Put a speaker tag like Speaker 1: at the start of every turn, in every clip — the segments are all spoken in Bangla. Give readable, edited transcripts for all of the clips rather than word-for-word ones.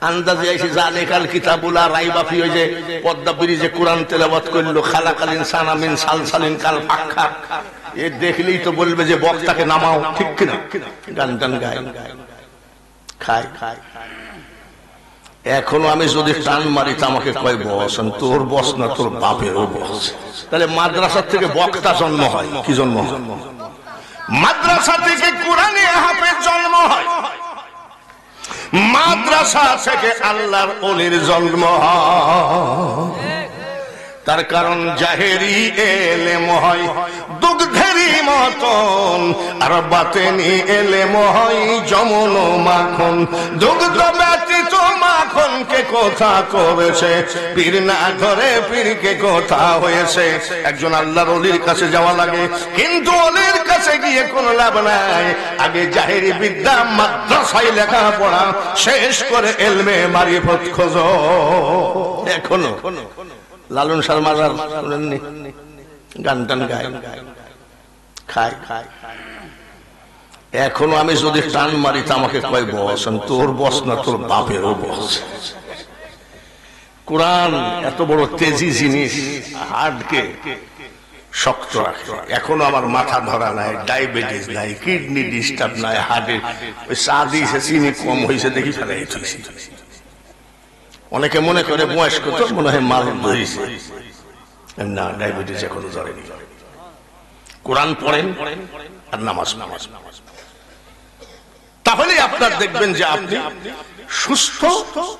Speaker 1: আন্দাজে এসে জালিকাল কিতাবুলা রাইবা ফি, ওই যে পদ্মা ব্রিজে কোরআন তেলাওয়াত করলো, খালাকাল ইনসানা মিন সালসালিন কাল ফাক্কা, এ দেখলেই তো বলবে যে বক্তাকে নামাও, ঠিক কিনা? গান টান গায়, খায় খায়। এখনো আমি যদি টান মারি তো আমাকে কয় বস, তোর বস না, তোর বাপেরও বস। তাহলে মাদ্রাসা থেকে বক্তা জন্ম হয়, কি জন্ম হয়? মাদ্রাসা থেকে কোরআনে হাফেজ জন্ম হয়, মাদ্রাসা থেকে আল্লাহর ওলির জন্ম হয়। তার কারণ জাহেরি এলেম হয় দুগ্ধেরই মতন, আর বাতেনি এলেম হয় যমন মাখন। দুগ্ধ ব্যতীত মাখনকে কোথা করেছে, পীর না ধরে পীরকে কোথা হয়েছে। একজন আল্লাহর ওলির কাছে যাওয়া লাগে, কিন্তু ওলির কাছে গিয়ে কোনো লাভ নাই। আগে জাহেরি বিদ্যা মাদ্রাসায় লেখাপড়া শেষ করে এলমে মারিফত খোঁজো। এখনো লালন শর্মার শুনেননি? গান টান গায়, খায় খায়। এখনো আমি যদি টান মারি তো আমাকে কয় বস, তোর বস না, তোর বাপেরও বস। কোরআন এত বড় তেজি জিনিস, হার্টকে শক্ত রাখে। এখনো আমার মাথা ধরা নাই, ডায়াবেটিস নাই, কিডনি ডিস্টার্ব নাই, হার্টের ওই চা দিয়েছে চিনি কম হয়েছে দেখি ফেলে। অনেকে মনে করে বয়স্ক তো মনে হয় মাল ধরেছে, না, ডায়াবেটিস এখনো ধরেনি। কোরআন পড়েন আর নামাজ নামাজ, তাহলে আপনার দেখবেন যে আপনি সুস্থ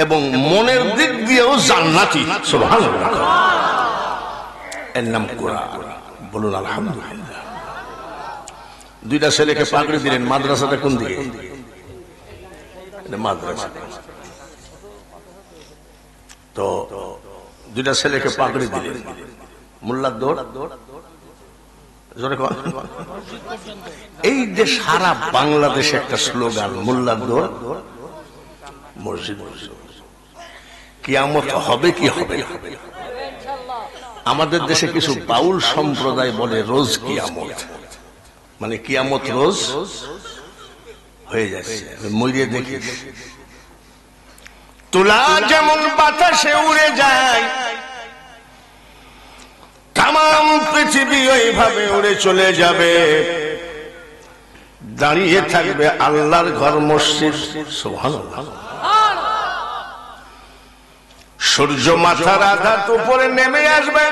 Speaker 1: এবং মনের দিক দিয়েও জান্নাতি। সুবহানাল্লাহ, এর নাম কোরআন। বলুন আলহামদুলিল্লাহ। দুইটা ছেলেকে পাগড়ি দিলেন, মাদ্রাসাটা কোন দিকে? মাদ্রাসা। তো দুইটা ছেলেকে পাগড়ি দিলেন, মোল্লার দৌড়, এই যে সারা বাংলাদেশে একটা স্লোগান, মোল্লার দৌড় মসজিদ। কিয়ামত হবে কি হবে? আমাদের দেশে কিছু বাউল সম্প্রদায় বলে রোজ কিয়ামত, মানে কিয়ামত রোজ হয়ে যাচ্ছে। মরিয়ে দেখি, তুলা যেমন বাতাসে উড়ে যায়, তাম পৃথিবী ওইভাবে উড়ে চলে যাবে, দাঁড়িয়ে থাকবে আল্লাহর ঘর মসজিদ। সুবহানাল্লাহ। সূর্য মাথার আঘাত উপরে নেমে আসবে,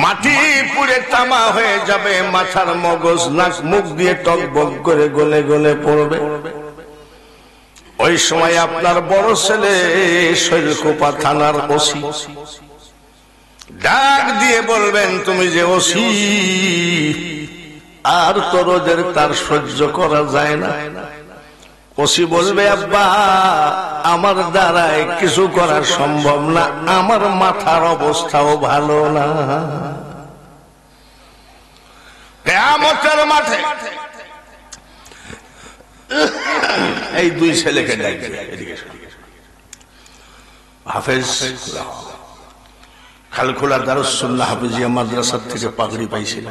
Speaker 1: মাটি পুড়ে তামা হয়ে যাবে, মাথার মগজ নাক মুখ দিয়ে টকবক করে গলে গলে পড়বে। ওই সময় আপনার বড় ছেলে শৈলকুপা থানার ওসি ডাক দিয়ে বলবেন, তুমি যে ওসি, আর তোর ওদের তার সহ্য করা যায় না। ওসি বলবে, আব্বা আমার দ্বারায় কিছু করা সম্ভব না, আমার মাথার অবস্থাও ভালো না। কিয়ামতের মাঠে এই দুই ছেলেকে ডাকবে, এদিকে হাফেজ খালখোলা দারুস সুন্নাহ হাফেজিয়া মাদ্রাসার থেকে পাগড়ি পাইছিল,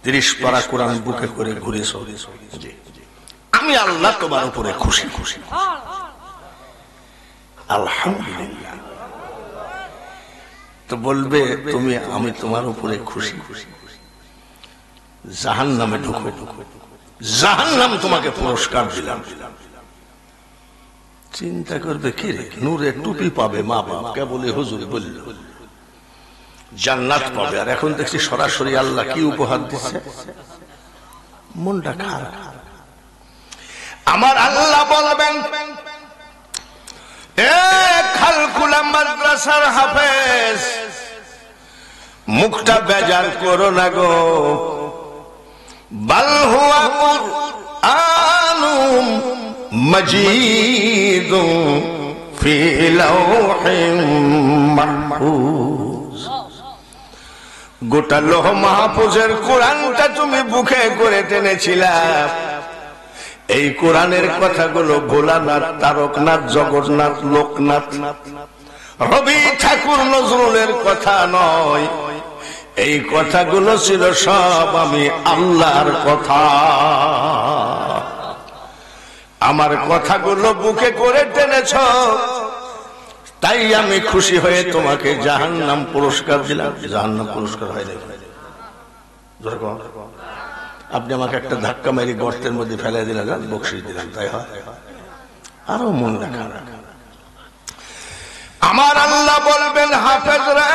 Speaker 1: 30 পারা কোরআন বুকে করে ঘুরে সরে। আমি আল্লাহ তোমার উপরে খুশি খুশি, আলহামদুলিল্লাহ। তো বলবে, তুমি আমি তোমার উপরে খুশি খুশি, জাহান্নামে ঢুকো, জাহান্নাম তোমাকে পুরস্কার দিলাম। চিন্তা করবে, কি রে, নূরে টুপি পাবে, মা বাবা বলে হুজুর বলল জান্নাত পাবে, আর এখন দেখছি সরাসরি আল্লাহ কি উপহার দিচ্ছে। মনটা খারাপ। আমার আল্লাহ বলবেন, এ খালকুলা মাদ্রাসার হাফেজ, মুখটা বেজার করো না গো, বাল হুয়া কুরআনুম মাজিদুন ফি লাওহিম মাহফুজ। গোটা লৌহ মাহফুজের কোরআনটা তুমি বুকে করে টেনেছিলা। এই কোরআনের কথাগুলো ভোলানাথ, তারকনাথ, জগন্নাথ, লোকনাথ, রবি ঠাকুর, নজরুলের কথা নয়। এই কথাগুলো ছিল সব আমি আল্লাহর কথা। আমার কথাগুলো বুকে করে টেনেছ, তাই আমি খুশি হয়ে তোমাকে জাহান্নাম পুরস্কার দিলাম। জাহান্নাম পুরস্কার হয় না, আপনি আমাকে একটা ধাক্কা মেরে গর্তের মধ্যে ফেলে দিলেন, বকশিশ দিলাম, তাই হয়? আরো মন রাখা। আমার আল্লাহ বলবেন, হাফেজ রে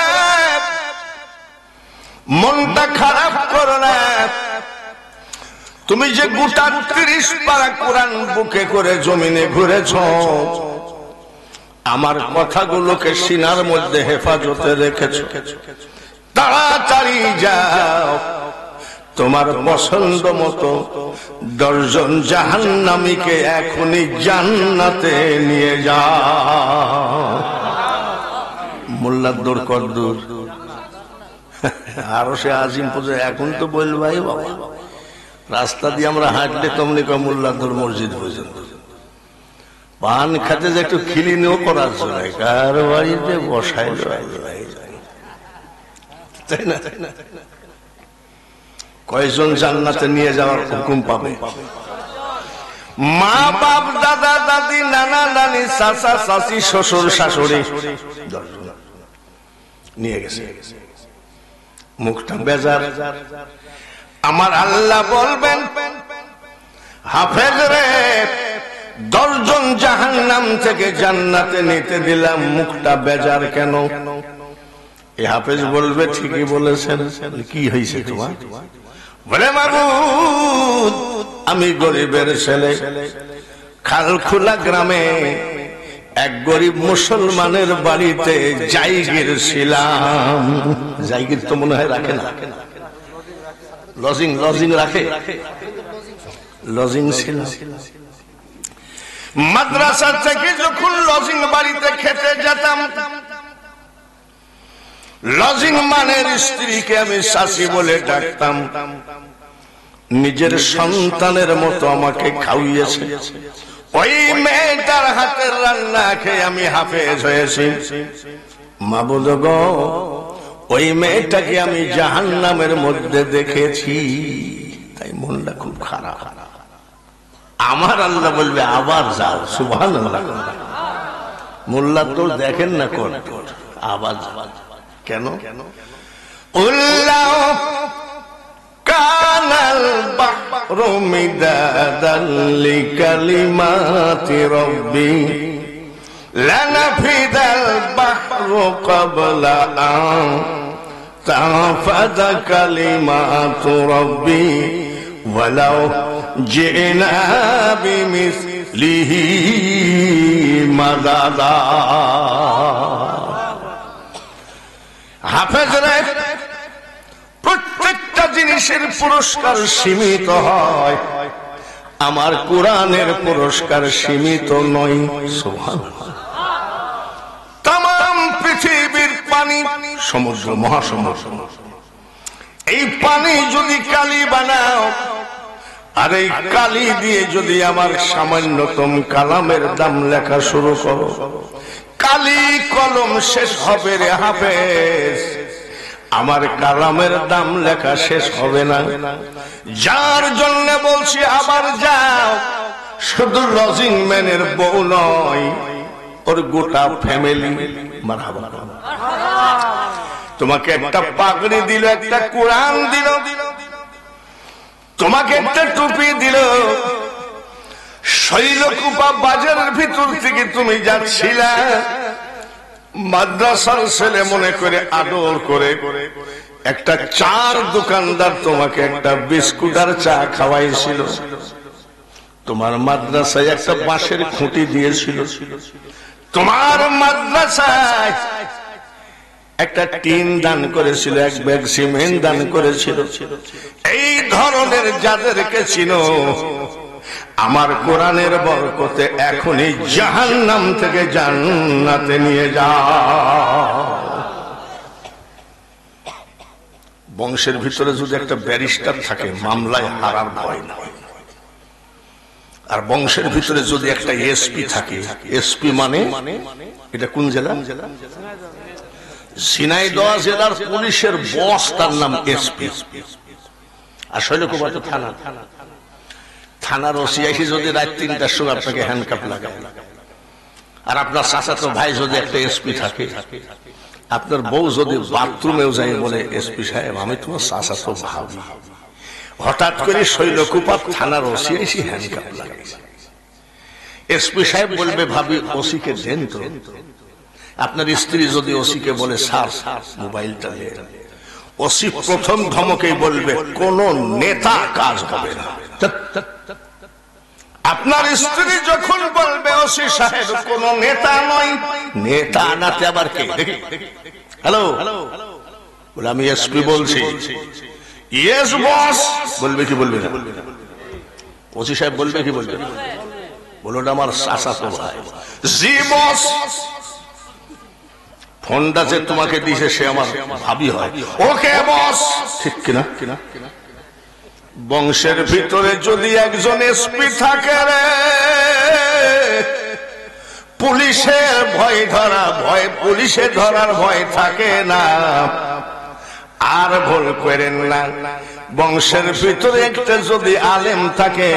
Speaker 1: মনটা খারাপ করো না, তুমি যে গোটা 30 পারা কোরআন বুকে করে জমিনে ঘুরেছ, আমার কথাগুলোকে সিনার মধ্যে হেফাজতে রেখেছ, তাড়াতাড়ি যাও তোমার পছন্দ মতো 10 জন জাহান্নামীকে এখনই জান্নাতে নিয়ে যাও। মোল্লার দৌড় কর দূর, আরো সে আজিম পুজো এখন তো বলবাই বাবা, রাস্তা দিয়ে আমরা হাঁটলে তেমনি মোল্লার দৌড় মসজিদ পর্যন্ত। পান খাতে যে একটু খিলিনিও করার জন্য কার বাড়িতে বসাইল, তাই না? কয়জন জান্নাতে নিয়ে যাওয়ার হুকুম পাবে? মা বাপ, দাদা দাদি, নানা নানি, চাচা চাচি, শ্বশুর শাশুড়ি, 10 জন নিয়ে গেছে। মুখটা বেজার। আমার আল্লাহ বলবেন, হাফেজ রে 10 জন জাহান্নাম থেকে জান্নাতে নিতে দিলাম, মুখটা বেজার কেন? এই হাফেজ বলবে, ঠিকই বলেছেন, কি হয়েছে তোমার? বলে, মাবুদ আমি গরিবের ছেলে, খালখোলা গ্রামে এক গরিব মুসলমানের বাড়িতে জায়গির ছিলাম। জায়গির তো মনে হয় রাখে না, লজিং রাখে, লজিং ছিল। মাদ্রাসা থেকে যখন লজিং বাড়িতে খেতে যেতাম, লজিং মানের স্ত্রীকে আমি শাশি বলে ডাকতাম, নিজের সন্তানের মতো আমাকে খাওয়িয়েছে। ওই মেয়েটার হাতের রান্না খেয়ে আমি হাফেজ হয়েছি। মাবুদ গো, ওই মেয়েটাকে আমি জাহান্নামের মধ্যে দেখেছি, তাই মনটা খুব খারাপ। আমার আল্লাহ বলবে, আবার যাও। সুবহানাল্লাহ। মোল্লা তো দেখেন না কোন আবার কেন? উল্লাহ কানাল বাহরু মিদাদান লিকালিমাতি রাব্বি লানাফিদাল বাহরু ক্বাবলা আন তাফাদা কালিমাতু রাব্বি ওয়ালাউ জিনা বিমিসলিহি মাদাদা। হাফেজরা প্রত্যেকটা জিনিসের পুরস্কার সীমিত হয়, আমার কোরআনের পুরস্কার সীমিত নয়। সুবহানাল্লাহ। তাম পৃথিবীর পানি, সমুদ্র, মহাসমুদ্র, এই পানি যদি কালি বানাও, আর এই কালি দিয়ে যদি আমার সামান্যতম কালামের দাম লেখা শুরু করো, কালি কলম শেষ হবে রে হাফেজ, আমার কালামের দাম লেখা শেষ হবে না। যার জন্য বলছি আবার যাও, শুধু লজিং ম্যানের বউ নয়, ওর গোটা ফ্যামিলি। মারহাবা। তোমাকে একটা পাগড়ি দিল, একটা কোরআন দিল, তোমাকে একটা টুপি দিল, শৈলকুপা বাজারের ভিতর থেকে তুমি যাচ্ছিলা, মাদ্রাসার ছেলে মনে করে আদর করে একটা চার দোকানদার তোমাকে একটা বিস্কুট আর চা খাওয়াইছিল। তোমার মাদ্রাসায় একটা বাঁশের খুঁটি দিয়েছিল, তোমার মাদ্রাসায় একটা টিন দান করেছিল, এক ব্যাগ সিমেন্ট দান করেছিল। এই ধরনের যাদেরকে চিনো, আমার কোরআনের বরকতে এখনই জাহান্নাম থেকে জান্নাতে নিয়ে যাও। বংশের ভিতরে যদি একটা ব্যারিস্টার থাকে, মামলায় হারার ভয় নাই। আর বংশের ভিতরে যদি একটা এসপি থাকে, এসপি মানে এটা কোন জেলা? ঝিনাইদহ জেলার পুলিশের বস, তার নাম এসপি। আর শৈলকুপা তো থানা। থানার ওসি এসে যদি রাত 3টার সময় আপনাকে হ্যান্ডকাপ লাগায়, আর আপনার চাচাতো ভাই যদি একটা এসপি থাকে, আপনার বউ যদি বাথরুমেও যায় বলে এসপি সাহেব আমি তোমার চাচাতো ভাবি, হঠাৎ করে শৈলকুপা থানার ওসি এসে হ্যান্ডকাপ লাগাইছে, এসপি সাহেব বলবে ভাবি ওসিকে দেন তো। আপনার স্ত্রী যদি ওসিকে বলে স্যার মোবাইলটা দেন, ওসি প্রথম ধমকেই বলবে কোন নেতা কাজ হবে না। আপনার স্ত্রী যখন বলবে ওসি সাহেব কোন নেতা নয়, নেতা আনাতে আবার কে দেখি, হ্যালো বলে আমি এসপি বলছি, ইয়েস বস বলবে কি বলবে না? ওসি সাহেব বলবে কি বলবে? বলুন আমার চাচাতো ভাই। জি বস। ফোনটা যে তোমাকে দিয়েছে সে আমার ভাবি হয়। ওকে বস। ঠিক কিনা? বংশের ভিতরে যদি একজন এসপি থাকে রে, পুলিশের ভয় ধরা ভয়, পুলিশে ধরার ভয় থাকে না। আর ভুল করেন না, বংশের ভিতরে একটা যদি আলেম থাকে,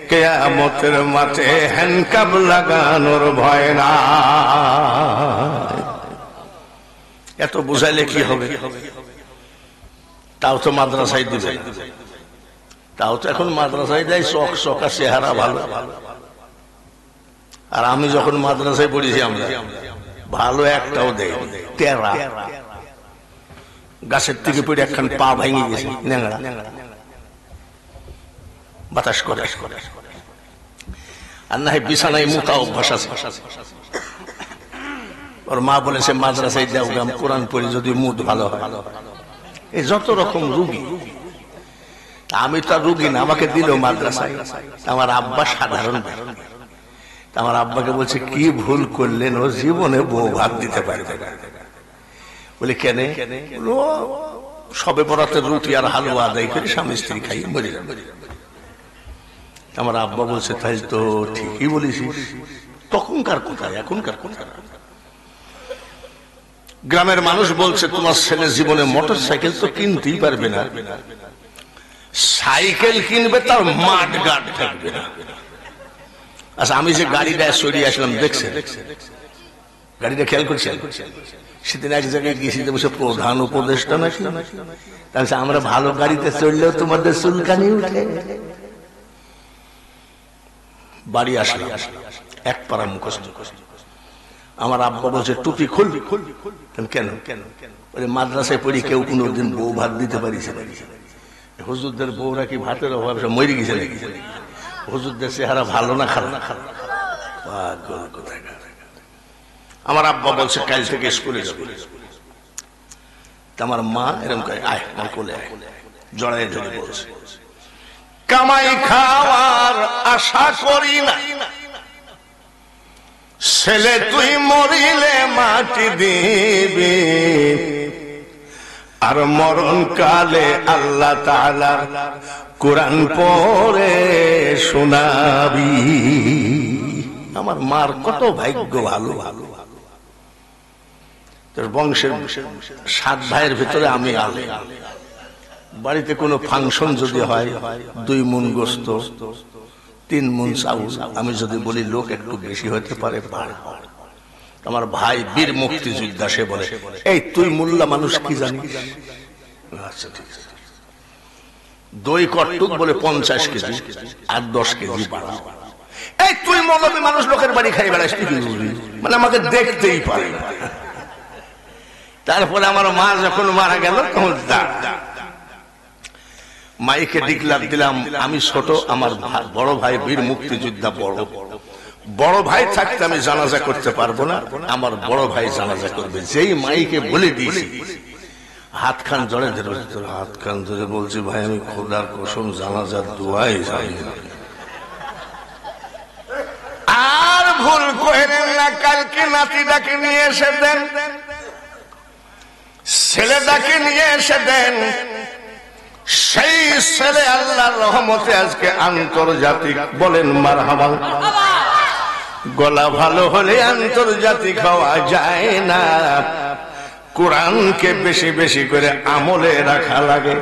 Speaker 1: কিয়ামতের মাঠে হ্যান্ডকাপ লাগানোর ভয় না। এত বুঝাইলে কি হবে? তাও তো মাদ্রাসায় দিবে, তাও তো এখন মাদ্রাসায় দেয় চক চকা চেহারা ভালো। আর আমি যখন মাদ্রাসায় পড়েছি আমরা ভালো একটাও দেয়, টেরা গাছের থেকে পড়ে একখান পা ভেঙে গেছে, ন্যাংরা বাতাস করে। আর না বিছানায় মুখা অভ্যাস আছে। ওর মা বলেছে মাদ্রাসায় যাও, কোরআন পড়ে যদি মুড ভালো হয়। এই যত রকম রুগী, আমি তো রুগী না, আমাকে দিল মাদ্রাসায়। আমার আব্বা সাধারণ, আমার আব্বাকে বলছে কি ভুল করলেন, ও জীবনে বউ ভাত দিতে পারবে না। বলে কেন? সবে বরাতে রুটি আর হালুয়া আদায় করে স্বামী স্ত্রী খাই মরে যাবে। আমার আব্বা বলছে তাই তো ঠিকই বলেছিস, তখনকার কোথায় এখনকার কোথায়। গ্রামের মানুষ বলছে তোমার ছেলে জীবনে মোটর সাইকেল তো কিনতেই পারবে না, সাইকেল কিনবে তার মাঠ গার্ড থাকবে না। আচ্ছা আমি যে গাড়িটা সরিয়ে আসলাম দেখছেন, গাড়িটা খেয়াল করছেন? সেদিন এক জায়গায় গিয়েছি, বসে প্রধান উপদেষ্টা নাকি, তাহলে আমরা ভালো গাড়িতে চললেও তোমাদের চুলকানি উঠে। বাড়ি আসলাম, এক পাড়া মুখস্থ। আমার আব্বা বলছে টুপি খুলবি। কেন? মাদ্রাসায় পড়ি কেউ কোনোদিন বউ ভাত দিতে পারিছে না। হুজুরদের বউরা কি ভাতের অভাবে মরে গেছে নাকি? হুজুরদের চেহারা ভালো না খারাপ? আমার আব্বা বলছে কাল থেকে স্কুলে যাবে। আমার মা এরকম করে আয় আমার কোলে জড়াই ধরে বলছে কামাই খাওয়ার আশা করি না, ছেলে তুই মরিলে মাটি দিবি, আর মরণ কালে আল্লাহ তাআলার কোরআন পড়ে শোনাবি। আমার মার কত ভাগ্য ভালো। তোর বংশের 7 ভাইয়ের ভিতরে আমি আলে। বাড়িতে কোনো ফাংশন যদি হয় 2 মণ গোস্ত 3 মণ চাউল, আমি যদি বলি লোক একটু বেশি হতে পারে, আমার ভাই বীর মুক্তিযোদ্ধা সে বলে এই তুই মোল্লা মানুষ কি জানিস? আচ্ছা ঠিক আছে, দই কটুক বলে 50 কেজি আর 10 কেজি বাড়া। এই তুই মৌলবী মানুষ লোকের বাড়ি খাই বেড়াস, মানে আমাকে দেখতেই পারে না। তারপরে আমার মা যখন মারা গেল তখন মাইকে ডিক্লার দিলাম আমি ছোট, আমার বড় ভাই বীর মুক্তিযোদ্ধা, বড় ভাই থাকতে আমি জানাজা করতে পারবো না, আমার বড় ভাই জানাজা করবে। যেই মাইকে বলে দিয়েছি হাত খান জড়ে ধরে, হাত খান ধরে বলছি ভাই আমি খোদার কসম জানাজার দোয়াই জানি না। আর ভুল করেন না, কালকে নাতিটাকে নিয়ে এসে দেন, ছেলেটাকে নিয়ে এসে দেন। সেই ছেলে আল্লাহর রহমতে আজকে আন্তর্জাতিক, বলেন মারহাবা। গলা ভালো হলে আন্তর্জাতিক হওয়া যায় না, কোরআনকে বেশি বেশি করে আমলে রাখা লাগে।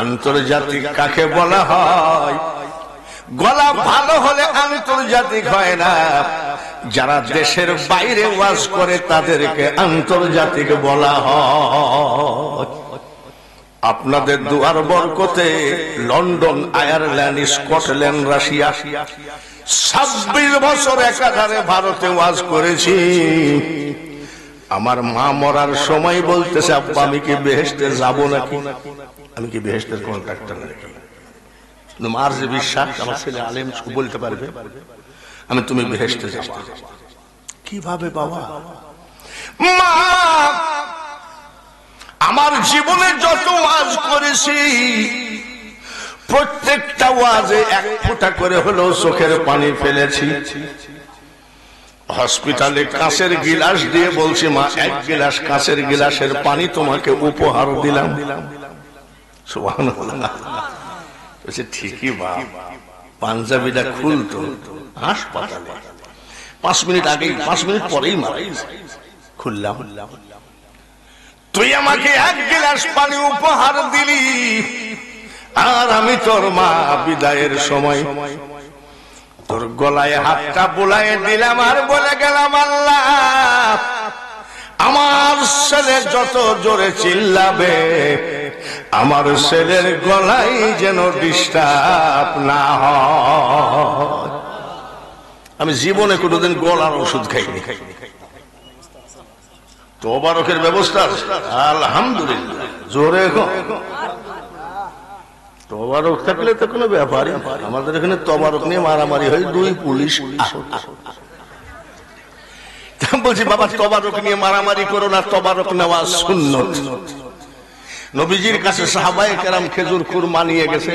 Speaker 1: আন্তর্জাতিক কাকে বলা হয়? গলা ভালো হলে আন্তর্জাতিক হয় না, যারা দেশের বাইরে ওয়াজ করে তাদেরকে আন্তর্জাতিক বলা হয়। আপনাদের দুয়ার বরকতে লন্ডন, আয়ারল্যান্ড, স্কটল্যান্ড, রাশিয়া 26 বছর একাধারে ভারতে ওয়াজ করেছি। আমার মা মরার সময় বলতেছে, আব্বা আমি কি বেহেশতে যাব নাকি? আমি কি বেহেশতের কন্ট্রাক্টর নাকি? মার যে বিশ্বাস, আমার ছেলে আলেম বলতে পারবে আমি তুমি বেহেশতে যাবো কিভাবে বাবা? মা আমার জীবনে যত ওয়াজ করেছি প্রত্যেকটা ওয়াজে এক ফোঁটা করে হলেও চোখের পানি ফেলেছি। হসপিটালে কাঁচের গিলাস দিয়ে বলছি, মা এক গিলাস কাঁচের গিলাসের পানি তোমাকে উপহার দিলাম। সুবহানাল্লাহ। বলছে ঠিকই বাপ, পাঞ্জাবিটা খুলতো হাসপাতালে 5 মিনিট আগেই, 5 মিনিট পরেই মারা খুললাম। তুই আমাকে এক গিলাস পানি উপহার দিলি, আর আমি তোর মা বিদায়ের সময় তোর গলায় হাতটা বুলাইয়ে দিলাম আর বলে গেলাম, আল্লাহ আমার ছেলে যত জোরে চিল্লাবে আমার ছেলের গলায় যেন ডিস্টার্ব না হয়। আমি জীবনে কোনোদিন গলার ওষুধ খাইনি। তোবারকের ব্যবস্থা আলহামদুলিল্লাহ জোরে তবারক থাকলে তো কোনো ব্যাপারই। আমাদের এখানে তবারক নিয়ে মারামারি হয়, 2 পুলিশ বলছি বাবা তবারক নিয়ে মারামারি করো না, তবারক নেওয়া সুন্নত। নবীজির কাছে সাহাবায়ে কেরাম খেজুর কুরমা নিয়ে গেছে,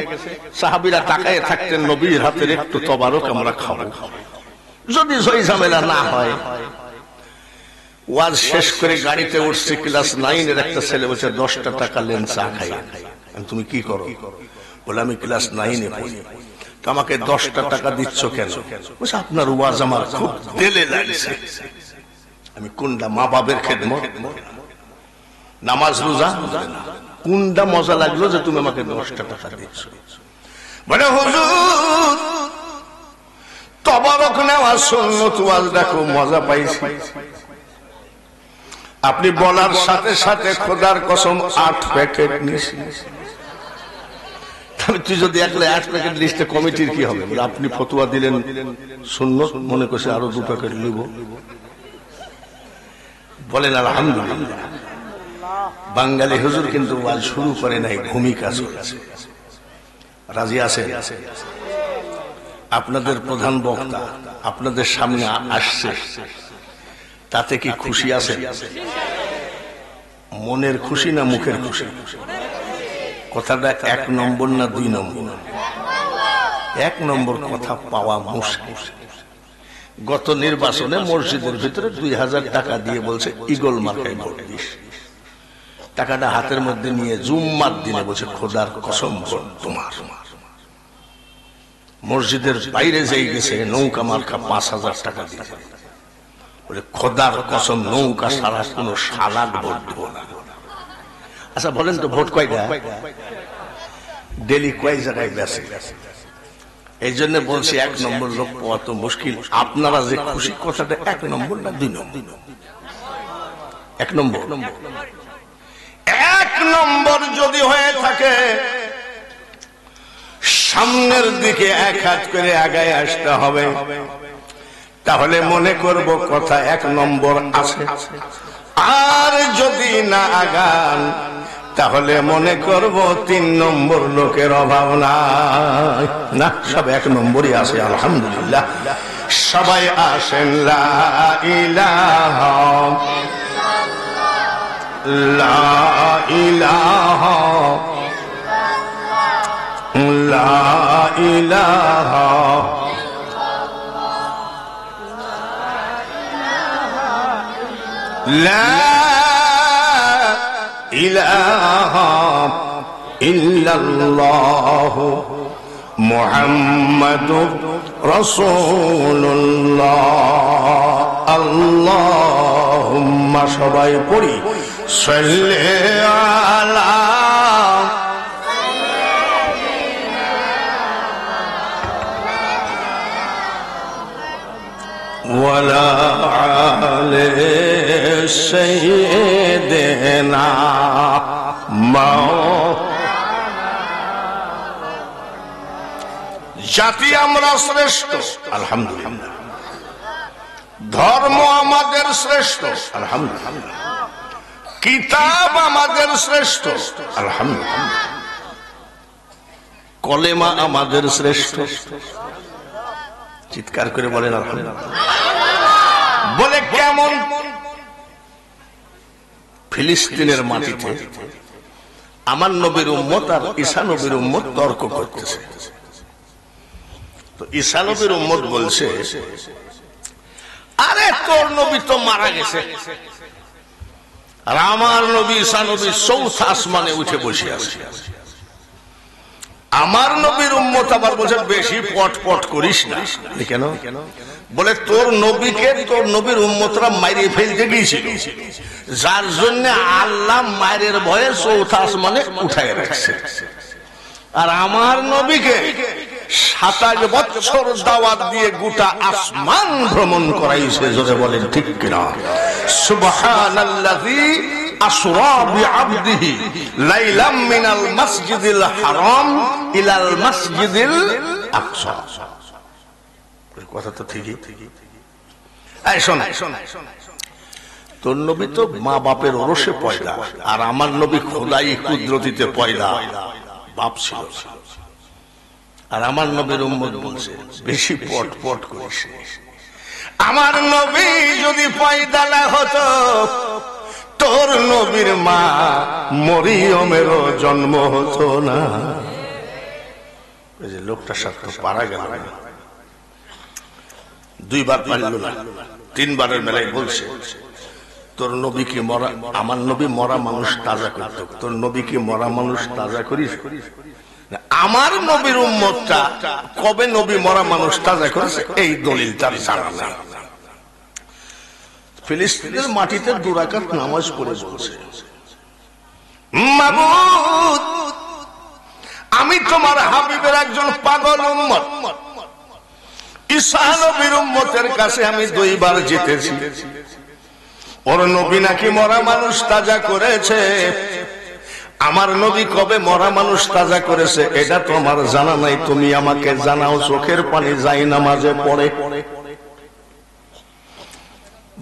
Speaker 1: সাহাবীরা তাকায়ে থাকতেন নবীর হাতের একটু তবারক আমরা খাবো, যদি সই ঝামেলা না হয়। ওয়াজ শেষ করে গাড়িতে উঠছে, ক্লাস 9 এর একটা ছেলে বলছে 10 টাকা লেন চা খাই। তুমি কি করো? বলে আমি ক্লাস 9 এ পড়ি। তো আমাকে 10 টাকা দিচ্ছ কেন? বলছে আপনার ওয়াজ আমার খুব দিলে লাগছে। আমি কোনটা মা বাবার খেদমত, নামাজ রোজা, কোনটা মজা লাগলো যে তুমি আমাকে 10 টাকা দিচ্ছ? বলে হুজুর তবারক নেওয়া সুন্নত, ওয়াজ দেখো মজা পাইছি। আপনি বলার সাথে সাথে খোদার কসম 8 প্যাকেট নিয়েছি। তুই যদি একলা 8 প্যাকেট লিস্টে কমিটির কি হবে? আপনি ফতোয়া দিলেন সুন্নত, মনে করছে আরো 2 প্যাকেট নিব। বলেন আলহামদুলিল্লাহ। বাঙালি হুজুর কিন্তু ওয়াজ শুরু করে নাই, ভূমিকা চলছে। রাজি আছেন? আপনাদের প্রধান বক্তা আপনাদের সামনে আসছে, তাতে কি খুশি আছেন? মনের খুশি না মুখের খুশি? কথাটা 1 নম্বর না 2 নম্বর? 1 নম্বর কথা পাওয়া মুশকিল। গত নির্বাচনে মসজিদের ভিতরে 2000 টাকা দিয়ে বলছে ইগল মার্কায় ভোট দিস। টাকাটা হাতের মধ্যে নিয়ে জুম্মার দিনে বলছে খোদার কসম ভোট তোমার। মসজিদের বাইরে যাই গেছে নৌকা মার্কা 5000 টাকা দিয়েছে, বলে খোদার কসম নৌকা সারা কোন সালাদ ভোট দেব না। আচ্ছা বলেন তো ভোট কয়টা? ডেলি কয় জায়গায় বেছে? এই জন্য বলছি 1 নম্বর লোক পাওয়া তো মুশকিল। আপনারা যে খুশি, কথাটা 1 নম্বর না 2 নম্বর? 1 নম্বর। 1 নম্বর যদি হয়ে থাকে সামনের দিকে 1 হাত করে আগায় আসতে হবে, তাহলে মনে করব কথা 1 নম্বর আছে। আর যদি না আগান তাহলে মনে করব 3 নম্বর লোকের অভাব নাই। না, সব 1 নম্বরই আছে আলহামদুলিল্লাহ। সবাই আসেন লা ইলাহা লা ইলাহা লা ইলাহা লা ইলাহা ইল্লাল্লাহ মুহাম্মাদুর রাসূলুল্লাহ। আল্লাহুম্মা সবাই পড়ি সাল্লি আলা ওয়ালা আলে সাইয়্যিদিনা জাতি আমরা শ্রেষ্ঠ আলহামদুলিল্লাহ, ধর্ম আমাদের শ্রেষ্ঠ আলহামদুলিল্লাহ, কিতাব আমাদের শ্রেষ্ঠ আলহামদুলিল্লাহ, কলেমা আমাদের শ্রেষ্ঠ। চিৎকার করে বলেন আলহামদুলিল্লাহ। বলে কেমন? ফিলিস্তিনের মাটিতে আমার নবীর উম্মত আর ঈসা নবীর উম্মত তর্ক করতেছে। তো ঈসা নবীর উম্মত বলছে, আরে তোর নবী তো মারা গেছে, আর আমার নবী ঈসা নবী চৌথা আসমানে উঠে বসে আছে। আমার নবীর উম্মত আবার বলছে বেশি পট পট করিস না। কেন? বলে তোর নবীকে তোর নবীর উম্মতরা মাইরে ফেলতে গিয়েছিল, যার জন্য আল্লাহ মায়ের ভয়ে চৌথা আসমানে উঠায় রাখছে। আর আমার নবীকে 27 বছর দাওয়াত দিয়ে গোটা আসমান ভ্রমণ করাইছে। জোরে বলেন ঠিক কিনা? সুবহানাল্লাযী আসরা বিআবদিহি লাইলাম মিনাল মাসজিদিল হারাম ইলাল মাসজিদিল আকসা। এই কথা তো ঠিকই। এই শোন, তোর নবী তো মা বাপের ওরসে পয়দা, আর আমার নবী খোদাই কুদরতিতে পয়দা, বাপ ছিল। আর আমার নবীর উম্মত বলছে বেশি পট পট করিস। আমার নবী যদি পয়দা না হতো, তোর নবীর মা মরিয়মেরও জন্ম হতো না। এই যে লোকটার সাথে পারা গেল না, দুইবার পারল না, তিনবারের বেলায় বলছে তোর নবী কি মরা, আমার নবী মরা মানুষ তাজা করত, তোর নবী কি মরা মানুষ তাজা করিস? আমার নবীর উম্মতটা কবে নবী মরা মানুষ তাজা করেছে এই দলিল তার জানা নাই। ফিলিস্তিনের মাটিতে 2 রাকাত নামাজ পড়ে বলছে, মাবুদ আমি তোমার হাবিবের একজন পাগল উম্মত, ঈসা নবীর উম্মতের কাছে আমি 2 বার জিতেছি। ওর নবী নাকি মরা মানুষ তাজা করেছে। আমার নবী কবে মরা মানুষ তাজা করেছে এটা তো আমার জানা নাই, তুমি আমাকে জানাও। চোখের পানি যাই নামাজে পড়ে।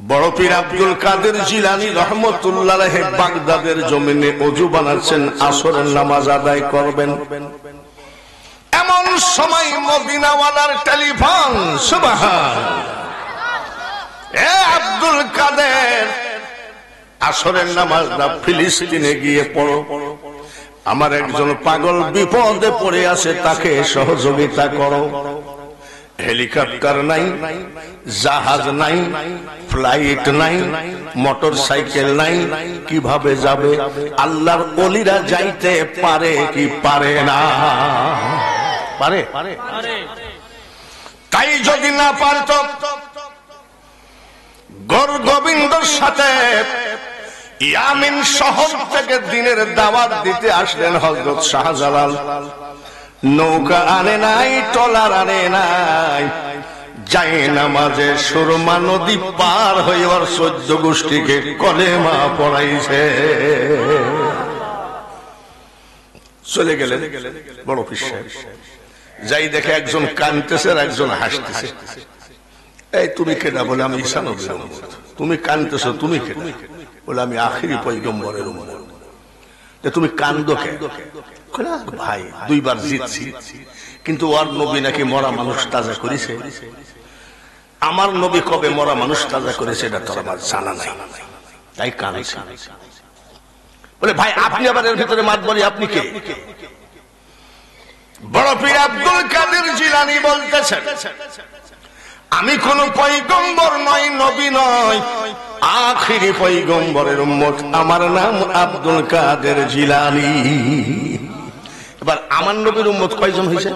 Speaker 1: বড় পীর আব্দুল কাদের জিলানী রহমতুল্লাহ আলাইহি বাগদাদের জমিনে ওযু বানাচ্ছেন, আসরের নামাজ আদায় করবেন। এমন সময় মদিনাওয়ালার টেলিফোন, সুবহানাল্লাহ, এ আব্দুল কাদের আসরের নামাজটা ফিলিস্তিনে গিয়ে পড়ো, আমার একজন পাগল বিপদে পড়ে আছে, তাকে সহযোগিতা করো। হেলিকপ্টার নাই, জাহাজ নাই, ফ্লাইট নাই, মোটর সাইকেল নাই, কিভাবে যাবে? আল্লাহর ওলিরা যাইতে পারে কি পারে না? পারে। তাই যদি না পারত, গৌর গোবিন্দর সাথে ইয়ামিন শহর থেকে দিনের দাওয়াত দিতে আসলেন হযরত শাহজালাল। নৌকা আনে নাই, ট্রলার আনে নাই, যাই নামাজে সুরমা নদী পার হয়ে ওর 14 গোষ্ঠীকে কলেমা পড়াইছে। চলে গেলেন বড় পীর সাহেব। যাই দেখে একজন কাঁদতেছে আর একজন হাসতেছে। এই তুমি কেডা? বলে আমি ঈসা নবীর উম্মত। তুমি কাঁদতেছো, তুমি কেডা? বলে আমি আখিরি পয়গম্বরের উম্মত। তুমি কান্দো কেন? ভাই 2 বার জিতছি, কিন্তু ওর নবী নাকি মরা মানুষ তাজা করেছে। আমার নবী কবে মরা মানুষ তাজা করেছে এটা তো আমার জানা নাই, তাই কাঁদছি। বলে ভাই আপনি আবার এর ভিতরে মাত বলি, আপনি কে? বড় পীর আব্দুল কাদের জিলানী বলতেছেন, আমি কোন পয়গম্বর নই, নবী নই, আখিরি পয়গম্বরের উম্মত। আমার নাম আব্দুল কাদের জিলানী। এবার আমার নবীর উম্মত কয়জন হয়েছে?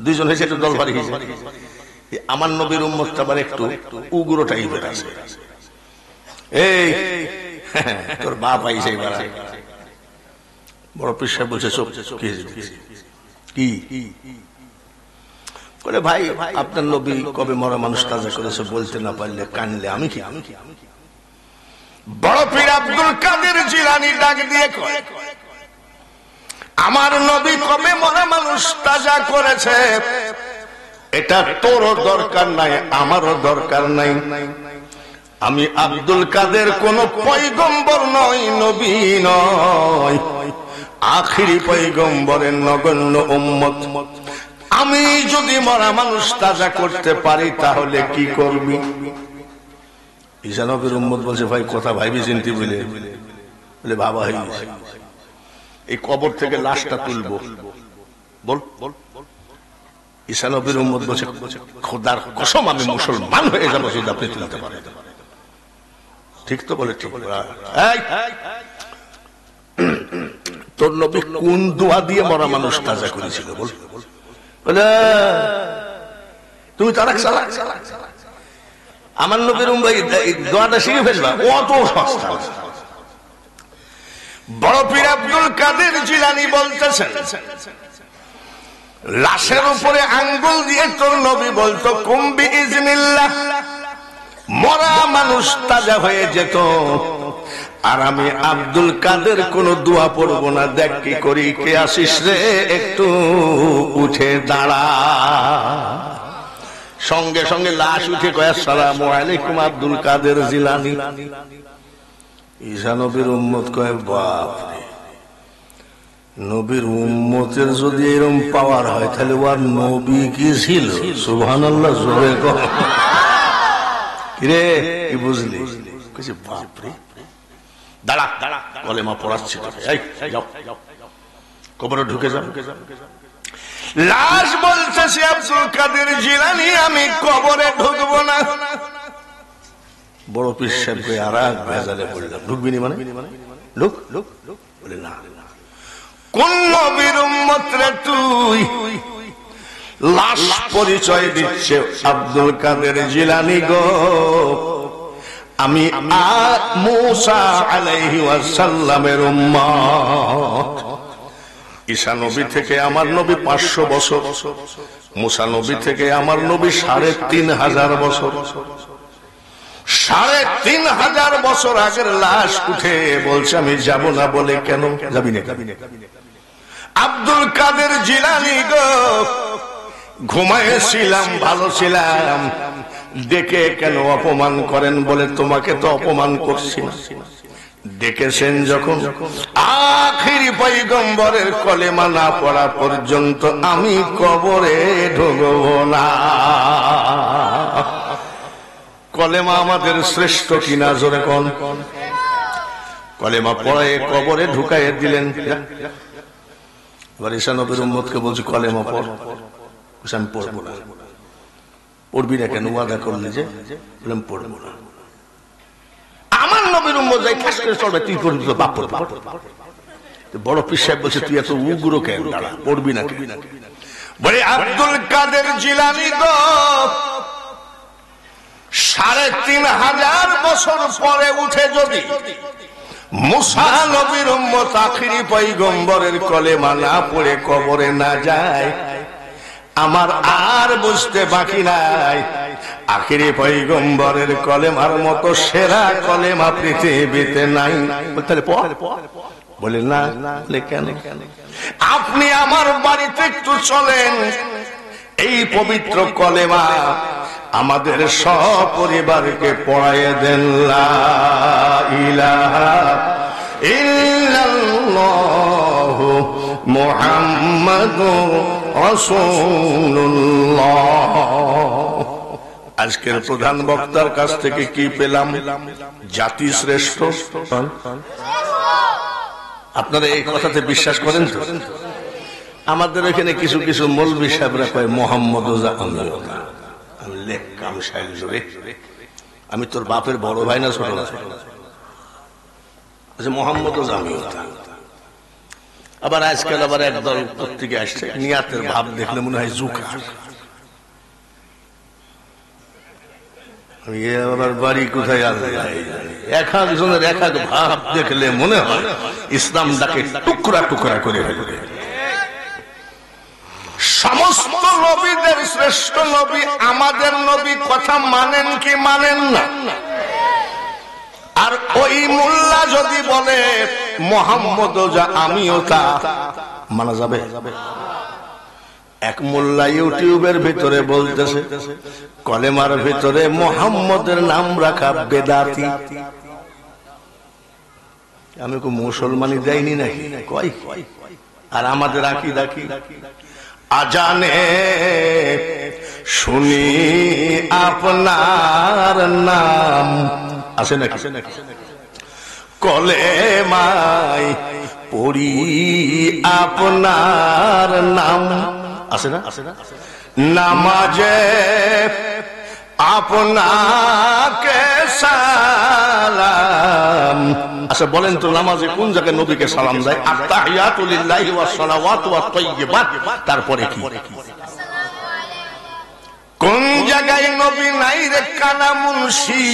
Speaker 1: 2 জন হয়েছে, একটু দল ভারী হয়েছে। আমার নবীর উম্মতটা আবার একটু উগ্র টাইপের আছে। এই তোর বাপ আইছে। বড় পীর সাহেব বলছে কি? বলে ভাই আপনার নবী কবে মরা মানুষ তাজা করেছে বলতে না পারলে কানলে আমি কি? বড় পীর আব্দুল কাদের জিলানী ডাক দিয়ে কয়, আমার নবী কবে মরা মানুষ তাজা করেছে এটা তোরও দরকার নাই, আমারও দরকার নাই। আমি আব্দুল কাদের কোন পয়গম্বর নয়, নবী নয়, আখিরি পয়গম্বরের নগণ্য উম্মত। আমি যদি মরা মানুষ তাজা করতে পারি তাহলে কি করবি? ঈসা নবীর উম্মত বলছে, ভাই কথা ভাইবি চিন্তি বলে বাবা হয়ে গেছে, এই কবর থেকে লাশটা তুলবো, বল বল। ঈসা নবীর উম্মত বলছে, খোদার কসম আমি মুসলমান হয়ে যাবো যদি আপনি তুলতে পারেন। ঠিক তো বলে, ঠিক। তোর নবী কোন দোয়া দিয়ে মরা মানুষ তাজা করেছিল বল? তুমি তারাক সালাক আমার নবীর দোয়াটা শিখে ফেলবা, অত সস্তা। বড় পীর আব্দুল কাদের জিলানী বলতেছেন, লাশের উপরে আঙ্গুল দিয়ে তোর নবী বলতো কুম্বি ইজনিল্লাহ, মরা মানুষ তাজা হয়ে যেত। আর আমি আব্দুল কাদের কোন দোয়া পড়বো না। দেখ কি করি, কে আসিস রে একটু উঠে দাঁড়া। সঙ্গে সঙ্গে লাশ উঠে কয়, আসসালামু আলাইকুম আব্দুল কাদের জিলানী। ঈসা নবীর উম্মত কয়, বাপ রে, নবীর উম্মতের যদি এরকম পাওয়ার হয় তাহলে ওর নবী কি ছিল? সুবহানাল্লাহ, জোরে কর। কিরে কি বুঝলি? কইছে, বাপ রে, দাঁড়া দাঁড়া, কলেমা পড়াচ্ছি তোকে, এই যাও কবরে ঢুকে যাও। লাশ বলতেছে, আব্দুল কাদের জিলানী আমি কবরে ঢুকবো না। বড় পীর সাহেব আর এক ভেজালে পড়লাম, ঢুকবি নি মানে? ঢুক ঢুক। বলে না, কোন নবীর উম্মত রে তুই? লাশ পরিচয় দিচ্ছে আব্দুল কাদের জিলানী গো, আমি মূসা আলাইহি ওয়াসাল্লামের উম্মত। ঈসা নবী থেকে আমার নবী 500 বছর, মূসা নবী থেকে আমার নবী 3500 বছর। 3500 বছর আগের লাশ উঠে বলছে আমি যাব না। বলে কেন যাবি না? আব্দুল কাদের জিলানী গো, ঘুমাইছিলাম, ভালো ছিলাম, ডেকে কেন অপমান করেন? বলে তোমাকে তো অপমান করছি না। ডেকেছেন যখন, আখিরি পয়গম্বরের কলেমা না পড়া পর্যন্ত আমি কবরে ঢুকব না। কলেমা আমাদের শ্রেষ্ঠ কিনা জোরে কোন? কলেমা পড়ায় কবরে ঢুকাই দিলেন। এবার ঈসা নবীর উম্মতকে বলছি কলেমা পড়। আমি পড়বো না। পড়বি না কেন? ওয়াদা করলি যে। বললাম পড়বো না। আমার নবীর উম্মত যাই খাস করে চলবে, তুই পড়বি তো বাপ পড়বি। বড় পীর সাহেব বলছে, তুই এত উগ্র কেন? দাঁড়া, পড়বি না। বলে আব্দুল কাদের জিলানী গো, 3500 বছর পরে উঠে যদি মূসা নবীর উম্মত আখিরি পয়গম্বরের কলেমা না পড়ে কবরে না যায়, আমার আর বুঝতে বাকি নাই আখিরি পয়গম্বরের কলেমার মতো সেরা কলেমা পৃথিবীতে নাই। তাহলে পড়। বলে না। বলে কেন? আপনি আমার বাড়িতে একটু চলেন, এই পবিত্র কলেমা আমাদের সপরিবারকে পড়াইয়ে দেন। লা ইলাহা ইল্লাল্লাহু মুহাম্মাদুর রাসূলুল্লাহ। আজকের প্রধান বক্তার কাছ থেকে কি পেলাম? জাতি শ্রেষ্ঠ। আপনারা এই কথাতে বিশ্বাস করেন তো? আমাদের এখানে কিছু কিছু মৌলভী সাহেবরা কয় মোহাম্মদ আমি তোর বাপের বড় ভাই না ছোট না? মোহাম্মদ জামিউতা। আবার আজকাল আবার একদল পত্রিকা আসছে, নিয়াতের ভাব দেখলে মনে হয় জুকা। আমার বাড়ি কোথায়? এক একজনের এক এক ভাব দেখলে মনে হয় ইসলামটাকে টুকরা টুকরা করে ফেলবে। সমস্ত নবীদের শ্রেষ্ঠ নবী আমাদের নবী কথা মানেন কি মানেন না? আর ওই মোল্লা যদি বলে মোহাম্মদ যা আমিও তা, মানা যাবে? এক মোল্লা ইউটিউবের ভিতরে বলতেছে কলেমার ভিতরে মোহাম্মদের নাম রাখা বেদাতি। আমি কো মুসলমানি দেয়নি নাকি কয়, আর আমাদের আকীদা কি? আজানে শুনি আপনার নাম, আছে নাকি? কলেমায় পড়ি আপনার নাম, আছে না? নামাজে আপনাকে সালাম। আচ্ছা বলেন তো নামাজে কোন জায়গায় নবীকে সালাম দেয়? আত-তাহিয়াতু লিল্লাহি ওয়াস সালাওয়াতু ওয়াত তাইয়্যিবাত, তারপরে কি? কোন জায়গায় নবী নাই রে কানা মুন্সি?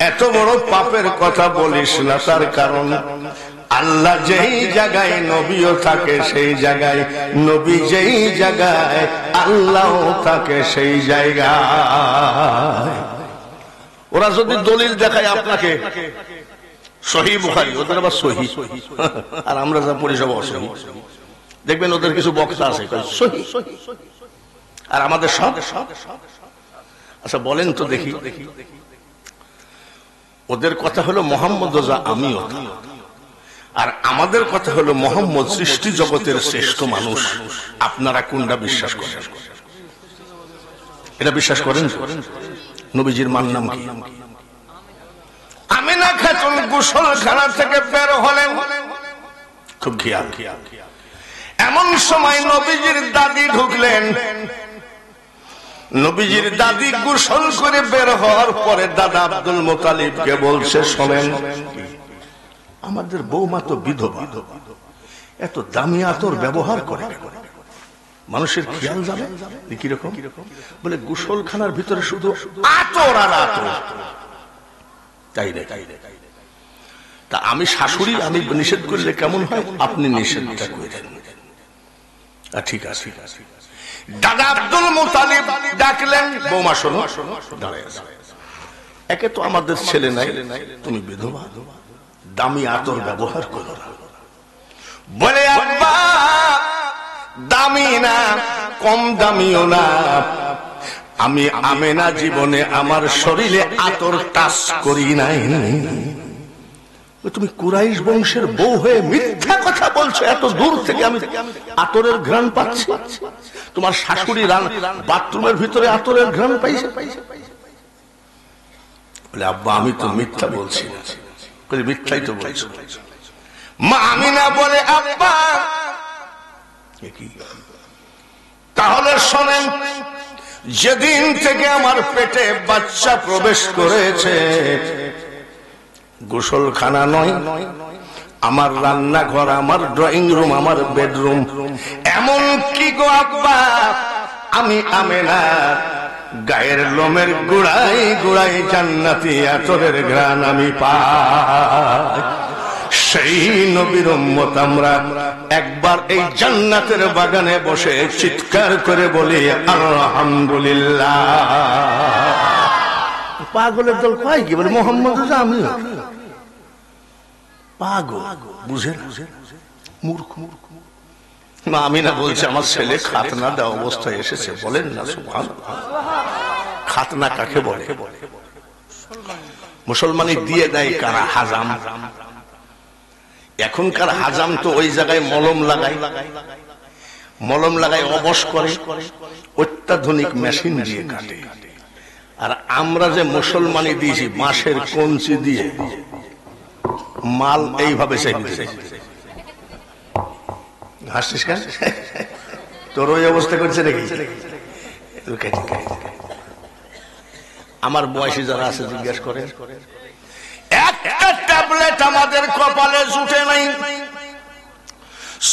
Speaker 1: এত বড় পাপের কথা বলিস না, তার কারণ আল্লাহ যেই জায়গায় নবীও থাকে সেই জায়গায়, নবী যেই জায়গায় আল্লাহ থাকে সেই জায়গায়। ওরা যদি দলিল দেখায় আপনাকে সহিহ বুখারী, ওদের আবার সহিহ, আর আমরা যা পড়ি সব অসহিহ। দেখবেন ওদের কিছু বক্তা আছে সহিহ, আর আমাদের সব। আচ্ছা বলেন তো দেখি, ওদের কথা হলো মোহাম্মদ যা আমিও তা, আর আমাদের কথা হলো মোহাম্মদ সৃষ্টি জগতের শ্রেষ্ঠ মানুষ। আপনারা কোনটা বিশ্বাস করেন? এটা বিশ্বাস করেন? নবীজির মান নাম কি? আমিনা খাতুন গোসলখানা থেকে বের হলেন, খুব খেয়াল, এমন সময় নবীজির দাদি ঢুকলেন। নবীজির দাদি গোসল করে বের হওয়ার পরে দাদা আব্দুল মুত্তালিবকে বলছে, শোনেন আমাদের বৌমা তো বিধবা, এত দামি আতর ব্যবহার করে, মানুষের খেয়াল যাবে কিরকম? বলে গোসলখানার ভিতরে শুধু আতর আর আতর, তাই রে। তা আমি শাশুড়ি, আমি নিষেধ করলে কেমন হয়? আপনি নিষেধটা করে দেন। ঠিক আছে। দাদা আব্দুল মুত্তালিব ডাকলেন, বৌমা শোনো, দাঁড়ায় আছে, একে তো আমাদের ছেলে নাই, তুমি বিধবা, দামি আতর ব্যবহার করো না। বলে আব্বা দামি না, কম দামিও না, আমি আমেনা জীবনে আমার শরীরে আতর টাচ করি নাই। তুমি কুরাইশ বংশের বউ হয়ে মিথ্যা কথা বলছো, এত দূর থেকে আমি আতরের ঘ্রাণ পাচ্ছি, তোমার শাশুড়ি বাথরুমের ভিতরে আতরের ঘ্রাণ পাইছে। বলে আব্বা আমি তো মিথ্যা বলছি না। বলে মিথ্যাই তো বলছো। মা আমিনা বলে আব্বা তাহলে শোনেন, যেদিন থেকে আমার পেটে বাচ্চা প্রবেশ করেছে, গোসলখানা নয়, আমার রান্নাঘর, আমার ড্রয়িং রুম, আমার বেডরুম, এমন কি গো আব্বা আমি আমেনা গায়ের লোমের গুড়াই গুড়াই জান্নাতি আতরের ঘ্রাণ আমি পাই। সেই নবীর উম্মত আমরা, একবার এই জান্নাতের বাগানে বসে চিৎকার করে বলি আলহামদুলিল্লাহ। পাগলের দল পাই কি? বলে মোহাম্মদ আমি পাগল, বুঝে মূর্খ। মা আমিনা বলছে আমার ছেলে খাতনা দেওয়া অবস্থায় এসেছে। বলেন না সুবহানাল্লাহ। খাতনা কাকে বলে? মুসলমানি দিয়ে দেয় কারা? হাজাম। এখনকার হাজাম তো ওই জায়গায় মলম লাগায় অবশ করে, অত্যাধুনিক মেশিন দিয়ে কাটে। আর আমরা যে মুসলমানি দিয়েছি বাঁশের কঞ্চি দিয়ে, মাল এইভাবে হাসছিস কেন? তোর ওই অবস্থা করছে নাকি? আমার বয়সী যারা আছে জিজ্ঞাসা করে, একটা ট্যাবলেট আমাদের কপালে জুটে নাই,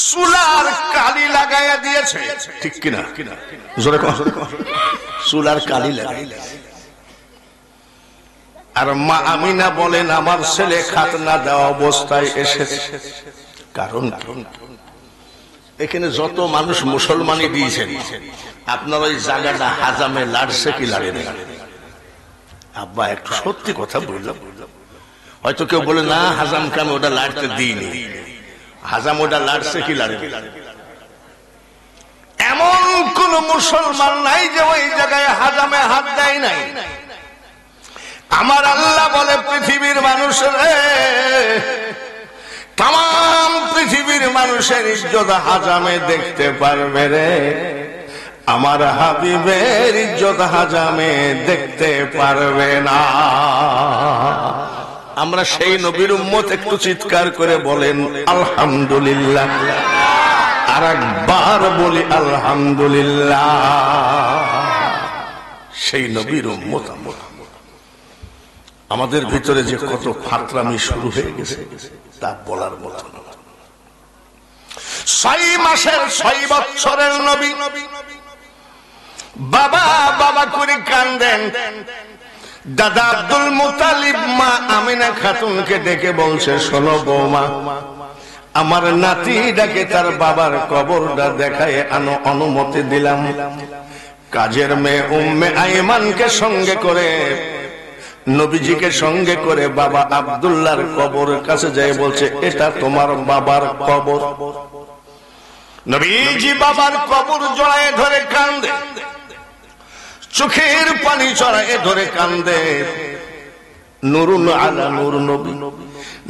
Speaker 1: চুলার কালি লাগাইয়া দিয়েছে, ঠিক কিনা? জোরে কর, চুলার কালি লাগাই। আর মা আমিনা বলেন আমার ছেলে খাতনা দেওয়া অবস্থায় এসেছে। কারণ এখানে যত মানুষ মুসলমানই দিয়েছেন, আপনার ওই জায়গাটা হাজামে লাড়ছে কি লাড়ে না? আব্বা একটু সত্যি কথা বললাম। হয়তো কেউ বলে না হাজামকে আমি ওটা লাড়তে দিইনি, হাজাম ওটা লাড়ছে কি লাড়ে? এমন কোন মুসলমান নাই যে ওই জায়গায় হাজামে হাত দেয় নাই। আমার আল্লাহ বলে পৃথিবীর মানুষের, তাম পৃথিবীর মানুষের ইজ্জত হাজামে দেখতে পারবে রে, আমার হাবিবের ইজ্জত হাজামে দেখতে পারবে না। আমরা সেই নবীর উম্মত, একটু চিৎকার করে বলেন আলহামদুলিল্লাহ। আর একবার বলি আলহামদুলিল্লাহ। সেই নবীর উম্মত আমরা। আমাদের ভিতরে যে কত ফাতরামি শুরু হয়ে গেছে তা বলার মতো না। 6 মাসের 6 বছরের নবী বাবা বাবা করে কান্দেন। দাদা আব্দুল মুতালিব মা আমিনা খাতুনকে ডেকে বলছে, শোনো বৌমা, আমার নাতিটাকে তার বাবার কবরটা দেখায় আনো, অনুমতি দিলাম। কাজের মেয়ে উম্মে আইমানকে সঙ্গে করে, নবীজিকে সঙ্গে করে বাবা আব্দুল্লাহর কবরের কাছে যায়, বলছে এটা তোমার বাবার কবর। নবীজি বাবার কবর জড়ায় ধরে কান্দে, চোখের পানি চড়ায় ধরে কান্দে। নুরুন আলা নূর নবী,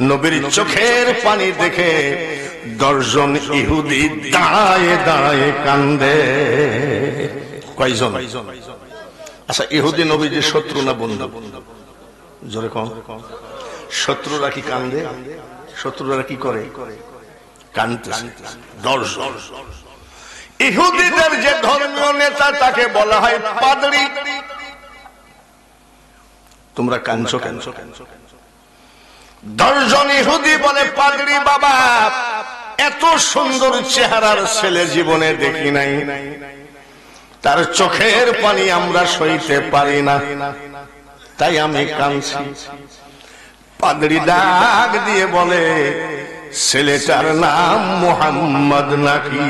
Speaker 1: নবীর চোখের পানি দেখে 10 জন ইহুদি দাঁড়ায় দাঁড়ায় কান্দে। কয়জন? আচ্ছা, ইহুদি নবীজির শত্রু না বন্ধু? জোরে কম। শত্রুরা কি কান্দে? শত্রুরা কি করে? কান্দে। 10 জন। ইহুদিদের যে ধর্মীয় নেতা তাকে বলা হয় পাদরি। তোমরা কাঁদছো কেন? 10 জন ইহুদি বলে, পাদরি বাবা, এত সুন্দর চেহারার ছেলে জীবনে দেখি নাই, তার চোখের পানি আমরা সইতে পারি না, তাই আমি কাঁদছি। পাদরি ডাক দিয়ে বলে, ছেলেটার নাম মুহাম্মদ নাকি?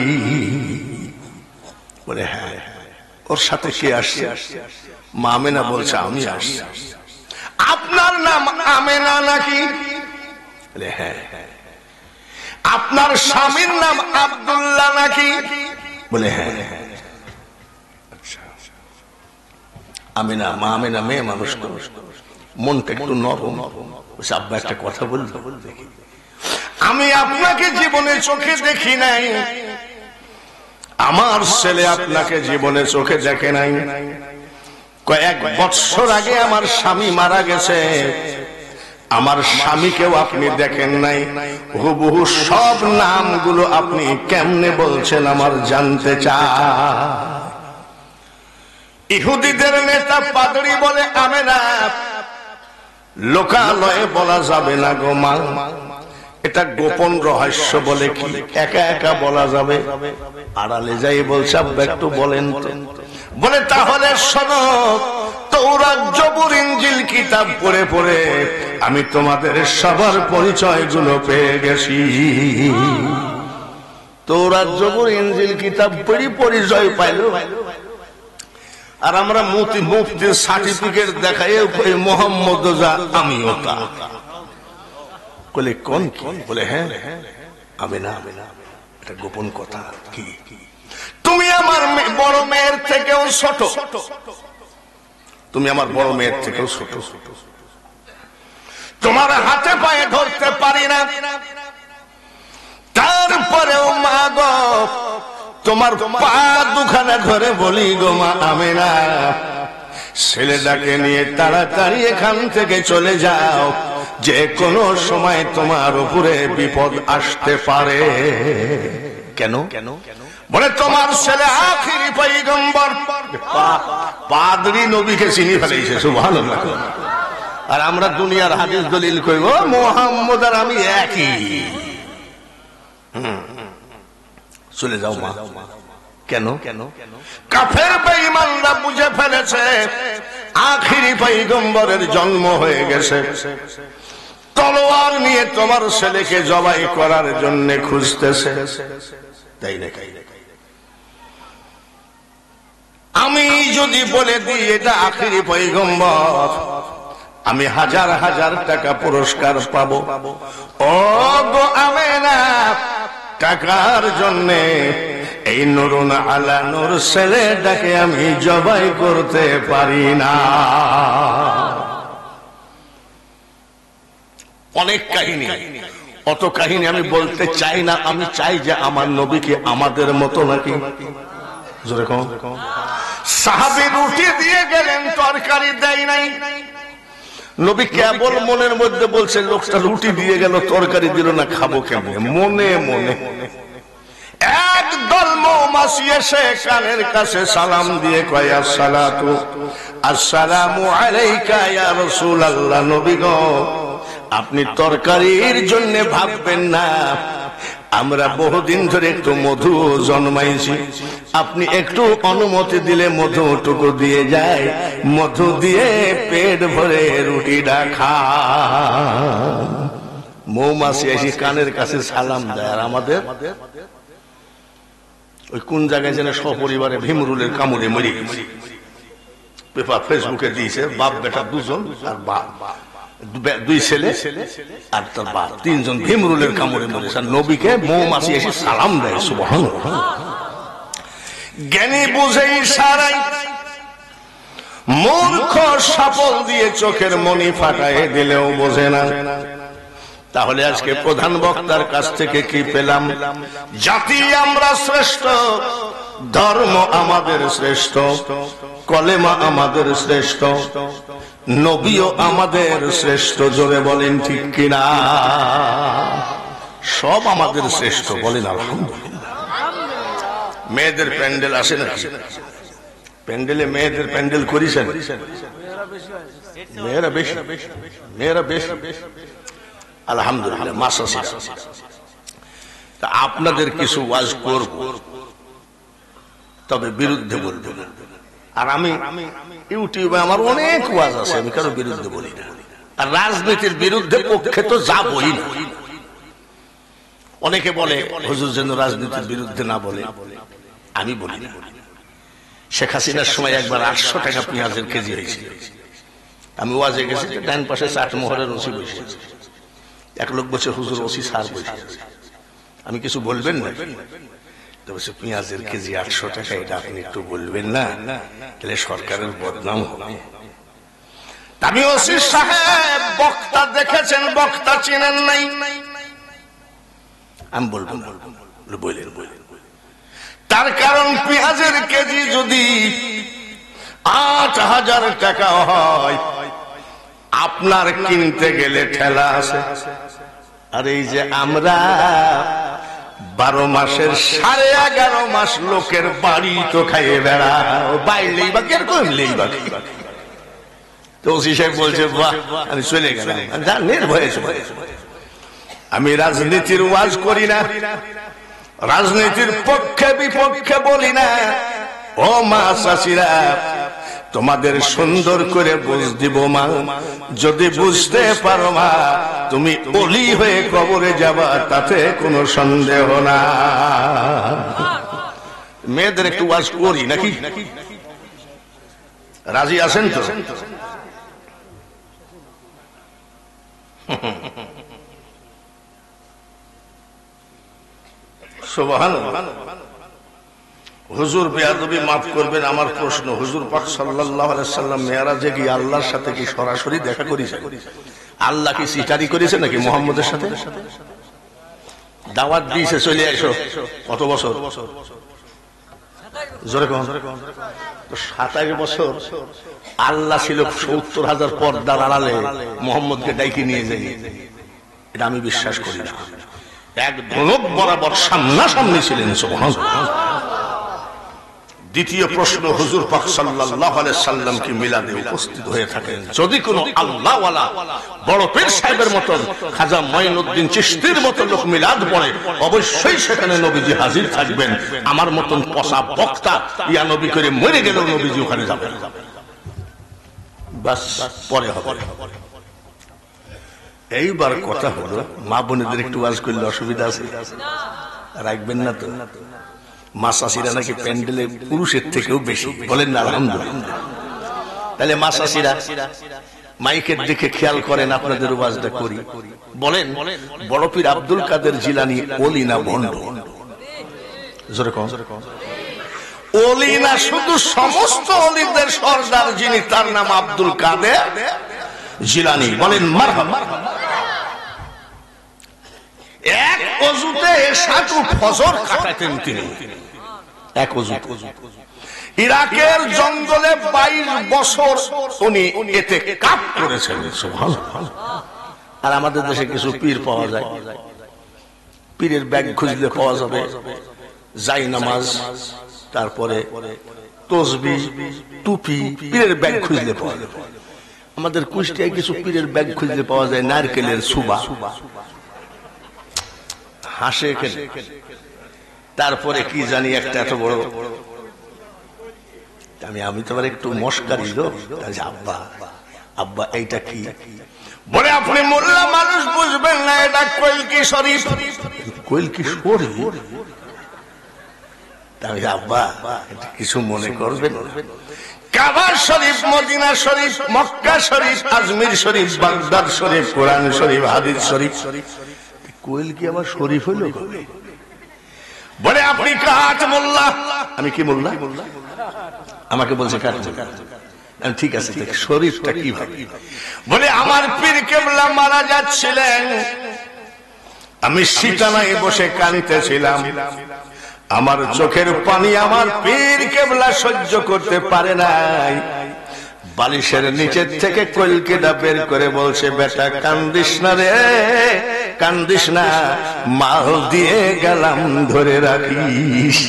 Speaker 1: বলে হ্যাঁ। ওর সাথে কে আসছে? মা আমেনা বলছে আমি আসছি। আপনার নাম আমেনা নাকি? বলে হ্যাঁ। আপনার স্বামীর নাম আব্দুল্লাহ নাকি? বলে হ্যাঁ। আমেনা, মা আমেনা মেয়ে মানুষ, মনটা একটু নরম। আব্বা একটা কথা বলতে, আমি আপনাকে জীবনে চোখে দেখি নাই, আমার ছেলে আপনাকে জীবনে চোখে দেখে নাই। কয়েক বছর আগে আমার স্বামী মারা গেছে, আমার স্বামীকেও আপনি দেখেন নাই। হুবহু সব নামগুলো আপনি কেমনে বলছেন আমার জানতে চাই। ইহুদিদের নেতা পাদরি বলে, আমেনা, লোকালয়ে বলা যাবে না গো মা, এটা গোপন রহস্য। বলে কি একা একা বলা যাবে? আড়ালে যাই বলছে, আব্বা একটু বলেন তো। বলে তাহলে শোনো, তৌরাত জবুর ইনজিল কিতাব পড়ে পড়ে আমি তোমাদের সবার পরিচয়গুলো পেয়ে গেছি। তৌরাত জবুর ইনজিল কিতাব পড়ি পরিচয় পাইল, আর আমরা মুফতির সার্টিফিকেট দেখাই মোহাম্মদ আমিও তা। বলে কোন? বলে হ্যাঁ আমেনা, এটা গোপন কথা। কি? তুমি আমার বড় মেয়ের থেকেও ছোট, তুমি আমার বড় মেয়ের থেকেও ছোট, তোমার হাতে পায়ে ধরতে পারি না, তারপরেও মা গো তোমার পা দুখানা ধরে বলি গো মা আমেনা, ছেলেটাকে নিয়ে তাড়াতাড়ি এখান থেকে চলে যাও, যে কোনো সময় তোমার উপরে বিপদ আসতে পারে। কেন? বলে তোমার ছেলে আখিরি পয়গম্বর। পাদরি নবীকে চিনি ফেলেছে, সুবহানাল্লাহ। আর আমরা দুনিয়ার হাদিস দলিল কইব মুহাম্মদ আর আমি একই। চলে যাও মা। কেন? কাফের বেঈমানরা বুঝে ফেলেছে আখিরি পয়গম্বরের জন্ম হয়ে গেছে, তলোয়ার নিয়ে তোমার ছেলেকে জবাই করার জন্য খুঁজতেছে। তাই না? আমি যদি বলে দিই এটা আখিরি পয়গম্বর, আমি হাজার হাজার টাকা পুরস্কার পাবো। ও গো আমেনা, টাকার জন্যে এই নুরুন আলা নূর ছেলেটাকে আমি জবাই করতে পারি না। অনেক কাহিনী, অত কাহিনী আমি বলতে চাই না। আমি চাই যে আমার নবীকে আমাদের মতো নাকি জোরে কম। সাহাবী রুটি দিয়ে গেলেন, তরকারি দেয় নাই। নবী কেবল মনের মধ্যে বলছে লোকটা রুটি দিয়ে গেল, তরকারি দিল না, খাবো কেমনে? মনে মনে একদল মৌমাছি এসে কানের কাছে সালাম দিয়ে কয় আসসালাতু আসসালামু আলাইকা ইয়া রাসূলুল্লাহ। নবী গো, আপনি তরকারির জন্য ভাববেন না, আমরা বহুদিন ধরে একটু মধু জন্মাইছি, আপনি একটু অনুমতি দিলে মধুটুকু দিয়ে যায়, মধু দিয়ে পেট ভরে রুটিটা খান। মৌমাছি এসে কানের কাছে সালাম দেয়। আর আমাদের ওই কোন জায়গায় যেন সপরিবারে ভীমরুলের কামড়ে মরে গেছে, পেপার ফেসবুকে দিয়েছে, বাপ বেটা দুজন আর বাপ, দুই ছেলে আর তার বাপ, তিনজন ভীমরুলের কামড়ে মরেছে। আর নবীকে মৌমাছি এসে সালাম দেয়। সুবহানাল্লাহ। জ্ঞানী বুঝে ইশারায়, মূর্খ সাপল দিয়ে চোখের মনি ফাটায় দিলেও বোঝে না। তাহলে আজকে প্রধান বক্তার কাছ থেকে কি পেলাম? জাতি আমরা শ্রেষ্ঠ, ধর্ম আমাদের শ্রেষ্ঠ, কলেমা আমাদের শ্রেষ্ঠ, নবীও আমাদের শ্রেষ্ঠ। জোরে বলেন ঠিক কিনা? সব আমাদের শ্রেষ্ঠ। বলেন আলহামদুলিল্লাহ। মেয়েদের প্যান্ডেল আসে না? প্যান্ডেলে মেয়েদের প্যান্ডেল করেছেন? মেয়েরা বেশি, মেয়েরা বেশি। আলহামদুলিল্লাহ, মাশাআল্লাহ। তা আপনাদের কিছু ওয়াজ করব, তবে বিরুদ্ধে বলবো না। আর আমি ইউটিউবে আমার অনেক ওয়াজ আছে, আমি কারো বিরুদ্ধে বলি না। আর রাজনীতির বিরুদ্ধে পক্ষে তো যাবই না। অনেকে বলে হুজুর যেন রাজনীতির বিরুদ্ধে না বলে, আমি বলি না। শেখ হাসিনার সময় একবার 800 টাকা পেঁয়াজের কেজি হয়েছিল। আমি ওয়াজে গেছি, ডান পাশে চাটমোহরের ওসি বসে, এক লোক বলছে হুজুর ওসি স্যার বসে, আমি কিছু বলবেন না? পেঁয়াজের কেজি 800 টাকা, এটা আপনি একটু বলবেন না? তাহলে সরকারের বদনাম হবে। আমি ওসি সাহেব, বক্তা দেখেছেন, বক্তা চেনেন নাই? আমি বলবো না। বললেন বললেন। তার কারণ পেঁয়াজের কেজি যদি 8000 টাকা হয়, আপনার কিনতে গেলে ঠেলা আছে। আর এই যে আমরা 12 মাসের 11.5 মাস লোকের বাড়ি তো খাইয়ে বেড়া, বাইলেই বা কের কমলেই বা। তো ওসি সাহেব বলছে বাহ, আমি চলে গেলাম। নির্ভয়ে আমি রাজনীতির ওয়াজ করি না, রাজনীতির পক্ষে বিপক্ষে বলি না। ও মা চাচিরা, তোমাদের সুন্দর করে বুঝ দিব মা। যদি বুঝতে পারো মা, তুমি ওলি হয়ে কবরে যাবা, তাতে কোনো সন্দেহ না। মেয়েদের একটু ওয়াজ করি নাকি? রাজি আছেন তো? সুবহানাল্লাহ। হুজুর বেয়াদবি মাফ করবেন, আমার প্রশ্ন, হুজুর পাক সাল্লাল্লাহু আলাইহি সাল্লাম মেরাজে গিয়ে আল্লাহর সাথে কি সরাসরি দেখা করেছেন? আল্লাহ কি সিটারি করেছে নাকি মুহাম্মদের সাথে? দাওয়াত দিয়েছে চলে এসো। কত বছর? জোরে কোন? 27 বছর। আল্লাহ ছিল 70,000 পর্দার আড়ালে, মুহাম্মদকে ডাইকে নিয়ে যাই, এটা আমি বিশ্বাস করি না। এক ধনুক বরাবর সামনাসামনি ছিলেন। সুবহানাল্লাহ। দ্বিতীয় প্রশ্ন, হুজুর পাক সাল্লাল্লাহু আলাইহি সাল্লাম কি মিলাদে উপস্থিত হয়ে থাকেন? যদি কোনো আল্লাহওয়ালা বড় পীর সাহেবের মতন, খাজা মঈনুদ্দিন চিশতির মতো লোক মিলাদ পড়ে, অবশ্যই সেখানে নবীজি হাজির থাকবেন। আমার মতন পচা বক্তা ইয়া নবী করে মরে গেলেও নবীজি ওখানে যাবেন। বাস, পরে হবে। এইবার কথা হলো, মা বোনেদের একটু ওয়াজ করলে অসুবিধা আছে? রাখবেন না তো? মাসাসিরা নাকি প্যান্ডেলে পুরুষের থেকেও বেশি, বলেন না আলহামদুলিল্লাহ। তাহলে মাসাসিরা মাইকের দিকে খেয়াল করেন, আপনাদের ওয়াজটা করি। বলেন বড় পীর আব্দুল কাদের জিলানী ওলি না ভণ্ড? জোরে কম। ওলি না শুধু সমস্ত ওলিদের সর্দার যিনি, তার নাম আব্দুল কাদের জিলানী। বলেন মারহাবা। এক ওযুতে এশাটু ফজর কাটাতেন তিনি, এক ওযুতে। ইরাকের জঙ্গলে 22 বছর উনি এতে কাপ করেছেন। সুবহানাল্লাহ। আর আমাদের দেশে কিছু পীর পাওয়া যায়, পীরের ব্যাগ খুঁজলে পাওয়া যাবে জাই নামাজ, তারপরে তসবিহ, টুপি, পীরের ব্যাগ খুঁজলে পাওয়া যাবে। আমাদের কুষ্টিয়ায় কিছু পীরের ব্যাগ খুঁজলে পাওয়া যায় নারকেলের সুবা, হাসে খেলে। তারপরে কি জানি একটা এত বড়, আমি তো একটু মস্কারি লোক, আব্বা আব্বা এইটা কি? বলে আপনি মোল্লা মানুষ বুঝবেন না, এটা কলকি শরীফ। কলকি শরীফ? আব্বা কিছু মনে করবেন? কাবা শরীফ, মদিনা শরীফ, মক্কা শরীফ, আজমির শরীফ, বাগদাদ শরীফ, কোরআন শরীফ, হাদিস শরীফ, কলকি আমার শরীফ হইল? বলে আপনি কাঠ মোল্লা। আমি কি মোল্লা? আমাকে বলছে কাঠ। ঠিক আছে, শরীফটা কিভাবে? বলে আমার পীর কেবলা মারা যাচ্ছিলেন, আমি সিটানায় বসে কাঁদতেছিলাম, আমার চোখের পানি আমার পীর কেবলা সহ্য করতে পারে নাই। বালিশের নিচের থেকে কলকিটা বের করে বলছে, বেটা কান্দিস না রে, কান্দিস না, মাল দিয়ে গেলাম ধরে রাখিস।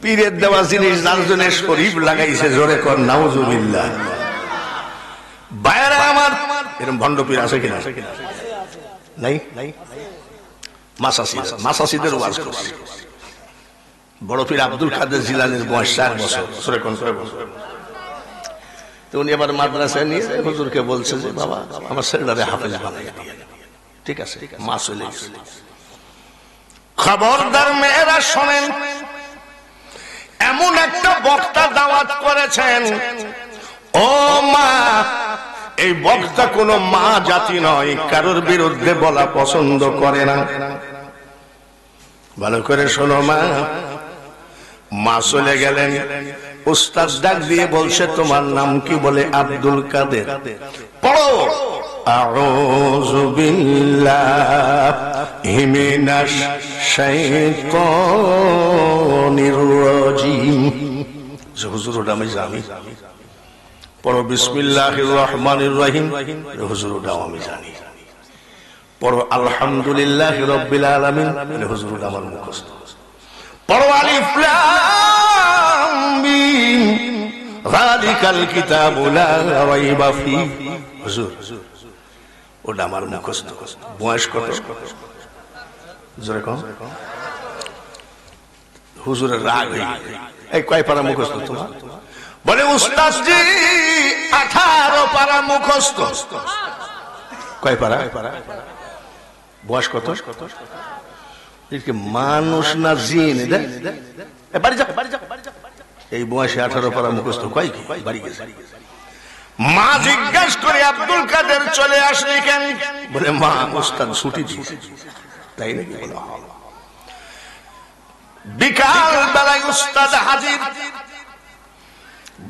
Speaker 1: পীরের দেওয়া জিনিস যার জন্য শরীফ লাগাইছে, জোরে কর নাউজুবিল্লাহ। বাইরে আমার এরকম ভণ্ড পীর আছে কিনা? নাই। মাসাসিদের ওয়াজ করছে। বড় পীর আব্দুল কাদের জিলানীর বয়স 4 বছর, জোরে কোন 6 বছর। তো উনি আবার মাদ্রাসায় নিয়ে হুজুরকে বলছে যে বাবা আমার ছেলেটারে হাফেজ বানাইয়া দিয়ে। ঠিক আছে, মা চলে গেছে। খবরদার মেয়েরা শোনেন, এমন একটা বক্তা দাওয়াত করেছেন, ও মা, এই বক্তা কোন মা জাতি নয়, কারোর বিরুদ্ধে বলা পছন্দ করে না। ভালো করে শোনো মা। মা চলে গেলেন, উস্তাদ ডাক দিয়ে বলছে তোমার নাম কি? বলে আব্দুল কাদের। পড়ো আউযু বিল্লাহি মিনাশ শাইতানির রাজিম। হুজুর ওটা আমি জানি। পড়ো বিসমিল্লাহির রহমানির রহিম। হুজুর ওটাও আমি জানি। পড়ো আলহামদুলিল্লাহি রাব্বিল আলামিন। হুজুর ওটা আমার মুখস্থ। পড়ো আলিফ লাম মিম যালিকাল কিতাবু লা রাইবা ফীহি। হুজুর ওটা আমার মুখস্থ। বয়স কত? জোরে কম। হুজুরের রাগ হই, এই কয় পারা মুখস্থ তোমার? বলে উস্তাদ জি 18 পারা মুখস্থ। কয় পারা? বয়স কত? মানুষ না জিন? বাড়ি যাও, এই বয়সে 18 পারা মুখস্থ কয় কি? বাড়ি গেছে। মা জিজ্ঞাসা করে আব্দুল কাদের চলে আসলি কেন? বলে মা উস্তাদ ছুটি দিয়েছে। তাই নাকি? বলো বিকাল বেলায় উস্তাদ হাজির,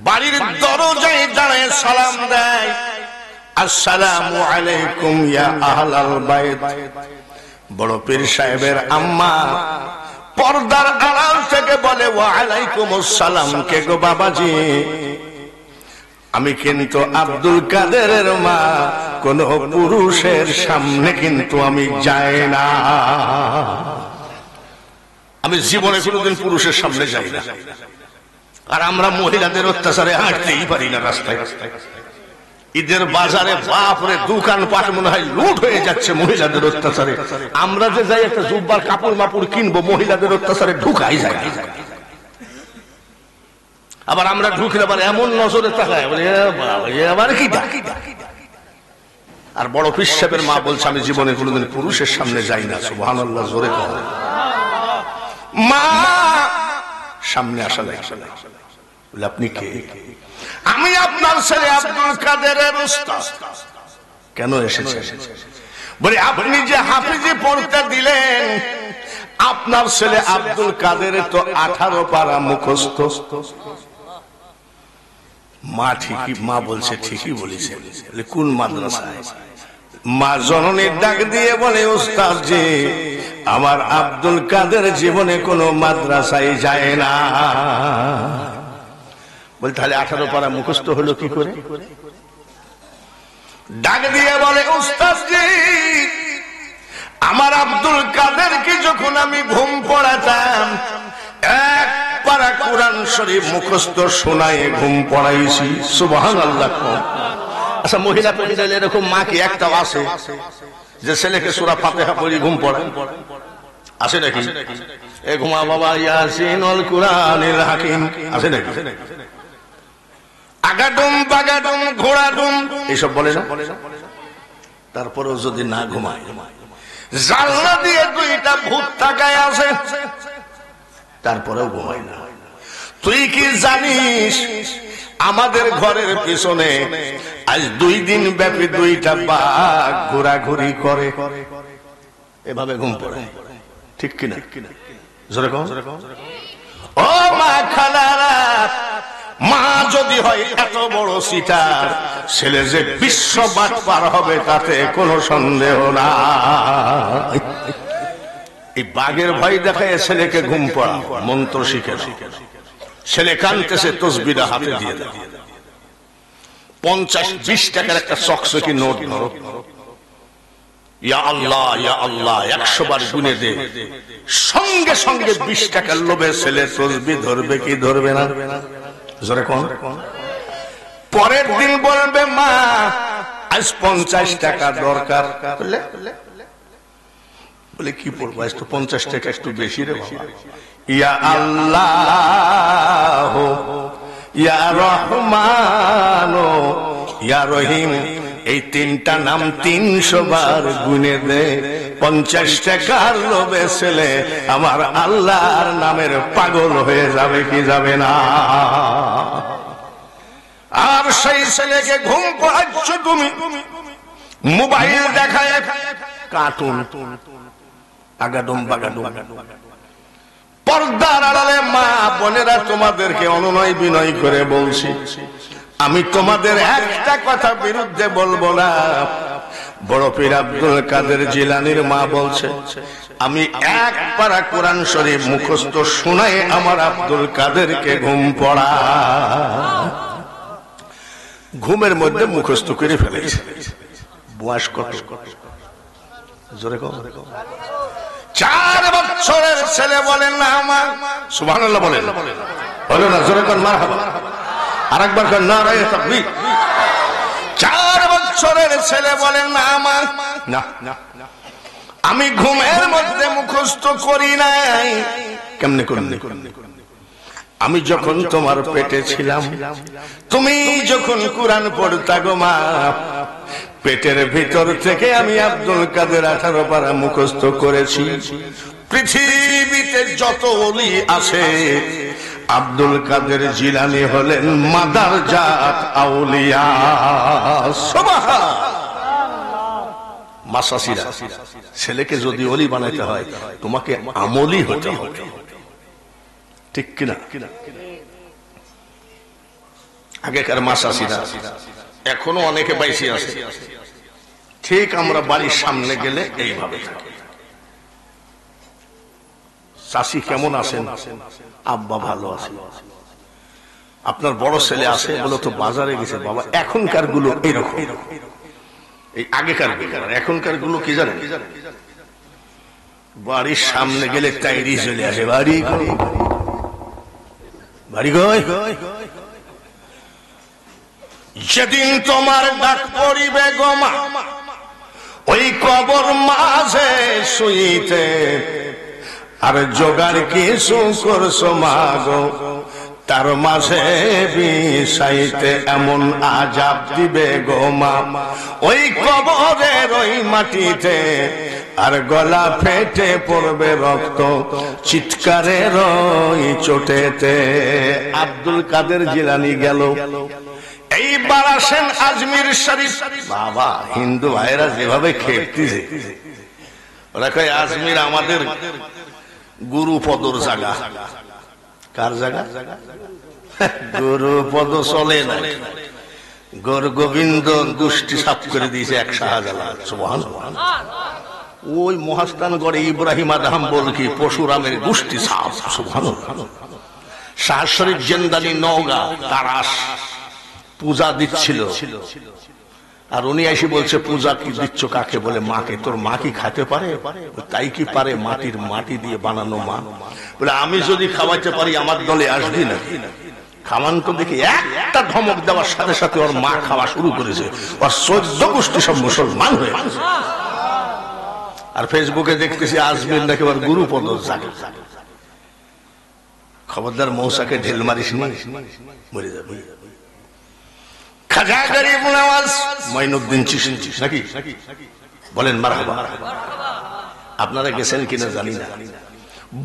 Speaker 1: বাড়ির দরজায় দাঁড়িয়ে সালাম দেয়, আসসালামু আলাইকুম ইয়া আহলাল বাইত। বড় পীর সাহেবের আম্মা পর্দার আড়াল থেকে বলে, ওয়া আলাইকুমুস সালাম। কে গো বাবাজি? আমি কিন্তু আব্দুল কাদেরের মা, কোন পুরুষের সামনে কিন্তু আমি যাই না। আমি জীবনে কোনোদিন পুরুষের সামনে যাই না। আর আমরা মহিলাদের অত্যাচারে হাঁটতেই পারি না রাস্তায়। ঈদের বাজারে বাপরে দোকানপাট মনে হয় লুট হয়ে যাচ্ছে মহিলাদের অত্যাচারে। আমরা যে যাই একটা জুব্বার কাপড় মাপুড় কিনবো, মহিলাদের অত্যাচারে ঢুকাই যায়। আবার আমরা ঢুকলে আবার এমন নজরে তাকায়, আবার কি আর বড় পীর সাহেবের মা বলছে আমি জীবনে কোনোদিন পুরুষের সামনে যাই না। সুবহানাল্লাহ, জোরে কর। মা সামনে আসা যায় বলে আপনি কে? আমি আপনার ছেলে আব্দুল কাদেরের উস্তাদ। কেন এসেছেন? বলে আপনি যে হাফিজি পড়তে দিলেন, আপনার ছেলে আব্দুল কাদেরের তো 18 পারা মুখস্থ। মা ঠিকই, মা বলছে ঠিকই বলেছে। কোন মাদ্রাসায়? মা জননীর ডাক দিয়ে বলে উস্তাদ জি, আমার আব্দুল কাদের জীবনে কোনো মাদ্রাসায় যায় না। বলে তাহলে 18 পারা মুখস্থ হলো কি করে? ডাক দিয়ে বলে উস্তাদ জি, আমার আব্দুল কাদেরকে যখন আমি ঘুম পড়াতাম, এক পারা কোরআন শরীফ মুখস্থ শোনায় ঘুম পড়াইছি। সুবহানাল্লাহ। আচ্ছা, মহিলা পরিবারে এরকম মা কি একটাও আছে যে ছেলেকে সূরা ফাতিহা পড়ি ঘুম পড়ায়? আছে নাকি? এ ঘুমা বাবা ইয়াসিনুল কুরআনিল হাকিম, আছে নাকি? আগাডুম বাগাডুম ঘোড়াডুম এসব বলে না? তারপরেও যদি না ঘুমায়, জানলা দিয়ে 2টা ভূত তাকায় আছে, তারপরেও ঘুমায় না। তুই কি জানিস আমাদের ঘরের পিছনে আজ 2 দিন ব্যাপী 2টা বাঘ ঘোরাঘুরি করে, এভাবে ঘুম পড়ে? ঠিক কিনা? জোরে কও। ও মা খালারা, মা যদি হয় এত বড় সিটার, ছেলে যে বিশ্ববাদ পার হবে তাতে কোনো সন্দেহ না। এই বাঘের ভয় দেখায় ছেলেকে ঘুম পড়া, মন্ত্র শিখে। ছেলে কানতেছে, তসবিহটা হাতে দিয়ে দেয়। 50-20 টাকার একটা চকচকি নোট ধরো, ইয়া আল্লাহ ইয়া আল্লাহ 100 বার গুনে দে। সঙ্গে সঙ্গে 20 টাকার লোভে ছেলে তসবিহ ধরবে কি ধরবে না? জোরে কোন? পরের দিন বলবে মা আজ 50 টাকা দরকার। বলে কি পড়বো? আজ তো 50 টাকা একটু বেশি রে বাবা। ইয়া আল্লাহ ইয়া রহমান ইয়া রহিম, এই 3টা নাম 300 বার গুনে দে। 50 টাকার লোভে ছেলে আমার আল্লাহর নামের পাগল হয়ে যাবে কি যাবে না? আর সেই ছেলেকে ঘুম পাড়াচ্ছ তুমি মোবাইল দেখায়, কার্টুন, আগাডুম বাগাডুম। পর্দার আড়ালে মা বোনেরা তোমাদেরকে অনুনয় বিনয় করে বলছি, আমি তোমাদের একটা কথা বিরুদ্ধে বলবো না। বড় পীর আব্দুল কাদের জিলানীর মা বলছে, আমি 1 পারা কোরআন শরীফ মুখস্থ শোনায় আমার আব্দুল কাদেরকে ঘুম পড়া। ঘুমের মধ্যে মুখস্থ করে ফেলেছে। বয়স কত? জোরে কও। 4 বছরের ছেলে বলেন না আমার? সুবহানাল্লাহ বলেন। বলো না, জোরে কর মারহাবা। আরেকবার কর নারায়ে তাকবীর। 4 বছরের ছেলে বলেন না আমার? না, আমি ঘুমের মধ্যে মুখস্থ করি নাই। কেমনে করলে? আমি যখন তোমার পেটে ছিলাম, তুমি যখন কোরআন পড়তা গো মা, পেটের ভিতর থেকে আমি আব্দুল কাদের 18 পারা মুখস্থ করেছি। পৃথিবীতে যত ওলি আছে, আব্দুল কাদের জিলানী হলেন মাদারজাত আউলিয়া। সুবহানাল্লাহ। মাসাসিরা, ছেলেকে যদি ওলি বানাইতে হয় তোমাকে আমলি হতে হবে, ঠিক কিনা? আগেকার মাসাসিরা এখনো অনেকে বাইসি আছে, ঠিক আমরা বাড়ির সামনে গেলে এইভাবে থাকে। চাষি কেমন আছেন? আব্বা ভালো আছে। আপনার বড় ছেলে আছে? বলো তো বাজারে গেছে বাবা। এখনকার গুলো এইরকম, এই আগেকার গুলো। এখনকার গুলো কি জানেন? বাড়ির সামনে গেলে টাইরি চলে আসে, বাড়ি বাড়ি গয়। যেদিন তোমার ডাক পড়িবে গো মা, ওই কবর মাঝে শুইতে আর জোগাড় কিছু করছো মা গো, তার মাঝে বিষাইতে এমন আযাব দিবে গো মা, ওই কবরের ওই মাটিতে আর গলা ফেটে পড়বে রক্ত চিৎকারের ওই চোটেতে। আব্দুল কাদের জিলানী গেল। এইবার আসেন আজমির শরীফ। বাবা, হিন্দু ভাইরা যেভাবে খেপতেছে, ওরা কয় আজমির আমাদের গুরুপদর জায়গা। কার জায়গা? গুরুপদ চলে না, গৌর গোবিন্দ গোষ্ঠী সাফ করে দিয়েছে এক শাহজালাল। সুবহানাল্লাহ। ওই মহাস্থানগড়ে ইব্রাহিম আদম বলকি পরশুরামের গোষ্ঠী সাফ। সুবহানাল্লাহ। শাহ শরীফ জেন্দানি নওগাঁ তারাস পূজা দিচ্ছিল, আর উনি এসে বলছে পূজা কি দিচ্ছ কাকে? বলে মাকে। তোর মা কি খাতে পারে? তাই কি পারে? মাটির মাটি দিয়ে বানানো মা। বলে আমি যদি খাওয়াইতে পারি আমার দলে আসবি না। খাওয়ান তো দেখি একটা ধমক দেওয়ার সাথে সাথে ওর মা খাওয়া শুরু করেছে, ওর 14 গোষ্ঠী সব মুসলমান হয়ে গেছে। আর ফেসবুকে দেখতেছি আজমির নাকি ওর গুরুপদ জাগে। খবরদার মৌসাকে ঢেল মারিস নি, মরে যাবে। খাজা গরিব নওয়াজ মঈনুদ্দিন চিশতি নাকি বলেন মারহাবা। আপনারা গেছেন কিনা জানি না।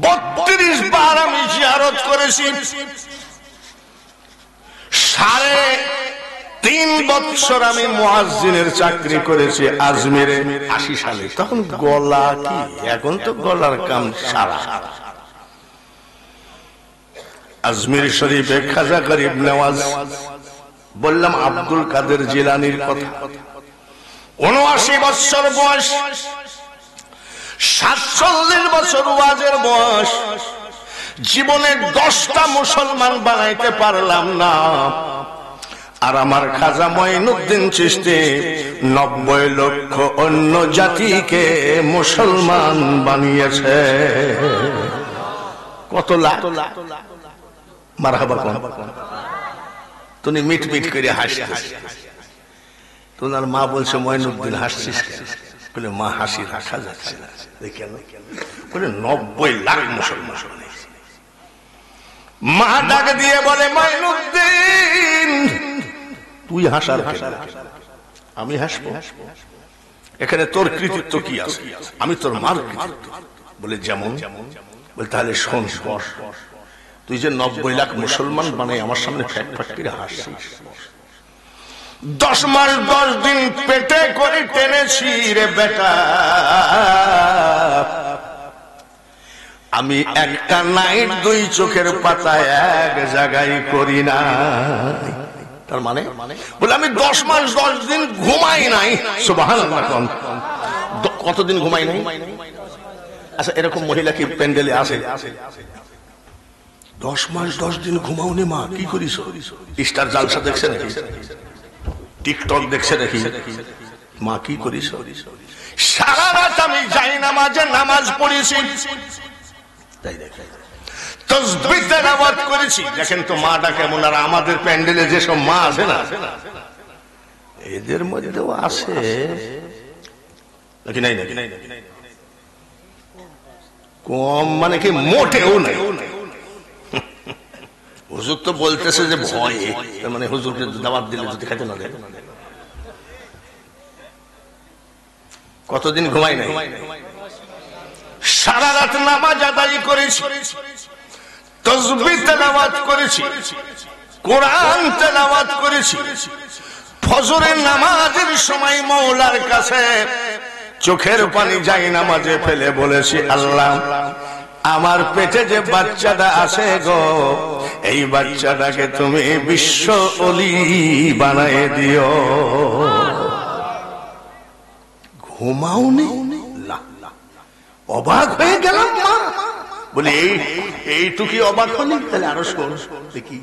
Speaker 1: 32 বার আমি জিয়ারত করেছি। 3.5 বছর আমি মুয়াজ্জিনের চাকরি করেছি আজমিরে 80 সালে। তখন গলা কি, এখন তো গলার কাম সারা। আজমির শরীফে খাজা গরিব নওয়াজ, বললাম আব্দুল কাদের জিলানীর কথা। 79 বছর বয়স, 47 বছর ওয়াজের বয়স। জীবনে 10টা মুসলমান বানাইতে পারলাম না। আর আমার খাজা মঈনুদ্দিন চিশতি 90 লক্ষ অন্য জাতিকে মুসলমান বানিয়েছে। কত লাখ মারহাবা কোন। তুমি মিট মিট করে হাসছিস। তোমার মা বলছে মঈনুদ্দিন হাসছিস কেন? বলে মা হাসি রাখা যাচ্ছে না। কেন? বলে 90 লাখ মুসলমান। মা ডাক দিয়ে বলে মঈনুদ্দিন তুই হাসার কেন? আমি হাসবো? এখানে তোর কৃতিত্ব কি আছে? আমি তোর মার কৃতিত্ব। বলে যেমন? বলে তাহলে শোন, তুই যে 90 লাখ মুসলমান বানাই আমার সামনে ফ্যাট ফ্যাট করে হাসছিস। 10 মাস 10 দিন পেটে করে টেনেছি রে বেটা, আমি একটা নাইট 2 চোখের পাতায় এক জায়গায় করি না। তার মানে বলে আমি 10 মাস 10 দিন ঘুমাই নাই। সুবহানাল্লাহ। কতদিন ঘুমাই নাই? আচ্ছা, এরকম মহিলা কি প্যান্ডেলে আসে? 10 মাস 10 দিন ঘুমাওনি মা, কি করিস? স্টার জালসা দেখছে নাকি? টিকটক দেখছে নাকি? মা কি করিস? সারা রাত আমি যাই নামাজে নামাজ পড়েছি, তাই দেখে তাসবিহ তেলাওয়াত করেছি। দেখেন তো মাটা কেমন। আর আমাদের প্যান্ডেলে যেসব মা আছে না, এদের মধ্যেও আছে নাকি? নাই নাকি? কম মানে কি? মোটেও নাই। হুজুর তো বলতেছে যে ভয়ে, মানে হুজুরকে দাওয়াত দিলে যদি খাইতে না দেয়। কতদিন ঘুমাই নাই? সারা রাত নামাজ আদায় করেছি, তাসবিহ তেলাওয়াত করেছি, কোরআন তেলাওয়াত করেছি। ফজরের নামাজের সময় মওলার কাছে চোখের পানি যাই নামাজে ফেলে বলেছি, আল্লাহ আমার পেটে যে বাচ্চাটা আছে গো, এই বাচ্চাটাকে তুমি বিশ্ব ওলি বানায় দিও। ঘুমাওনি? অবাক হয়ে গেলাম মা। বলি এইটুকি অবাক হলি? তাহলে আরো শোন দেখি।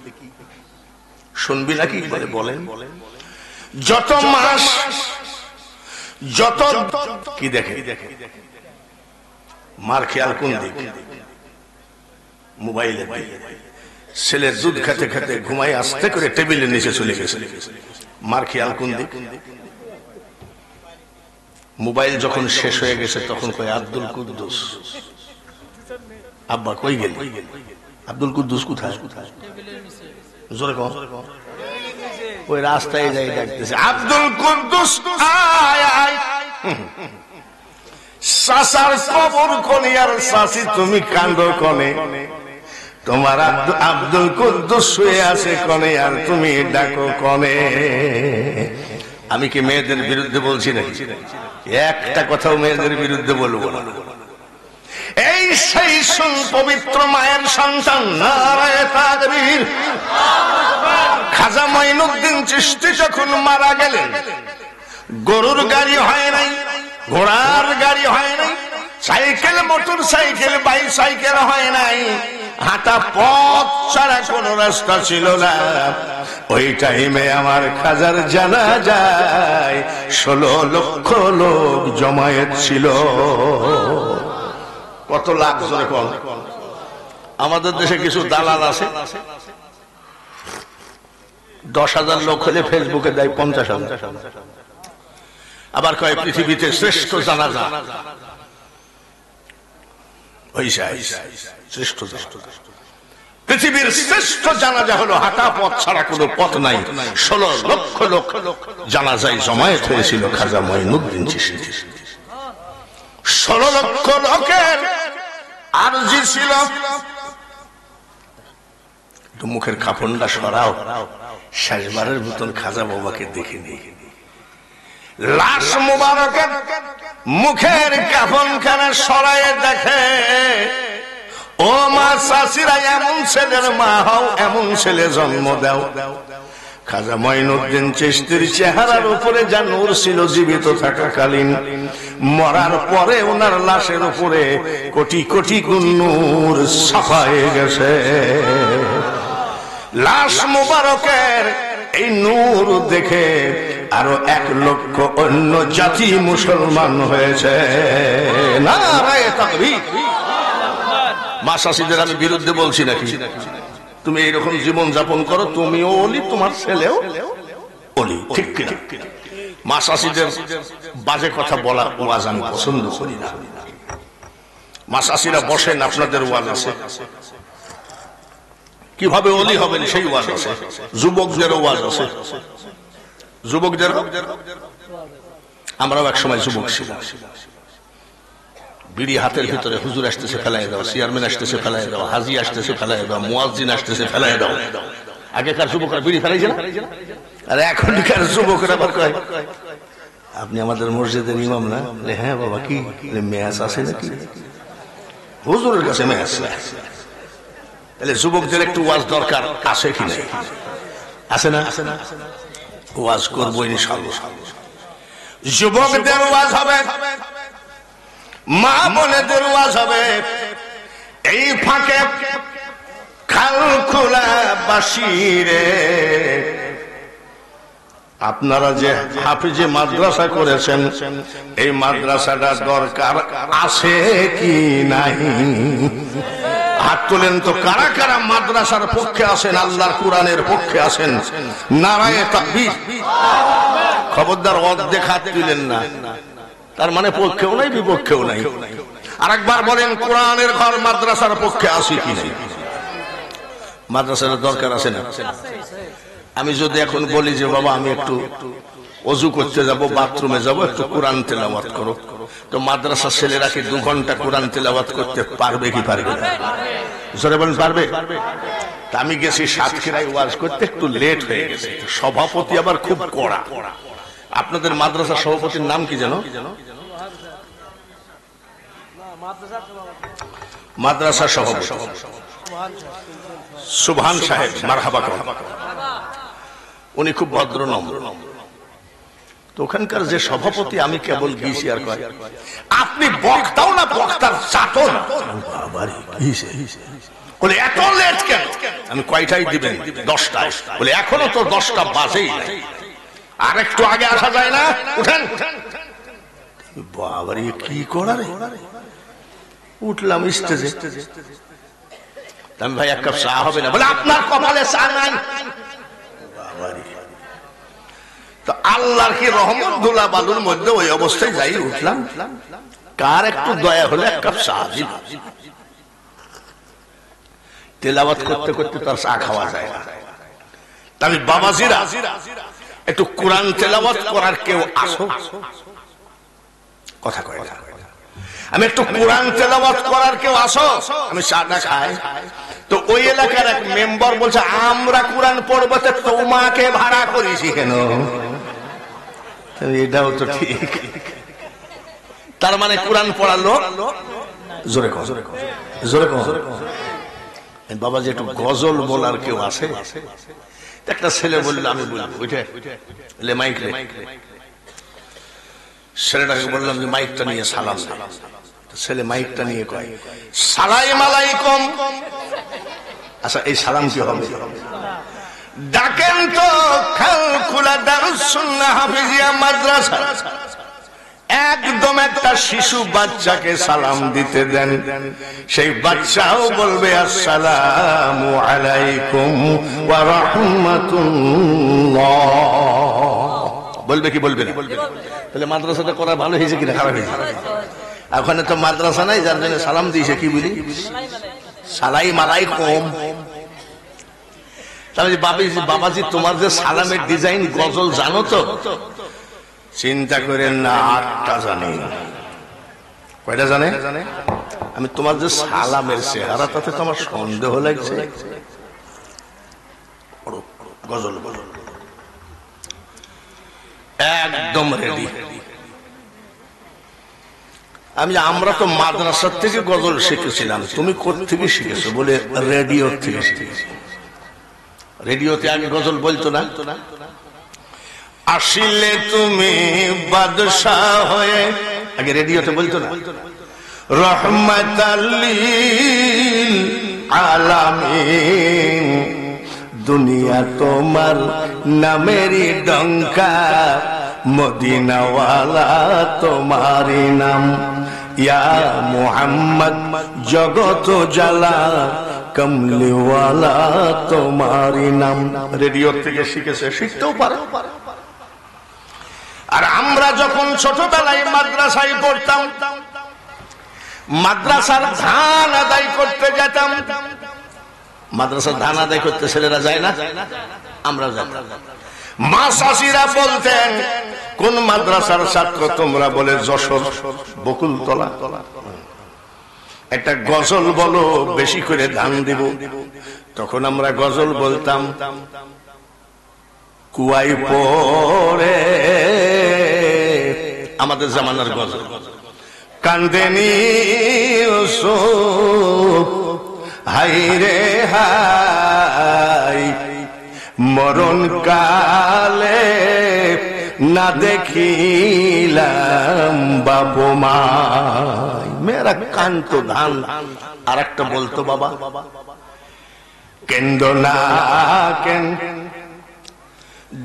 Speaker 1: শুনবি নাকি? বলে বলেন। যত মাস যত কি দেখে মার খেয়াল কোন দিক? মোবাইলে। ছেলের দুধ খেতে খেতে ঘুমাই আস্তে করে টেবিলের নিচে চলে গেছে। মার খেয়াল কোন দিক? মোবাইল যখন শেষ হয়ে গেছে তখন কয় আব্দুল কুদ্দুস আব্বা কই গেল? আব্দুল কুদ্দুস কোথায়? জোরে কও। ওই রাস্তায় যাই ডাকতেছে, আব্দুল কুদ্দুস আয় আয়। চাচার কবর কোনে আর চাচি তুমি কান্দো কোনে? তোমার আব্দুল কুদ্দুস শুয়ে আছে কোনে আর তুমি ডাকো কোনে? আমি কি মেয়েদের বিরুদ্ধে বলছি নাকি? একটা কথাও মেয়েদের বিরুদ্ধে বলবো না। এই সেই পবিত্র মায়ের সন্তান নারায়ে তাকবীর খাজা মঈনুদ্দিন চিশতি যখন মারা গেলেন, গরুর গাড়ি হয় নাই, ঘোড়ার গাড়ি হয় নাই, সাইকেল মোটর সাইকেল বাইসাইকেল হয় নাই, হাঁটা পথ ছাড়া কোন রাস্তা ছিল না। ওই টাইমে আমার খাজার জানাজায় 16 লক্ষ লোক জমায়েত ছিল। কত লাখ জোরে কোন? আমাদের দেশে কিছু দালাল আছে, 10,000 লোক হলে ফেসবুকে দেয় 50,000, আবার কয় পৃথিবীতে শ্রেষ্ঠ জানাজা শ্রেষ্ঠ পৃথিবীর শ্রেষ্ঠ জানাজা হলো হাঁটা পথ ছাড়া কোনো পথ নাই। 16 লক্ষ লোক জানাজায় জমায়েত হয়েছিল খাজা মঈনুদ্দিন চিশতি। 16 লক্ষ লোকের আরজি ছিল, মুখের কাফনটা সরাও, শেষবারের মতন খাজা বাবাকে দেখে নি। লাশ মুবারকের মুখের কাফনখানা সরাইয়ে দেখে, ও মা চাচিরা এমন ছেলের মা হও, এমন ছেলে জন্ম দাও। খাজা মঈনুদ্দিন চিশতির চেহারার উপরে যা নূর ছিল জীবিত থাকাকালীন, মরার পরে ওনার লাশের উপরে কোটি কোটি গুণ নূর ছাপায়ে গেছে। লাশ মুবারকের এই নূর দেখে আরো 1 লক্ষ অন্য জাতি মুসলমান হয়েছে। নারায়ে তাকবীর। মা চাচিদের আমি বিরুদ্ধে বলছি নাকি? তুমি এইরকম জীবন যাপন করো, তুমিও ওলি, তোমার ছেলেও ওলি, ঠিক কিনা? মা চাচিদের বাজে কথা বলা ওয়াজ আমি পছন্দ করি না। মা চাচিরা বসেন, আপনাদের ওয়াজ আছে, কিভাবে ওলি হবেন সেই ওয়াজ আছে, যুবকদেরও ওয়াজ আছে। যুবকদের আমরাও এক সময় যুবক ছিলাম। বিড়ি হাতের ভিতরে, হুজুর আসতেছে ফেলাই দাও, চেয়ারম্যান আসতেছে ফেলাই দাও, হাজি আসতেছে ফেলাই দাও, মুয়াজ্জিন আসতেছে ফেলাই দাও। আগেকার যুবকরা বিড়ি ফেলাইছে না? আর এখনকার যুবকরা আবার কয় আপনি আমাদের মসজিদের ইমাম না? হ্যাঁ বাবা, কি মেয়াজ আছে নাকি? হুজুরের কাছে মেয়াজ। তাহলে যুবকদের একটু ওয়াজ দরকার আছে কি না? আছে না? ওয়াজ করবো ইনশাআল্লাহ। যুবকদের ওয়াজ হবে, মা বোনেদের ওয়াজ হবে। এই ফাঁকে খালখোলা বাসিরে আপনারা যে হাফিজে মাদ্রাসা করেছেন, এই মাদ্রাসাটা দরকার আছে কি নাই? হাত তোলেন তো, কারা কারা মাদ্রাসার পক্ষে আছেন, আল্লাহর কোরআনের পক্ষে আছেন? নারায়ে তাকবীর। খবরদার অর্ধেক হাত তুলেন না, তার মানে পক্ষেও নাই বিপক্ষেও নাই। আরেকবার বলেন, কোরআনের ঘর মাদ্রাসার পক্ষে আছে কি নাই? মাদ্রাসার দরকার আছে না? আমি যদি এখন বলি যে বাবা আমি একটু ওযু করতে যাব, বাথরুমে যাব, একটু কোরআন তেলাওয়াত করো, তো মাদ্রাসার ছেলেরা কি 2 ঘন্টা কোরআন তেলাওয়াত করতে পারবে কি পারবে না? জোরে বলেন পারবে? তা আমি গেছি সাতক্ষীরায় ওয়াজ করতে, একটু লেট হয়ে গেছে। সভাপতি আবার খুব কড়া। আপনাদের মাদ্রাসার সভাপতির নাম কি জানো? মাদ্রাসা সভাপতি সুবহান সাহেব, মারহাবা করেন। উনি খুব ভদ্র নম্র। তো ওখানকার যে সভাপতি, আমি কেবল গিয়েছি আর কয় আপনি বক্তাও না, বক্তার চাটন। বলে এত লেট কেন? আমি কয়টায় দিবেন? 10টায়। বলে এখনো তো 10টা বাজেই নাই, আর একটু আগে আসা যায় না? উঠেন। বাবার কি করা রে? উঠলাম স্টেজে। আমি ভাই 1 কাপ চা হবে না? বলে আপনার কপালে চা নাই। তো আল্লাহর কি রহমত, ধুলা বালুর মধ্যে ওই অবস্থায় যাই উঠলাম, কার একটু দয়া হলে 1 কাপ চা দিল। তেলাওয়াত করতে করতে তার চা খাওয়া যায় না। তবে বাবাজিরা একটু কোরআন তেলাওয়াত করার কেউ আসো, কথা কয় না। আমি একটু কোরআন তেলাওয়াত করার কেউ আসো, আমি চাটা খাই। তো ওই এলাকার এক মেম্বার বলছে আমরা কোরআন পড়বো, তোমাকে ভাড়া করেছি কেন? এটাও তো ঠিক। তার মানে কোরআন পড়ালো জোরে কর, জোরে কর। বাবা যে একটু গজল বলার কেউ আছে? একটা ছেলে বললো আমি বলবো, ওইটা মাইক রে। ছেলেটাকে বললাম যে মাইকটা নিয়ে সালাম দে। ছেলে মাইকটা নিয়ে কয় সালাম আলাইকুম। আচ্ছা এই সালাম কি হবে? ডাকেন তো খালখুলা দারুস সুন্নাহ হাফিজিয়া মাদ্রাসা। একদম একটা শিশু বাচ্চাকে সালাম দিতে দেন, সেই বাচ্চাও বলবে আসসালামু আলাইকুম ওয়া রাহমাতুল্লাহ। বলবে কি বলবে না? তাহলে মাদ্রাসাটা করা ভালো হয়েছে কিনা খারাপ হয়েছে? ওখানে তো মাদ্রাসা নাই, যার জন্য সালাম দিয়েছে কি বলি সালাম আলাইকুম। তাহলে বাবাজি তোমার যে সালামের ডিজাইন গজল জানো তো? চিন্তা করেন না, 8টা জানি। কয়টা জানে? আমি তোমার যে সালামের চেহারা তাতে তো আমার সন্দেহ লাগছে। গজল একদম রেডি। আমরা তো মাদ্রাসার থেকে গজল শিখেছিলাম, তুমি কোত্থেকে শিখেছো? বলে রেডিও থেকে শিখেছি। রেডিওতে আগে গজল বলতো না, আসিলে তুমি বাদশাহ হয়ে, আগে রেডিওতে বলতো না রহমাতাল লিল আলামিন, দুনিয়া তোমার নামেরই ডঙ্কা, মদিনাওয়ালা তোমারই নাম, ইয়া মুহাম্মদ জগত জ্বালা, কমলিওয়ালা তোমারই নাম। রেডিও থেকে শিখেছে, শিখতেও পারে। আর আমরা যখন ছোটবেলায় মাদ্রাসায় পড়তাম, মাদ্রাসার ধান আদায় করতে যেতাম। মাদ্রাসার ধান আদায় করতে ছেলেরা যায় না, আমরা যেতাম। মা শাশিরা বলতেন কোন মাদ্রাসার ছাত্র তোমরা? বলে যশোর বকুলতলা। একটা গজল বলো, বেশি করে ধান দিব। তখন আমরা গজল বলতাম, কুয়াই পড়ে, আমাদের জামানার গজল। কান্দেনি ইউসুফ হাই রে হাই, মরণ কালে না দেখিলাম বাবু মাই, মেরা কান্ত ধান। আর একটা বলতো বাবা, কেন্দ না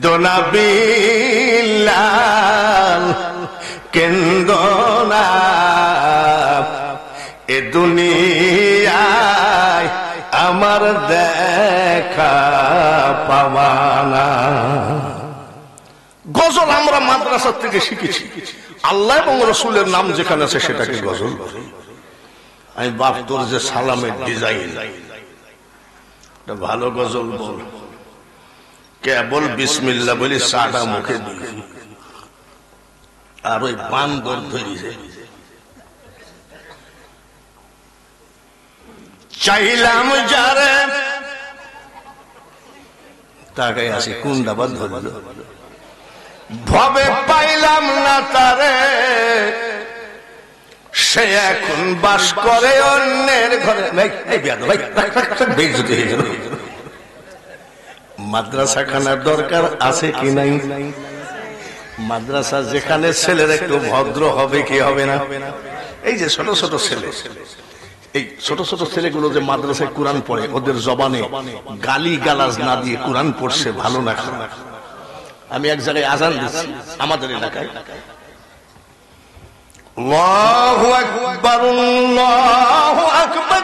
Speaker 1: দোনা বিলাল, কেন্দ না এ দুনিয়ায় আমার দেখা পাওয়ানা। গজল আমরা মাদ্রাসা থেকে শিখেছি। আল্লাহ এবং রসুলের নাম যেখানে আছে সেটাকে গজল। আমি বাপ তোর যে সালামের ডিজাইন, ভালো গজল বল। কেবল বিসমিল্লাহ বলি সাদা মুখে দিয়ে, আর ওই বান্দর ধরিছে চাইলাম যারে, তাকে আসি কুন্দাবাদ ধরল, ভবে পাইলাম না তারে, সে এখন বাস করে অন্যের ঘরে। মাদ্রাসা খানার দরকার আছে কি নাই? মাদ্রাসা যেখানে ছেলের একটু ভদ্র হবে কি হবে না? এই যে ছোট ছোট ছেলে, এই ছোট ছোট ছেলেগুলো যে মাদ্রাসায় কোরআন পড়ে, ওদের জবানে গালি গালাজ না দিয়ে কোরআন পড়ছে, ভালো না খারাপ? আমি এক জায়গায় আজান দিচ্ছি আমাদের এলাকায়, আল্লাহু আকবার আল্লাহু আকবার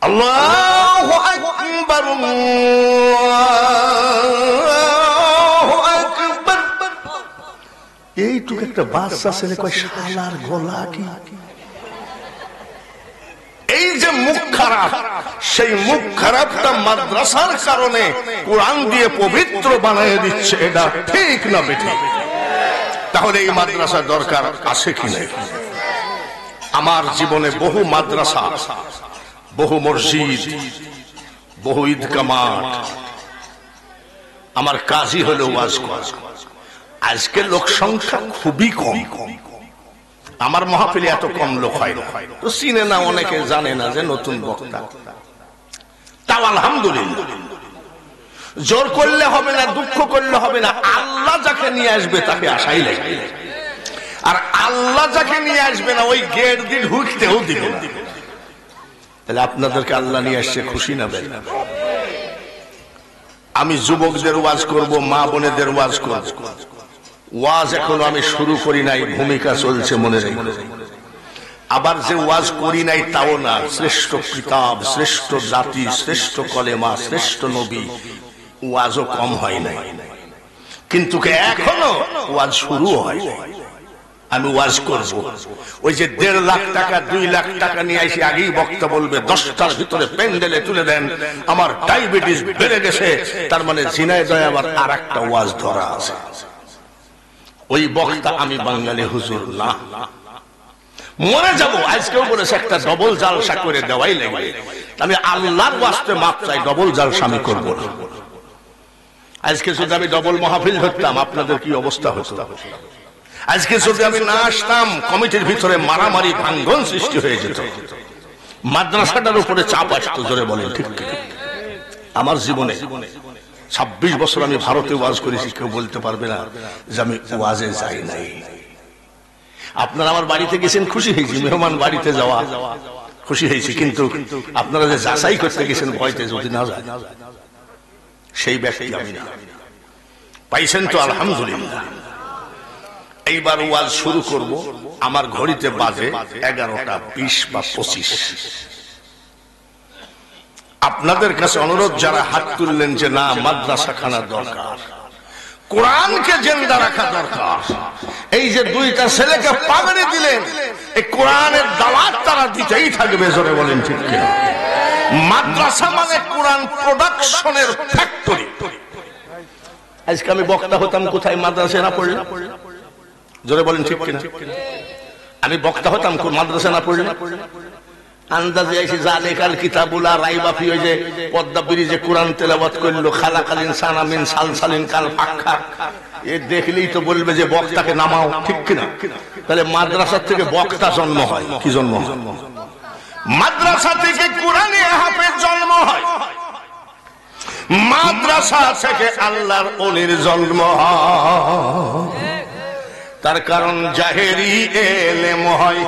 Speaker 1: আল্লাহু আকবার আল্লাহু আকবার। এইটুকু একটা বাচ্চা ছেলে কয় শালার গলা কি? এই যে খারাপ, সেই মুখ খারাপটা মাদ্রাসার কারণে কোরআন দিয়ে পবিত্র বানিয়ে দিচ্ছে। এটা ঠিক না বেঠিক? তাহলে এই মাদ্রাসা দরকার আছে কি নাই? আমার জীবনে বহু মাদ্রাসা, বহু মসজিদ, বহু ঈদগা মাঠ, আমার কাজই হলো ওয়াজ করা। আজকে লোক সংখ্যা খুবই কম। আমার মাহফিলে এত কম লোক হয় না, তো চিনে না, অনেকে জানে না যে নতুন বক্তা। তাও আলহামদুলিল্লাহ, জোর করলে হবে না, দুঃখ করলে হবে না। আল্লাহ যাকে নিয়ে আসবে তাকে আশাই লাগবে, আর আল্লাহ যাকে নিয়ে আসবে না ওই গেট দিয়ে ঢুকতেও দিবে না। তাহলে আপনাদেরকে আল্লাহ নিয়ে আসছে, খুশি না বের? আমি যুবকদের ওয়াজ করব, মা বোনেদের ওয়াজ করব। ওয়াজ এখনো আমি শুরু করি নাই, ভূমিকা চলছে মনে রেখে। আবার যে ওয়াজ করি নাই তাও না, শ্রেষ্ঠ কিতাব, শ্রেষ্ঠ জাতি, শ্রেষ্ঠ কলেমা, শ্রেষ্ঠ নবী, ওয়াজও কম হয় নাই। কিন্তু এখনো ওয়াজ শুরু হয়। আমি ওয়াজ করব, ওই যে 1.5 লাখ টাকা 2 লাখ টাকা নিয়ে আসি, আগেই বক্তা বলবে 10টার ভিতরে প্যান্ডেলে তুলে দেন, আমার ডায়াবেটিস বেড়ে গেছে, তার মানে ঝিনাইদহে আবার আর একটা ওয়াজ ধরা আছে। ওই বক্তা আমি বাঙালি হুজুর না, মরে যাব। আজকেও বলেছে একটা ডবল জালসা করে দেওয়াই লাগবে। আমি আল্লাহর ওয়াস্তে মাপ চাই, ডবল জালসা আমি করব না। আজকে যদি আমি ডবল মাহফিল ধরতাম, আপনাদের কি অবস্থা হতো? আজকে যদি আমি না আসতাম, কমিটির ভিতরে মারামারি ভাঙ্গন সৃষ্টি হয়ে যেত, মাদ্রাসাটার উপরে চাপ আসতো। জোরে বলেন ঠিক? আমার জীবনে 26 বছর আমি ভারতে ওয়াজ করেছি, কেউ বলতে পারবে না যে আমি ওয়াজে যাই নাই। আপনারা আমার বাড়িতে গেছেন, খুশি হয়েছি, মেহমান বাড়িতে যাওয়া খুশি হয়েছি। কিন্তু আপনারা যে যাচাই করতে গেছেন ভয়তে, যদি না যায়, সেই ব্যক্তি আমি না। পাইছেন তো আলহামদুলিল্লাহ। এইবার ওয়াজ শুরু করব। আমার ঘড়িতে বাজে 11টা 20 বা 25। আপনাদের কাছে অনুরোধ, যারা হাত তুললেন যে না মাদ্রাসা খানা দরকার, কোরআনকে জিন্দা রাখা দরকার, এই যে 2টা ছেলেকে পাগড়ি দিলেন, এই কোরআনের দাওয়াত তারা দিতেই থাকবে। জোরে বলেন ঠিক কিনা? মাদ্রাসা মানে কোরআন প্রোডাকশনের ফ্যাক্টরি। আজকে আমি বক্তা হতাম কোথায়? মাদ্রাসা না পড়লে। জোরে বলেন ঠিক কিনা? আমি বক্তা হতাম কোন মাদ্রাসা না পড়লে। আন্দাজে এসে জালেকাল কিতাবুলা রাইবাফি, ওই যে পদ্মা ব্রিজে কোরআন তেলাওয়াত করলো, খালাকালিন সানামিন সালসালিন কাল ফাক্কা, এ দেখলেই তো বলবে যে বক্তাকে নামাও, ঠিক কিনা? তাহলে মাদ্রাসা থেকে বক্তা জন্ম হয়। কি জন্ম হয়? মাদ্রাসা থেকে কোরআনে হাফেজ জন্ম হয়, মাদ্রাসা থেকে আল্লাহর ওলির জন্ম হয়। তার কারণ জাহেরি এলেম হয়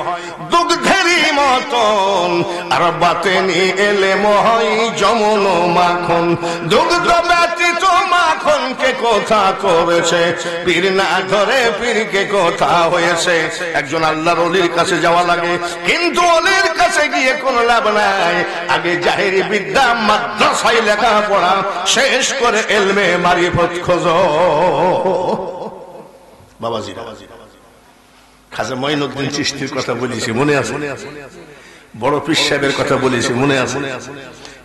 Speaker 1: দুগ্ধেরই মতন, আর বাতেনি এলেম হয় যমন মাখন। দুগ্ধ ব্যতীত মাখনকে কথা করেছে, পীর না ধরে পীরকে কথা হয়েছে। একজন আল্লাহর ওলির কাছে যাওয়া লাগে, কিন্তু ওলির কাছে গিয়ে কোনো লাভ নাই। আগে জাহেরি বিদ্যা, মাদ্রাসায় লেখাপড়া শেষ করে এলমে মারিফত খোঁজো। বাবাজি খাজা মঈনুদ্দিন চিশতির কথা বলেছি, মনে আছে? বড় পীর সাহেবের কথা বলেছি, মনে আছে?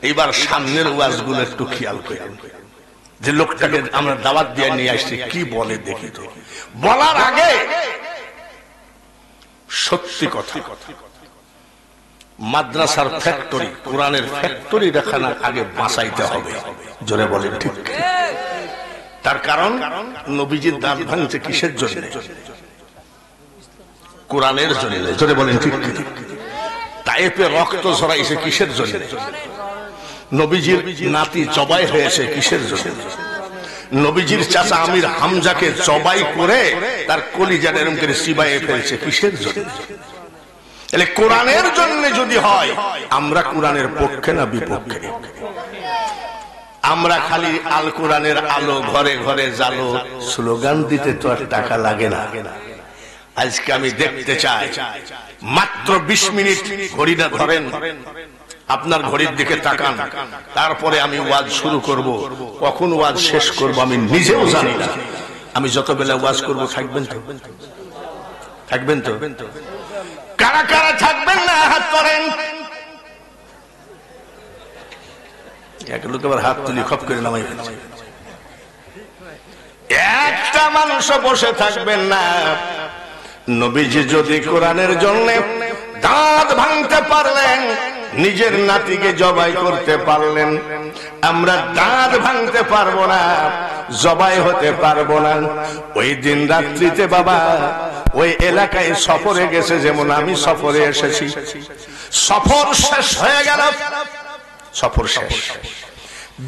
Speaker 1: এইবার সামনের ওয়াজগুলো একটু খেয়াল করেন, যে লোকটাকে আমরা দাওয়াত দিয়ে নিয়ে আসছি কি বলে দেখি তো। বলার আগে সত্যি কথা, মাদ্রাসার ফ্যাক্টরি, কোরআনের ফ্যাক্টরি দেখানো আগে বাঁচাইতে হবে। জোরে বলেন ঠিক? তার কারণ নবীজির দাঁত ভাঙছে কিসের জন্য? কোরআনের জন্য। জোরে বলেন ঠিক? তায়েফে রক্ত ঝরাইছে কিসের জন্য? নবীজির নাতি জবাই হয়েছে কিসের জন্য? নবীজির চাচা আমির হামজাকে জবাই করে তার কলিজাটা এরকম করে চিবাইয়ে ফেলছে কিসের জন্য? তাহলে কোরআনের জন্য যদি হয়, আমরা কোরআনের পক্ষে না বিপক্ষে? আমরা খালি আল কোরআনের আলো ঘরে ঘরে জালো স্লোগান দিতে তো আর টাকা লাগে না। আজকে আমি দেখতে চাই, মাত্র 20 মিনিট ঘড়িটা ধরেন, আপনার ঘড়ির দিকে তাকান, তারপরে আমি ওয়াজ শুরু করব। কখন ওয়াজ শেষ করব আমি নিজেও জানি না। আমি যত বেলা ওয়াজ করব থাকবেন তো? থাকবেন তো? কারা কারা থাকবেন না হাত করেন? এক লোক আবার হাত তুলি খপ করে নামাই ফেলছে। একটা মানুষ বসে থাকবেন না। নবীজি যদি কোরআনের জন্য দাঁত ভাঙতে পারলেন, নিজের নাতিকে জবাই করতে পারলেন, আমরা দাঁত ভাঙতে পারবো না, জবাই হতে পারবো না। ওই দিন রাত্রিতে বাবা ওই এলাকায় সফরে গেছে, যেমন আমি সফরে এসেছি। সফর শেষ হয়ে গেল, সফর শেষ,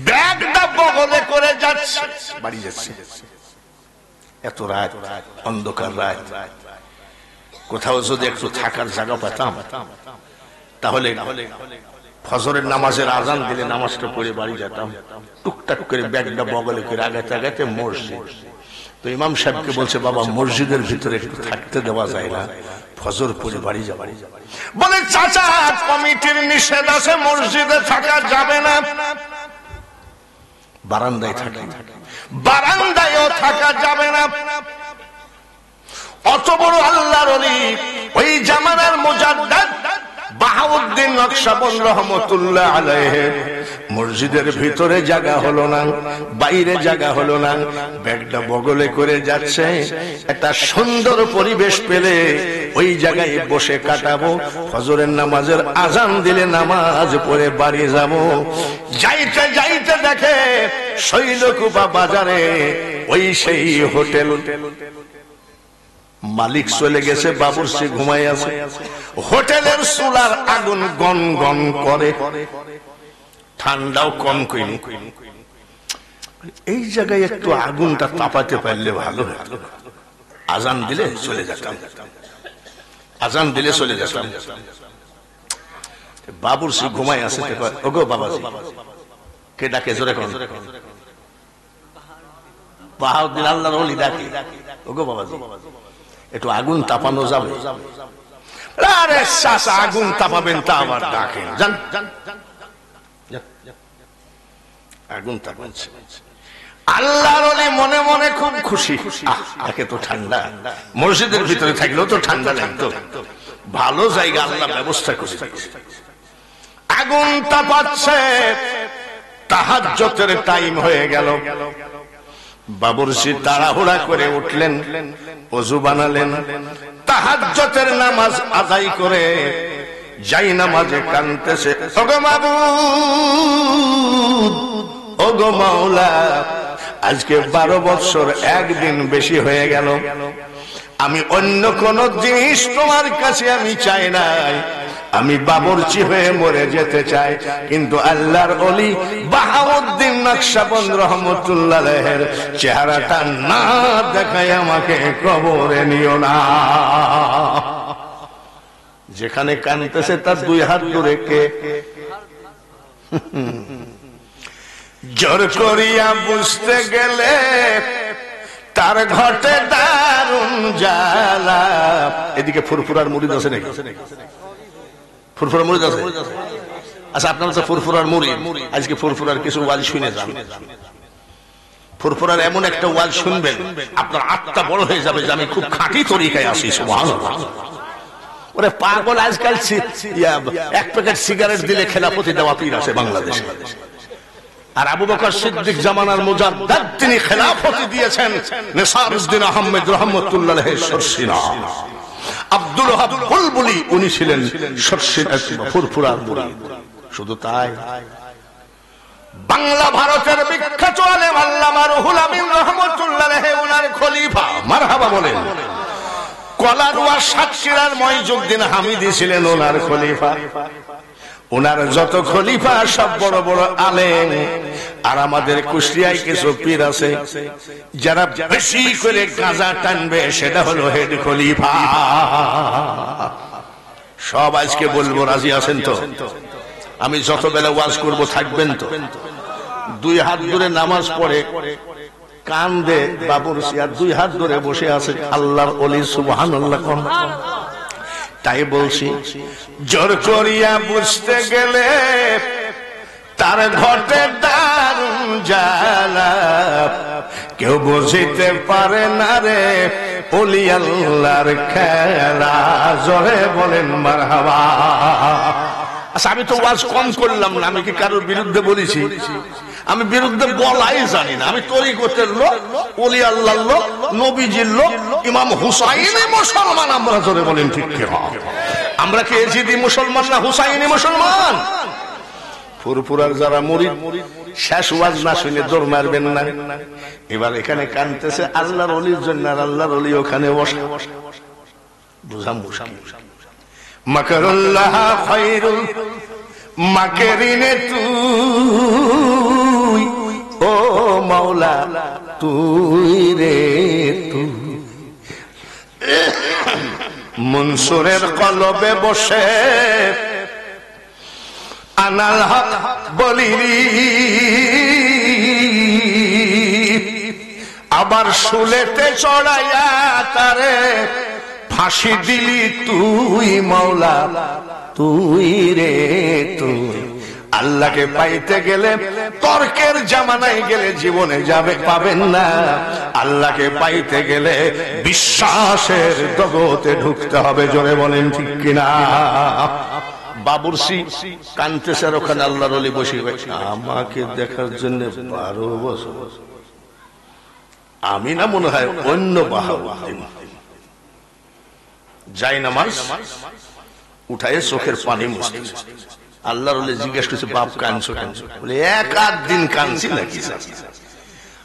Speaker 1: ব্যাগটা বগলে করে যাচ্ছে, বাড়ি যাচ্ছে। এত রাত, অন্ধকার রাত, কোথাও যদি একটু থাকার জায়গা পেতাম তাহলে ফজরের নামাজের আজান দিলে নামাজটা পড়ে বাড়ি যেতাম। টুকটাক করে ব্যাগটা বগলে করে আগাতে আগাতে মসজিদ। তো ইমাম সাহেবকে বলছে, বাবা মসজিদের ভিতরে একটু থাকতে দেওয়া যায় না, ফজর পড়ে বাড়ি যা। বলে, চাচা কমিটির নিষেধ আছে, মসজিদে থাকা যাবে না, বারান্দায় থাকি, বারান্দায়ও থাকা যাবে না। অত বড় আল্লাহর ওলি, ওই জামানার মুজাদ্দিদ বাহাউদ্দিন নকশবন্দ রহমতুল্লাহ আলাইহি, মসজিদের ভিতরে জায়গা হলো না, বাইরে জায়গা হলো না, ব্যাগটা বগলে করে যাচ্ছে। একটা সুন্দর পরিবেশ পেলে ওই জায়গায় বসে কাটাবো, ফজরের নামাজের আজান দিলে নামাজ পড়ে বাড়ি যাব। যাইতে যাইতে দেখে শৈলকুপা বাজারে ওই সেই হোটেল, মালিক চলে গেছে, বাবুর্চি ঘুমাই আছে। হোটেলের চুলার আগুন গন গন করে, ঠান্ডাও কম কইনি। এই জায়গায় একটু আগুনটা তাপাতে পারলে ভালো হতো। আজান দিলে চলে যেতাম, আজান দিলে চলে যেতাম। বাবুর্চি ঘুমাই আছে, ওগো বাবাজি, কে ডাকে জোরে কোন? বাহাউদ্দিন আল্লাহর ওলি ডাকে, ওগো বাবাজি একটু আগুন তাপানো যাবে? আরে চাচা, আগুন তাপাবেন তা আবার ডাকেন, জান আগুন তাপাচ্ছে। আল্লাহর ওলি মনে মনে খুব খুশি, একে তো ঠান্ডা, মসজিদের ভিতরে থাকলেও তো ঠান্ডা লাগতো, ভালো জায়গা আল্লাহ ব্যবস্থা করে আগুন তাপাচ্ছে। তাহাজ্জুদের টাইম হয়ে গেল, বাবুর্চি তাড়াহুড়া করে উঠলেন, ওযু বানালেন, তাহাজ্জুদের নামাজ আদায় করে যাই নামাজে কাঁদতেছে, ওগো মাবুদ, ওগো মাওলা, আজকে 12 বছর একদিন বেশি হয়ে গেল, আমি অন্য কোন জিনিস তোমার কাছে আমি চাই নাই, আমি বাবুর্চি হয়ে মরে যেতে চাই, কিন্তু আল্লাহর ওলি বাহাউদ্দিন নকশবন্দ রহমতুল্লাহ আলাইহির চেহারাটা না দেখায় আমাকে কবরে নিও না। যেখানে কাঁদতেছে তার 2 হাত দূরে কে? জোর করিয়া বুঝতে গেলে তার ঘটে দারুণ জ্বালা। এদিকে ফুরফুরার মুরিদ আছে নাকি? ফুরফুরার মুরিদ আছে? আচ্ছা, আপনারা তো ফুরফুরার মুরিদ, আজকে ফুরফুরার কিছু ওয়াজ শুনে যান। ফুরফুরার এমন একটা ওয়াজ শুনবেন, আপনার আত্মা বড় হয়ে যাবে যে আমি খুব খাঁটি তরিকায় আসি। সুবহানাল্লাহ। ওরে পাগল, আজকাল 1 প্যাকেট সিগারেট দিলে খেলাপতি দেওয়া পীর আছে বাংলাদেশে। আর আবু বকর সিদ্দিক জামানার মুজাদ্দিদ, তিনি খেলাফতি দিয়েছেন নিসারউদ্দিন আহমেদ রহমাতুল্লাহ আলাইহি সরসিনা। আব্দুল ওয়াহাব বুলবুলি, উনি ছিলেন সরসিনা ফুরফুরার মুরিদ। শুধু তাই, বাংলা ভারতের বিখ্যাত আলেম আল্লামা রুহুল আমিন রহমাতুল্লাহ আলাইহি, উনার খলিফা, মারহাবা বলেন। কলারুয়া সাতক্ষীরার মঈজউদ্দিন হামিদি ছিলেন ওনার খলিফা। ওনার যত খলিফা সব বড় বড় আলেম। আর আমাদের কুষ্টিয়ায় কিছু পীর আছে যারা বেশি করে গাঁজা টানবে, সেটা হলো হেড খলিফা। সব আজকে বলবো, রাজি আছেন তো? আমি যত বেলা ওয়াজ করব থাকবেন তো? 2 হাত ধরে নামাজ পড়ে কান্দে বাবুর্চি, আর 2 হাত ধরে বসে আছে আল্লাহর ওলি। সুবহানাল্লাহ। তাই বলছি, জোর করিয়া বুঝতে গেলে তার ঘটে দারুণ জ্বালা, কেউ বুঝিতে পারে না রে ওলি আল্লাহর খেলা। জোরে বলেন মারহাবা। আচ্ছা আমি তো ওয়াজ কম করলাম না, আমি কি কারোর বিরুদ্ধে বলেছি? আমি বিরুদ্ধে বলাই জানি না। আমি তরিকতের লোক, ওলি আল্লাহর লোক, নবীজির লোক, ইমাম হুসাইনি মুসলমান। আমরা জোরে বলেন ঠিক কি? আমরা কি এজিদি মুসলমান না হুসাইনি মুসলমান? ফুরফুরার যারা মুরিদ শেষ ওয়াজ না শুনে দৌড় মারবেন না। এবার এখানে কানতেছে আল্লাহর ওলির জন্য, আর আল্লাহর ওলি ওখানে বসে। বুঝাম মাকরুল্লাহ খায়রুল মাকিরিনে তুই, ও মাওলা তুই রে তুই। মনসুরের কলবে বসে আনাল হক বলিরি, আবার শুলেতে চড়াইয়া তারে ফাঁসি দিলি তুই মাওলা তুই রে তুই। আল্লাহকে পাইতে গেলে তর্কের জামানায় গেলে জীবনে যাবে পাবেন না। আল্লাহকে পাইতে গেলে বিশ্বাসের জগতে ঢুকতে হবে। জোরে বলেন ঠিক কিনা? বাবুরসি কানতেছে, ওখানে আল্লাহর ওলি বসে আমাকে দেখার জন্য 12 বছর। আমি না মনে হয় অন্য বাহাউদ্দিন যাই নামাজ উঠায় চোখের পানি মুছতে। আল্লাহর ওলি জিজ্ঞেস করছে, বাপ কানছো কেন? বলে এক আধ দিন কানছি নাকি,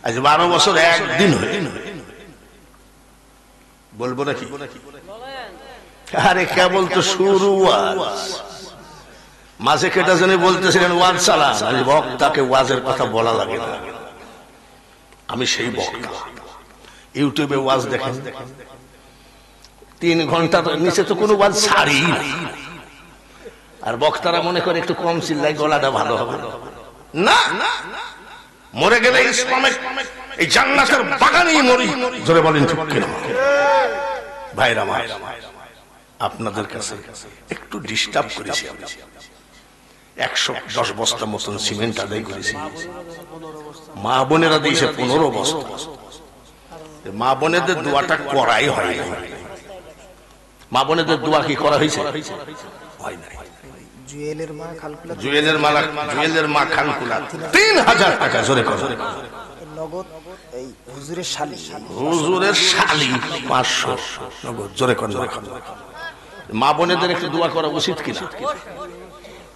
Speaker 1: আজ 12 বছর একদিন হয়ে। বলবো নাকি? আরে কেবল তো শুরু। মাঝে কেটা জনে বলতেছিলেন ওয়াজ চালা, বক্তাকে ওয়াজের কথা বলা লাগে না। আমি সেই বক্তা। ইউটিউবে ওয়াজ দেখেন, 3 ঘন্টা নিচে তো কোনো ওয়াজ ছাড়ি। আর বক্তারা মনে করে একটু কম চিল্লাই গলাটা ভালো হবে না। মরে গেলে ইসলামের এই জান্নাতের বাগানেই মরি। জোরে বলেন ঠিক কিনা? ভাইরা আমার, আপনাদের কাছে একটু ডিস্টার্ব করেছি। 110 বস্তা মতন সিমেন্ট আদায় করেছি। মা বোনেরা দিয়েছে 15 বস্তা। মা বোনেদের দোয়াটা করাই হয় না। মা বোনেদের দোয়া কি করা হয়েছে? হয় না। জুয়েলের মা খানকুলা 3000 টাকা। জোরে করে নগদ। এই হুজুরের শালি 500 নগদ। জোরে করে। মা বোনেদের একটু দোয়া করা উচিত কিনা?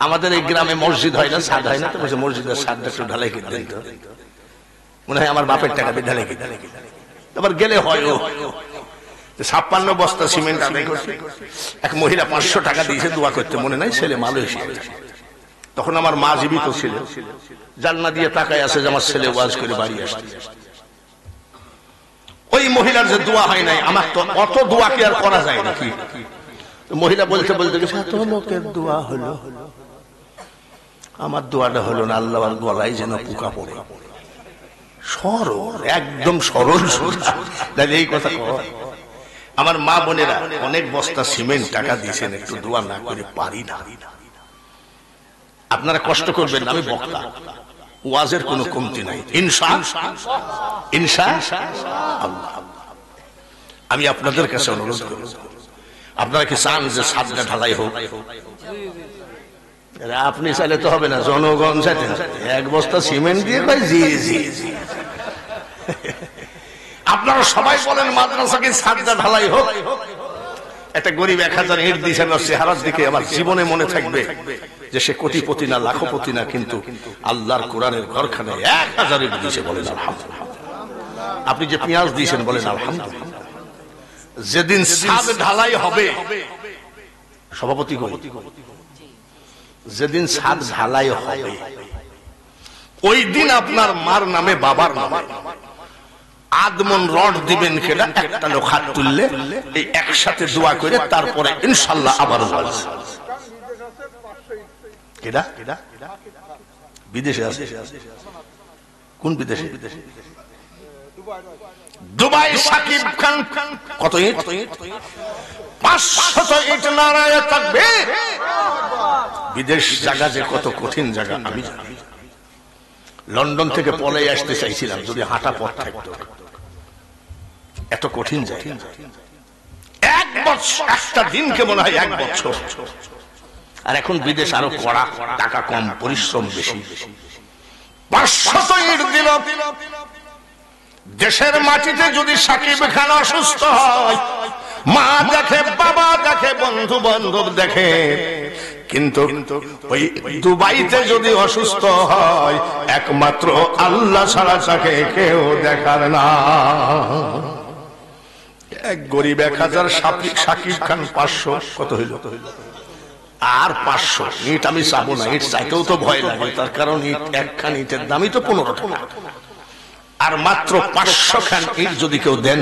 Speaker 1: আমাদের এই গ্রামে মসজিদ হয় না, ছাদ হয় না, তো মসজিদের ছাদটা একটু ঢালাই করে দেন তো। মনে হয় আমার বাপের টাকা দিয়ে ঢালাই করে। আবার গেলে হয় 56 বস্তা সিমেন্ট আদায় করছে। এক মহিলা 500 টাকা দিয়েছে দোয়া করতে, মনে নাই? ছেলে মালয়েশিয়া। তখন আমার মা জীবিত ছিল। জানলা দিয়ে তাকায় আছে যে আমার ছেলে ওয়াজ করে বাড়ি আসছে। ওই মহিলার যে দোয়া হয় নাই, আমার তো অত দোয়া কি আর করা যায় নাকি? মহিলা বলতে বলতে গেছে, তোমাদের দোয়া হলো, আমার দোয়াটা হলো না। আল্লাহর গলায় যেন পোকা পড়ে। সরল, একদম সরল সোজা। এই কথা আমার মা বোনেরা অনেক বস্তা সিমেন্ট টাকা দিয়েছেন, একটু দোয়া না করে পারি না। আপনারা কষ্ট করবেন, আমি বক্তা, ওয়াজের কোনো কমতি নাই। ইনশাআল্লাহ আমি আপনাদের কাছে অনুরোধ করব, আপনারা কি চান যে ছাদটা ঢালাই হোক? আপনি চাইলে তো হবে না, জনগণ চাইতে। 1 বস্তা সিমেন্ট দিয়ে কয় জি জি জি। আপনারা সবাই বলেন মাদ্রাসাকে ছাদটা ঢালাই হোক। একটা গরিব 1000 ইট দিয়েছেন, চেহারার দিকে আমার জীবনে মনে থাকবে যে সে কোটিপতি না, লাখপতি না, কিন্তু আল্লাহর কোরআনের ঘরখানে 1000 ইট দিয়েছে। বলেন আলহামদুলিল্লাহ। আপনি যে পেঁয়াজ দিয়েছেন, বলেন আলহামদুলিল্লাহ। যেদিন ছাদ ঢালাই হবে, সভাপতি যেদিন ছাদ ঢালাই হবে, ওই দিন আপনার মার নামে, বাবার নামে আদমন রড দিবেন। কেনা একটা লোক হাত তুললে এই একসাথে দোয়া করে তারপরে ইনশাআল্লাহ আবার বলবে। কেডা বিদেশে আছে? কোন বিদেশে? দুবাই। সাকিব খান কত ইট? 500 ইট নারায়ে তাকবীর। বিদেশ জায়গা যে কত কঠিন জায়গা আমি জানি। লন্ডন থেকে পলাই আসতে চাইছিলাম, যদি হাঁটা পথ থাকতো। এত কঠিন জায়গা। 1 বছর, একটা দিনকে মনে হয় 1 বছর। আর এখন বিদেশ আরো কড়া, টাকা কম, পরিশ্রম বেশি। 500 ইট দিল। দেশের মাটিতে যদি সাকিব খান অসুস্থ হয়, মা দেখে, বাবা দেখে, বন্ধু বান্ধব দেখে, কিন্তু ওই দুবাইতে যদি অসুস্থ হয়, একমাত্র আল্লাহ ছাড়া তাকে কেউ দেখার না। এক গরিব 1000, সাকিব খান 500, কত হইল? আর 500 ইট আমি চাবো না, ইট চাইতেও তো ভয় লাগে, তার কারণ ইট, একখান ইটের দামই তো 15 টাকা। আর মাত্র 500 খান ইট যদি কেউ দেন,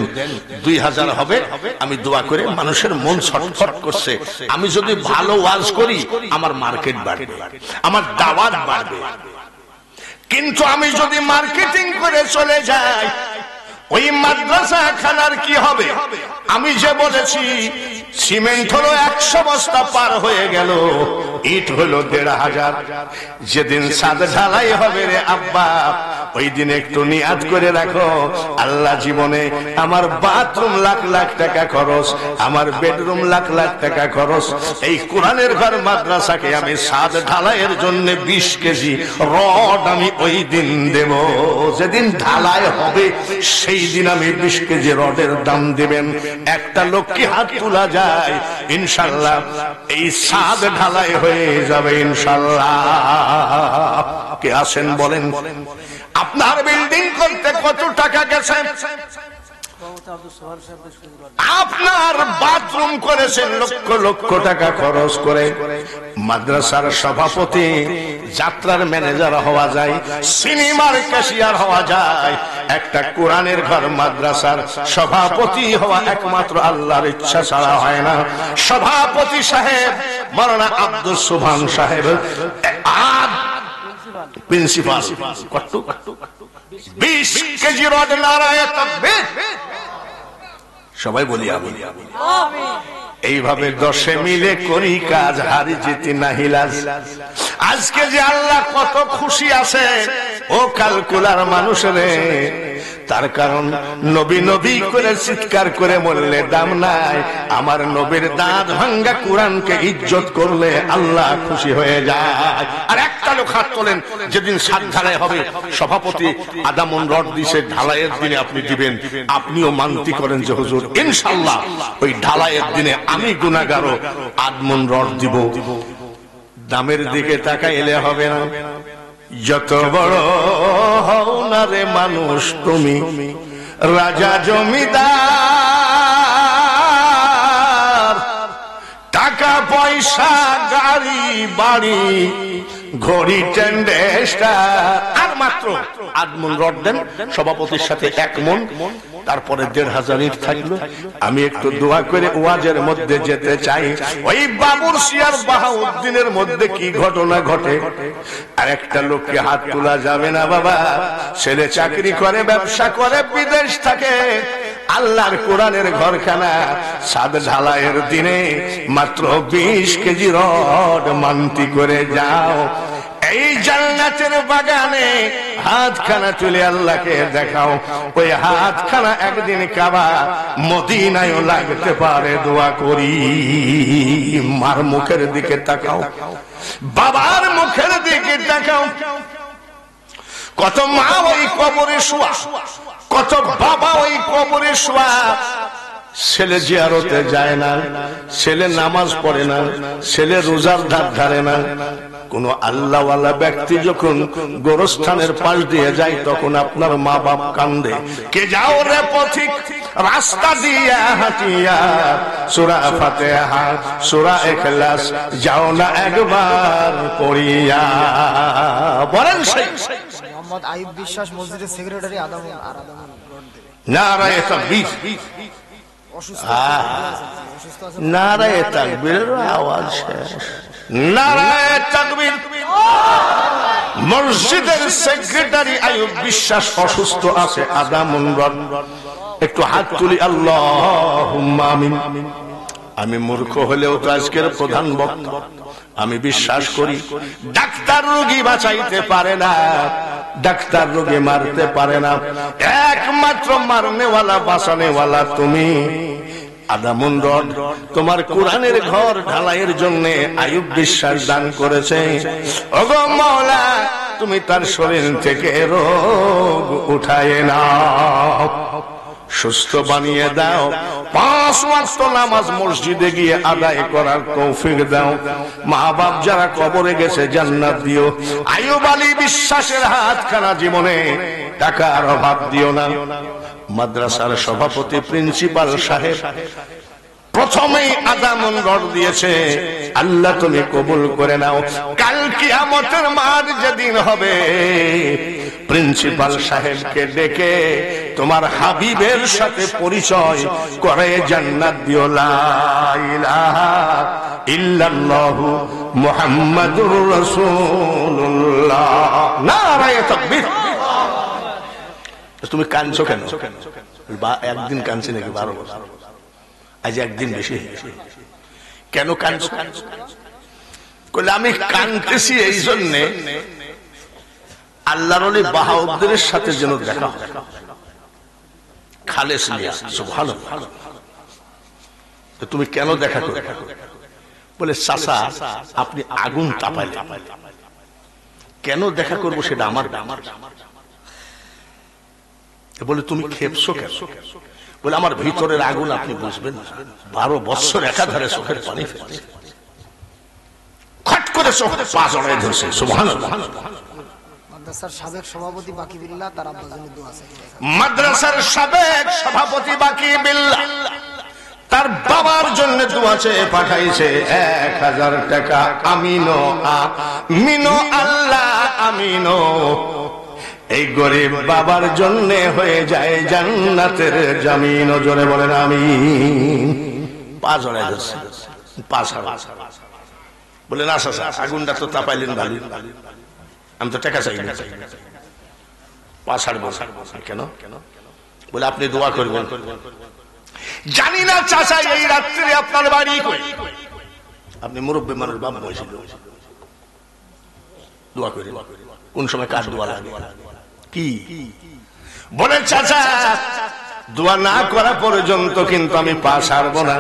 Speaker 1: 2000 হবে। আমি দোয়া করে, মানুষের মন ছটফট করছে, আমি যদি ভালো ওয়াজ করি আমার মার্কেট বাড়বে, আমার দাওয়াত বাড়বে। কিন্তু আমি যদি মার্কেটিং করে চলে যাই, ওই মাদ্রাসা খানার কি হবে? আমি যে বলেছি সিমেন্ট হলো 100 বস্তা পার হয়ে গেল, ইট হলো 1500। যেদিন ছাদ ঢালাই হবে রে আব্বা, ওই দিন একটু নিয়াত করে রাখো, আল্লাহ জীবনে আমার বাথরুম লাখ লাখ টাকা খরচ, আমার বেডরুম লাখ লাখ টাকা খরচ, এই কোরআনের ঘর মাদ্রাসাকে আমি ছাদ ঢালাইয়ের জন্য 20 কেজি রড আমি ওই দিন দেব। যেদিন ঢালাই হবে সেই দিন আমি 20 কেজি রডের দাম দিবেন। একটা লোক কি হাত তোলা যায়? ইনশাআল্লাহ এই ছাদ ঢালাই হয়ে যাবে ইনশাআল্লাহ। কে আছেন বলেন? আপনার বিল্ডিং করতে কত টাকা গেছে? আপনার বাথরুম করেছেন লক্ষ লক্ষ টাকা খরচ করে। মাদ্রাসার সভাপতি, যাত্রার ম্যানেজার হওয়া যায়, সিনেমার ক্যাশিয়ার হওয়া যায়, একটা কোরআনের ঘর মাদ্রাসার সভাপতি হওয়া একমাত্র আল্লাহর ইচ্ছা ছাড়া হয় না। সভাপতি সাহেব মাওলানা আব্দুল সুবহান সাহেব, প্রিন্সিপাল, 20 কেজি রড, নারায়ে তাকবীর। সবাই বলি আমিন। এইভাবে 10 মিলে করি কাজ, হারি জিতি নাহিলাজ। আজকে যে আল্লাহ কত খুশি আছে ও ক্যালকুলার মানুষরে, তার কারণ নবী নবী করে চিৎকার করে বললে দাম নাই। আমার নবীর দাঁত ভাঙ্গা কোরআনকে ইজ্জত করলে আল্লাহ খুশি হয়ে যায়। আর একটা লোক হাত তোলেন, যেদিন ছাদ ঢালাই হবে, সভাপতি আদামন রড দিছে, ঢালাইয়ের দিনে আপনি দিবেন। আপনিও মানতি করেন যে হুজুর ইনশাআল্লাহ ওই ঢালাইয়ের দিনে আমি গুনাহগারও আদমন রড দিব। দামের দিকে তাকাইলে হবে না। যত বড় হও না রে মানুষ তুমি, রাজা জমিদার, টাকা পয়সা গাড়ি বাড়ি ঘড়ি টেন্ডেস্টা, আর মাত্র আদমন রড দেন সভাপতির সাথে 1 মন, তারপরে 1500 ইট থাকলো। আমি একটু দোয়া করে ওয়াজের মধ্যে যেতে চাই। ওই বাবুরসিয়ার বাহাউদ্দিনের মধ্যে কি ঘটনা ঘটে, আর একটা লোককে হাত তোলা যাবে না বাবা। ছেলে চাকরি করে, ব্যবসা করে, বিদেশ থাকে, আল্লাহর কোরআনের ঘরখানা ছাদ ঢালাইয়ের দিনে মাত্র 20 কেজি রড মানতি করে যাও। এই জান্নাতের বাগানে হাতখানা তুলে আল্লাহকে দেখাও। ওই হাতখানা একদিন কাবা মদিনায়ও লাগতে পারে। দোয়া করি। মার মুখের দিকে তাকাও, বাবার মুখের দিকে তাকাও। কত মা ওই কবরে শোয়া, কত বাবা ওই কবরে শোয়া। ছেলে জিয়ারতে যায় না, ছেলে নামাজ পড়ে না, ছেলে রোজার ধার ধারে না। কোন আল্লাহওয়ালা ব্যক্তি যখন গোরস্থানের পাশ দিয়ে যায়, তখন আপনার মা বাপ কান্দে। কে যাও রে পথিক রাস্তা দিয়া হাঁটিয়া, সূরা ফাতিহা সূরা ইখলাস যাও না একবার পড়িয়া। বলেন সেই
Speaker 2: মোহাম্মদ আইয়ুব বিশ্বাস মসজিদের সেক্রেটারি আদামুল
Speaker 1: নারায়ে তাকবীর। নারায়ে তাকবীরের আওয়াজ শেষ। নারায়ে তাকবীর। মসজিদের সেক্রেটারি আইয়ুব বিশ্বাস অসুস্থ আছে, আদামুল রড। একটু হাত তুলি, আল্লাহুম্মা আমিন। আমি মূর্খ হলেও তো আজকের প্রধান বক্তা। আমি বিশ্বাস করি ডাক্তার রোগী বাঁচাইতে পারে না, ডাক্তার রোগী মারতে পারে না, একমাত্র মারনেওয়ালা বাঁচানেওয়ালা তুমি। আদামুন রড তোমার কোরআনের ঘর ঢালাইয়ের জন্য আইয়ুব বিশ্বাস দান করেছে। ওগো মাওলা, তুমি তার শরীর থেকে রোগ উঠায় নাও, সুস্থ বানিয়ে দাও। 5 ওয়াক্ত নামাজ মসজিদে গিয়ে আদায় করার তৌফিক দাও। মা বাপ যারা কবরে গেছে জান্নাত দিও। আইয়ুব আলী বিশ্বাসের হাতখানা জীবনে টাকার অভাব দিও না। মাদ্রাসার সভাপতি প্রিন্সিপাল সাহেব প্রথমেই আদামুন রড দিয়েছে, আল্লাহ তুমি কবুল করে নাও। কাল কিয়ামতের মাঠ যেদিন হবে, প্রিন্সিপাল সাহেবকে ডেকে তোমার হাবিবের সাথে পরিচয় করে জান্নাত দিও। লা ইলাহা ইল্লাল্লাহু মুহাম্মাদুর রাসূলুল্লাহ। নারায়ে তাকবীর। তুমি কাঁদছো কেন? একদিন কাঁদছি নাকি 12 বছর? আজ একদিন বেশি। কেন কাঁদছো? কইলে আমি কাঁদতেছি এই জন্য আল্লাহর ওলি বাহাউদ্দিনের সাথে যেন দেখা হয়। খালেস মিয়া সুবহানাল্লাহ। তুমি কেন দেখা করবে? বলে চাচা আপনি আগুন তাপাইলে, কেন দেখা করবো সেটা আমার। বলে তুমি খেপছো কেন? বলে আমার ভিতরের আগুন আপনি বুঝবেন না। 12 বছর একাধারে চোখের পানি ফেলছে, খট করে চোখে পা জড়ায় ধরছে। সুবহানাল্লাহ।
Speaker 2: মাদ্রাসার সাবেক সভাপতি বাকি বিল্লাহ তার আব্বার জন্য দোয়া চাই।
Speaker 1: মাদ্রাসার সাবেক সভাপতি বাকি বিল্লাহ তার বাবার জন্য দোয়া চেয়ে পাঠাইছে 1000 টাকা। আমিনো আমিনো আল্লাহ আমিনো। এই গরিব বাবার জন্য হয়ে যায় জান্নাতের জামিন। জোরে বলেন আমিন। পা জড়ায় ধরছে, পা ছাড়া। বলে না চাচা আগুনটা তো তাপাইলেন ভালো, আমি তো টাকা চাই না। পা ছাড়বো কেন? বলে আপনি দোয়া করবেন। জানি না চাচা এই রাত্রে আপনার বাড়ি কই? আপনি মুরব্বী মানুষ, বাপ বয়সী, দোয়া করে। কোন সময় কার দোয়া লাগে? কি বলে চাচা দোয়া না করা পর্যন্ত কিন্তু আমি পা ছাড়বো না।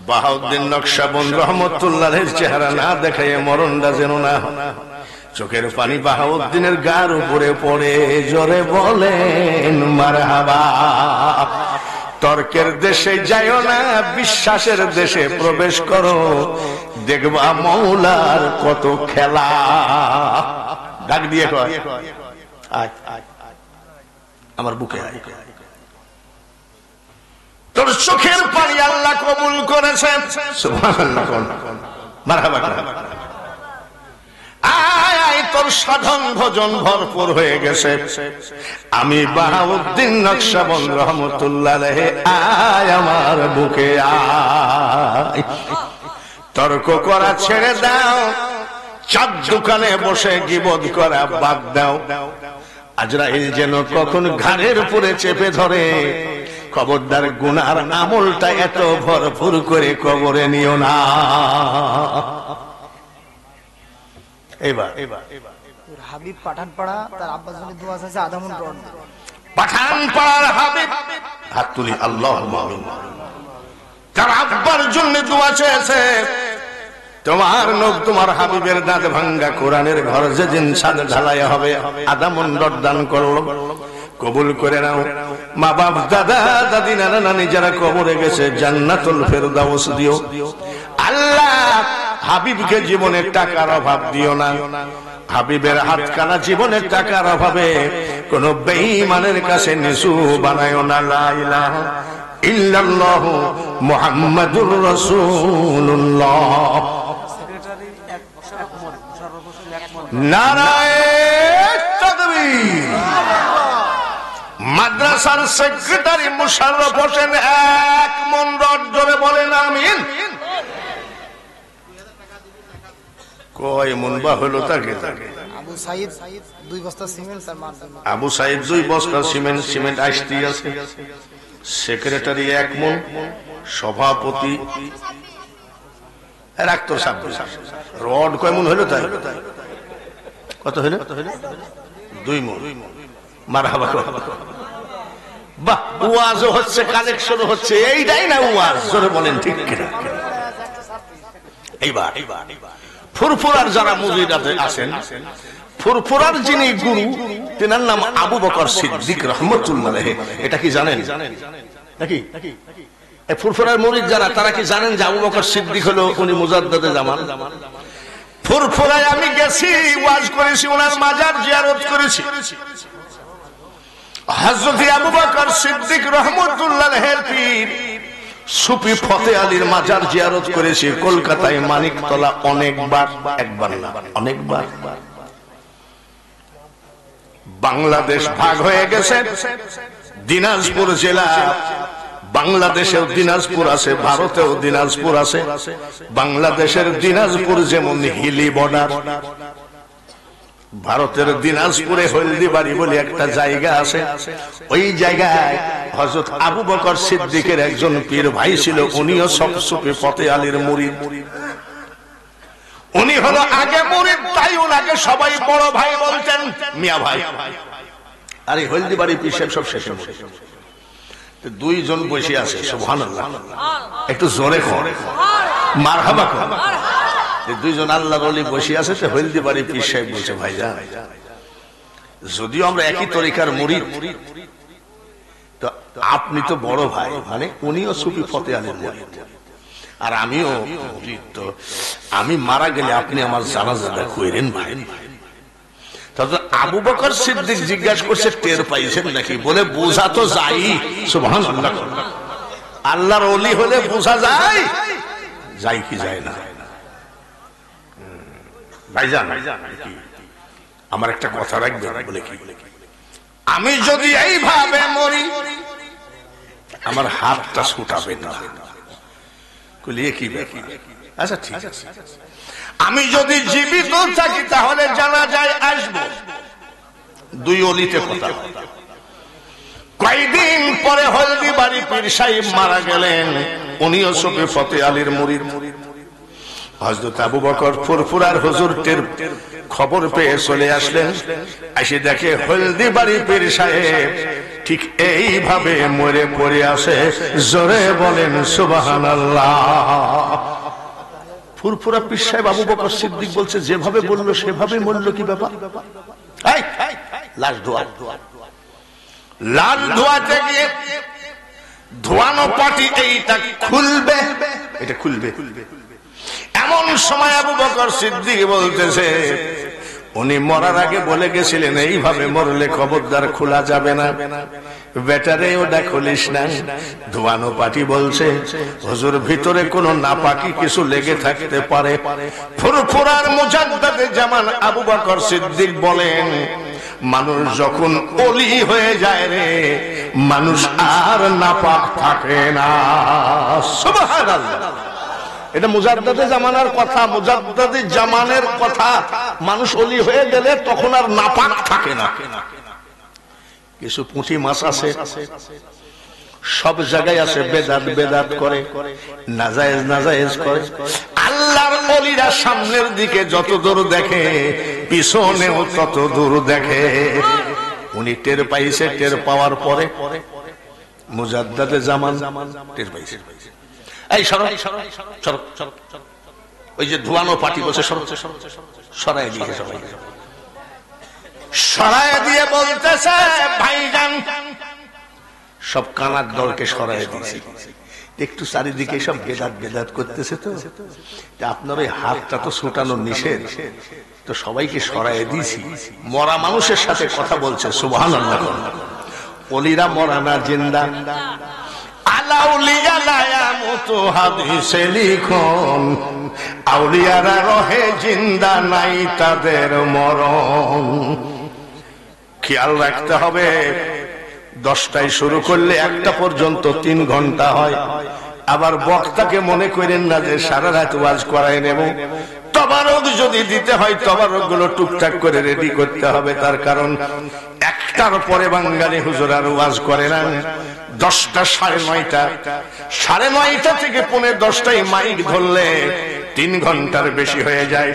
Speaker 1: বাহাউদ্দিন নকশবন্দ রহমতুল্লাহের চেহারা না দেখায় মরণটা যেন না। চোখের পানি বাহাউদ্দিনের গার উপরে পড়ে, জোরে বলেন মারহাবা। তর্কের দেশে যাইও না, বিশ্বাসের দেশে প্রবেশ করো, দেখবা মৌলার কত খেলা। ডাক দিয়ে কয় আমার বুকে আয়। তোর চোখের পানি আল্লাহ কবুল করেছেন। সুবহানাল্লাহ। মারহাবা। আয় আয়, তোর সাধন ভোজন ভরপুর হয়ে গেছে। আমি বাহাউদ্দিন নকশবন্দ রহমতুল্লাহ আলাইহি, আয় আমার বুকে আয়। তর্ক করা ছেড়ে দাও, চার দোকানে বসে গীবত করা বাদ দাও। আজরাইল যেন কখন ঘাড়ের উপরে চেপে ধরে। খবরদার গুনার আমলটা এত ভরপুর করে কবরে নিও না। এবার
Speaker 2: হাবিব পাঠানপাড়া তার আব্বার জন্য দোয়া চাইছে আদামুন রড।
Speaker 1: পাঠানপাড়ার হাবিব হাত তুলি আল্লাহুম্মা আমিন। তার আব্বার জন্য দোয়া চেয়েছে। তোমার নখ তোমার হাবিবের দাঁত ভাঙ্গা কোরআনের ঘর যেদিন ছাদ ঢালাই হবে, আদামুন রড দান করলো, কবুল করে নাও। মা বাপ দাদা দাদি নানা নানি যারা কবরে গেছে জান্নাতুল ফেরদাউস দিও। আল্লাহ হাবিবকে জীবনের টাকার অভাব দিও না। হাবিবের হাতখানা জীবনের টাকার অভাবে কোন বেঈমানের কাছে নিচু বানায়ো না। লা ইলাহা ইল্লাল্লাহু মুহাম্মাদুর রাসূলুল্লাহ। নারায়ে তাকবীর। মাদ্রাসার সেক্রেটারি মুশাররফ হোসেন 1 মন রড, জোরে বলেন আমিন। কয় মন বা হলো তাকে?
Speaker 2: আবু সাইদ 2 বস্তা সিমেন্ট তার মার জন্য।
Speaker 1: আবু সাইদ 2 বস্তা সিমেন্ট আসতে আছে। সেক্রেটারি 1 মন, সভাপতি রাখতো 26। রড কয় মন হলো তাই? কত হলো? 2 মন। মারহাবা। বাহ, ওয়াজও হচ্ছে, কালেকশনও হচ্ছে, এইটাই না ওয়াজ? জোরে বলেন ঠিক কিনা? এইবার ফুরফুরার যারা মুরিদাতে আছেন, ফুরফুরার যিনি গুরু, তেনার নাম আবু বকর সিদ্দিক রহমতুল্লাহ আলাইহি। এটা কি জানেন নাকি? এই ফুরফুরার মুরিদ যারা, তারা কি জানেন যে আবু বকর সিদ্দিক হলো উনি মুজাদ্দেদে জামান? ফুরফুরায় আমি গেছি, ওয়াজ করেছি, ওনার মাজার জিয়ারত করেছি। হযরত আবু বকর সিদ্দিক রহমতুল্লাহ আলাইহির পীর সুফি ফতে আলীর মাজার জিয়ারত করেছি কলকাতায় মানিকতলা অনেকবার, একবার না অনেকবার। বাংলাদেশ ভাগ হয়ে গেছে, দিনাজপুর জেলা, বাংলাদেশেও দিনাজপুর আছে, ভারতেও দিনাজপুর আছে। বাংলাদেশের দিনাজপুর যেমন হিলি বর্ডার, ভারতের দিনাজপুরে হলদিবাড়ি বলে একটা জায়গা আছে। ওই জায়গায় হযরত আবু বকর সিদ্দিকের একজন পীর ভাই ছিল, উনিও সব সুফি ফতে আলীর মুরিদ। উনি হলো আগে মুরিদ, তাই ওনাকে সবাই বড় ভাই বলতেন, মিয়া ভাই। আর এই হলদিবাড়ি পীর সাহেব সব শেষে মুরিদ। দুইজন বসে আছে, সুবহানাল্লাহ, একটু জোরে কর, মারহাবা কর। দুইজন আল্লাহর ওলি বসে আছে, তো হলদিবাড়ি পীর সাহেব বলছে, ভাইজান, যদিও আমরা একই তরিকার মুরিদ, তো আপনি তো বড় ভাই, মানে উনিও সুফি ফতে আলীর মুরিদ আর আমিও মুরিদ, তো আমি মারা গেলে আপনি আমার জানাজাটা কইরেন ভাই। তখন আবু বকর সিদ্দিক জিজ্ঞাসা করছে, টের পাইছেন নাকি? বলে বোঝা তো যাই। সুবহানাল্লাহ, আল্লাহর ওলি হলে বোঝা যায়, যাই কি যায় না? ভাইজান, আমার একটা কথা রাখবেন। বলে কি? আমি যদি এইভাবে মরি, আমার হাতটা ছুটাবেন না। কলিয়ে কি ব্যাপার? আচ্ছা ঠিক আছে, আমি যদি জীবিত থাকি তাহলে জানাজায় আসবো। দুই অলিতে কথা। কয়েকদিন পরে হলদিবাড়ি পীর সাহেব মারা গেলেন, উনিও সুফি ফতে আলীর মুরিদ। হযরত আবু বকর ফুরফুরার হুজুরটির খবর পেয়ে চলে আসলেন। এসে দেখে হলদিবাড়ি পীর সাহেব ঠিক এইভাবে মরে পড়ে আছে। জোরে বলেন সুবহানাল্লাহ। ফুরফুরা পীর সাহেব আবু বকর সিদ্দিক বলছে, যেভাবে বললো সেভাবে মরল। কি ব্যাপার? লাশ ধোয়া, লাশ ধোয়াতে গিয়ে ধোয়ানো পাটি এইটা খুলবে, এটা খুলবে। এমন সময় আবু বকর সিদ্দিক বলতেছে, উনি মরার আগে বলে গেছিলেন এইভাবে মরলে খবরদার খোলা যাবে না, বেটারে ওটা খুলিস না। ধোয়ানো পাটি বলছে, হুজুর ভিতরে কোনো নাপাকি কিছু লেগে থাকতে পারে। ফুরফুরার মুজাদ্দেদে জামান আবু বকর সিদ্দিক বলেন, মানুষ যখন ওলি হয়ে যায় রে, মানুষ আর নাপাক থাকে না। সুবহানাল্লাহ। এটা মুজাদ্দেদে জামানার কথা, মুজাদ্দেদে জামানের কথা। মানুষ ওলি হয়ে গেলে তখন আর নাপাক থাকে না। কিছু পুঁটি মাছ আছে, সব জায়গায় আছে, বেদাত বেদাত করে, নাজায়েজ নাজায়েজ করে। আল্লাহর ওলিরা সামনের দিকে যত দূর দেখে, পিছনেও তত দূর দেখে। উনি টের পাইছে, টের পাওয়ার পরে মুজাদ্দেদে জামান টের পাইছে। এই সরো সরো সরো, ওই যে ধোয়ানো পাটি বলছে সরাই দিয়ে, সরাই দিয়ে বলতেছে, ভাইজান সব কানার দলকে সরাই দিয়েছে। একটু চারিদিকে সব বেদাত বেদাত করতেছে, তো আপনার ওই হাতটা তো ছোটানো নিষেধ, তো সবাইকে সরাই দিয়েছি। মরা মানুষের সাথে কথা বলছে। সুবহানাল্লাহ। ওলিরা মরা না, জিন্দা। আলাউলিয়া লায়ামুতু হাদিসে লিখন, আউলিয়ারা রহে জিন্দা, নাই তাদের মরণ। খেয়াল রাখতে হবে, 10টায় শুরু করলে 1টা পর্যন্ত 3 ঘন্টা হয়। আবার বক্তাকে মনে করেন না যে সারা রাত ওয়াজ করায় নেব। তবারক যদি দিতে হয়, তবারক গুলো টুকটাক করে রেডি করতে হবে। তার কারণ 1টার পরে বাঙালি হুজুর আর ওয়াজ করে না। 10টা, 9:30, 9:30 থেকে 10:15 মাইক ধরলে 3 ঘন্টার বেশি হয়ে যায়।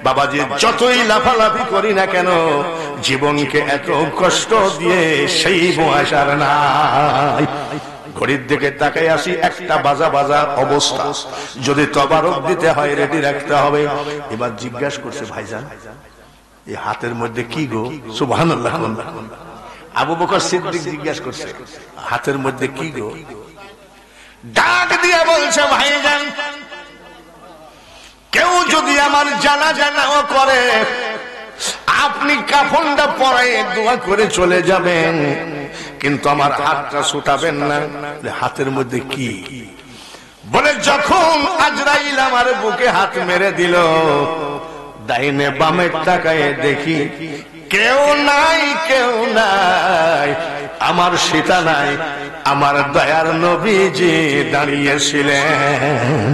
Speaker 1: বাবাজি যতই লাফালাফি করি না কেন, জীবনকে এত কষ্ট দিয়ে সেই বয়স আর নাই। ঘড়ির দিকে তাকাই আসি, 1টা বাজা অবস্থা। যদি তবারক দিতে হয় রেডি রাখতে হবে। এবার জিজ্ঞাসা করছে, ভাইজান এই হাতের মধ্যে কি গো? সুবহানাল্লাহ। আবু বকর সিদ্দিক জিজ্ঞাসা করছে, হাতের মধ্যে কি গো? ডাক দিয়ে বলছে, ভাইজান কেউ যদি আমার জানাজা নাও করে, আপনি কাফনটা পরায়ে দোয়া করে চলে যাবেন, কিন্তু আমার হাতটা ছুটাবেন না। হাতের মধ্যে কি? বলে যখন আজরাইল আমার বুকে হাত মেরে দিল, ডাইনে বামে তাকায়ে দেখি কেউ নাই, কেউ নাই। আমার সীতা নাই, আমার দয়ার নবীজি দাঁড়িয়েছিলেন।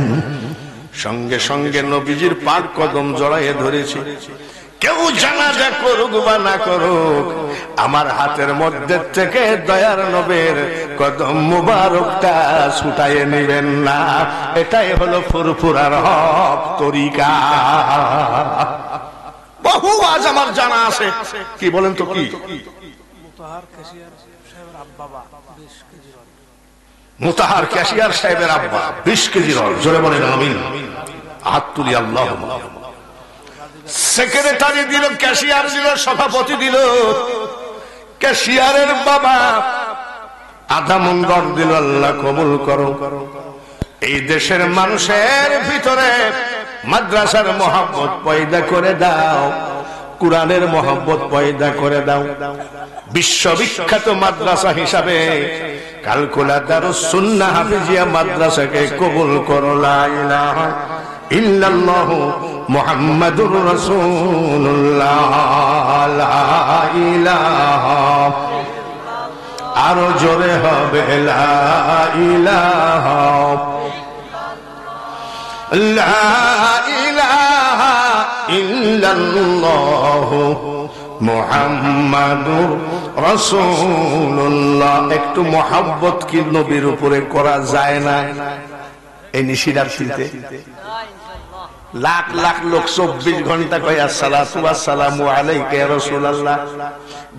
Speaker 1: সঙ্গে সঙ্গে নবীজির পাক কদম জড়াইয়ে ধরেছি। কেউ জানাজা করুক বা না করুক, আমার হাতের মধ্যে থেকে দয়ার নবীর কদম মুবারকটা ছুটাইয়ে নেবেন না। এটাই হলো ফুরফুরার হক তরিকা। বহু আজ আমার জানা আছে। কি বলেন তো? কি মুতাহার ক্যাশিয়ার সাহেবের আব্বা 20 কেজি রড। জোরে বলেন আমিন। হাত তুলি আল্লাহ। সেক্রেটারি দিল, ক্যাশিয়ার দিল, সভাপতি দিল। ক্যাশিয়ারের বাবা আধা মন রড দিল। আল্লাহ কবুল করো। এই দেশের মানুষের ভিতরে মাদ্রাসার মহব্বত পয়দা করে দাও, কুরআনের মহব্বত পয়দা করে দাও। বিশ্ববিখ্যাত মাদ্রাসা হিসাবে কালকুলা দারুস সুন্নাহ হাফিজিয়া মাদ্রাসাকে কবুল করো। লা ইলাহা ইল্লাল্লাহু মুহাম্মাদুর রাসূলুল্লাহ। লা ইলাহা, আরো জোরে হবে লা ইলাহা, লা ইলাহা ইল্লাল্লাহু মুহাম্মাদুর রাসূলুল্লাহ। একটু মহব্বত কি নবীর উপরে করা যায় না? এই নিশিরাত্রিতে লাখ লাখ লোক 24 ঘন্টা কয় আসসালাতু ওয়াসসালামু আলাইকা ইয়া রাসূলুল্লাহ।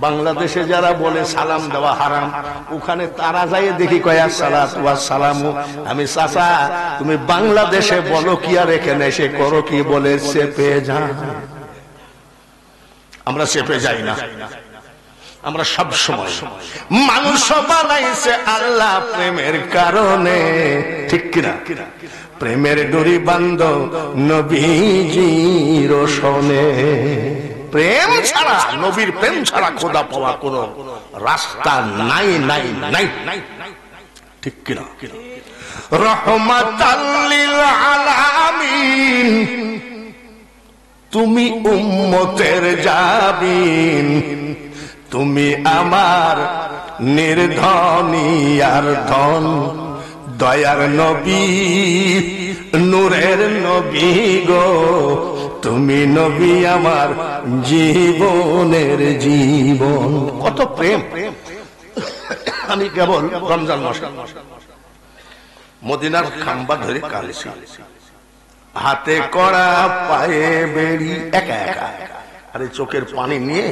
Speaker 1: বাংলাদেশে যারা বলে সালাম দেওয়া হারাম, ওখানে তারা যায় দেখি কয় আসসালাতু ওয়াসসালামু। আমি চাচা, তুমি বাংলাদেশে বলো কি আর এখানে এসে করো কি? বলে চেপে যা। আমরা চেপে যাই না। আমরা সব সময়, মানুষ বানাইছে আল্লাহ প্রেমের কারণে, ঠিক কিনা? প্রেমের ডোরি বান্ধ নবীজির শোনে। প্রেম ছাড়া, নবীর প্রেম ছাড়া খোদা পাওয়া কোন রাস্তা নাই, নাই, নাই, ঠিক কিনা? রহমাতাল লিল আলামিন, তুমি উম্মতের জাবিন, তুমি আমার নির্ধনী আর ধন, দয়ার নবী, নূরের নবী গো, তুমি নবী আমার জীবনের জীবন। কত প্রেম! আমি কেবল রমজান মাসে মদিনার খাম্বা ধরে কালেছি, হাতে কড়া পায়ে বেড়ি, একা একা, আরে চোখের পানি নিয়ে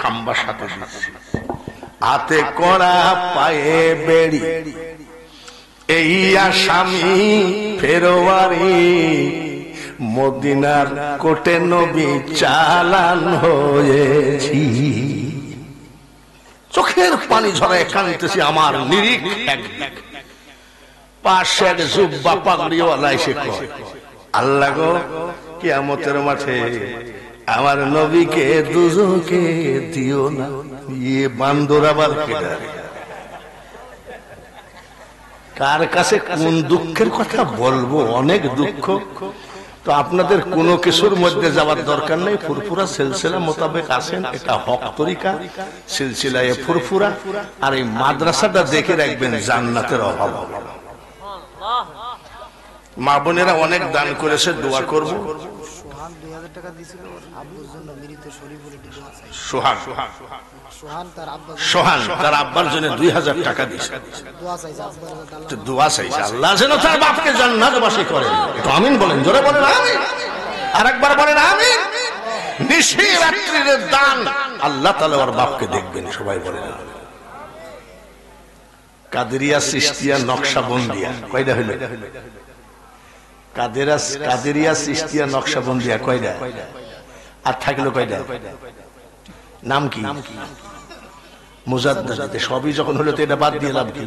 Speaker 1: খাম্বার সাথে দিচ্ছি। হাতে কড়া পায়ে বেড়ি, এই আসামি ফেরোয়ারি, মদিনার কোটে নবী চালান হয়েছি। চোখের পানি ঝরায় কাঁদতেছি। আমার নিরিখ একদিক, পাশে এক জুব্বা পাগড়িওয়ালা এসে কয়, আল্লাহ গো, কিয়ামতের মাঠে আমার নবীকে দুজকে দিও না। ইয়ে বান্দর আবার কেডা? কার কাছে কোন দুঃখের কথা বলবো? অনেক দুঃখ। তো আপনাদের কোনো কিছুর মধ্যে যাওয়ার দরকার নেই। ফুরফুরা সিলসিলা মোতাবেক আসেন, এটা হক তরিকা, সিলসিলায়ে ফুরফুরা। আর এই মাদ্রাসাটা দেখে রাখবেন, জান্নাতের অভাব হবে না। মা বোনেরা অনেক দান করেছে, দোয়া করব।
Speaker 2: 2000 টাকা দিয়েছিল ওর আব্বুর জন্য মৃত শরীফুলের দোয়া চাই।
Speaker 1: সোহান
Speaker 2: সোহান তার আব্বা
Speaker 1: সোহান তার আব্বার জন্য 2000 টাকা দিয়েছে,
Speaker 2: দোয়া চাইছে, আব্বার কাছে আল্লাহ
Speaker 1: দোয়া চাইছে আল্লাহ যেন তার বাপকে জান্নাতবাসী করেন। একটু আমিন বলেন, জোরে বলেন আমিন, আরেকবার বলেন আমিন। নিশি রাত্রির দান আল্লাহ তাআলা ওর বাপকে দেখবেন, সবাই বলেন আমিন। কাদেরিয়া চিশতিয়া নকশবন্দিয়া কয়টা হইল? কাদেরিয়া চিশতিয়া নকশবন্দিয়া কয়টা? আর থাকলো কয়টা? নাম কি? মুজাদ্দিদ। সবই যখন হলো তো এটা বাদ দিয়ে লাভ কি?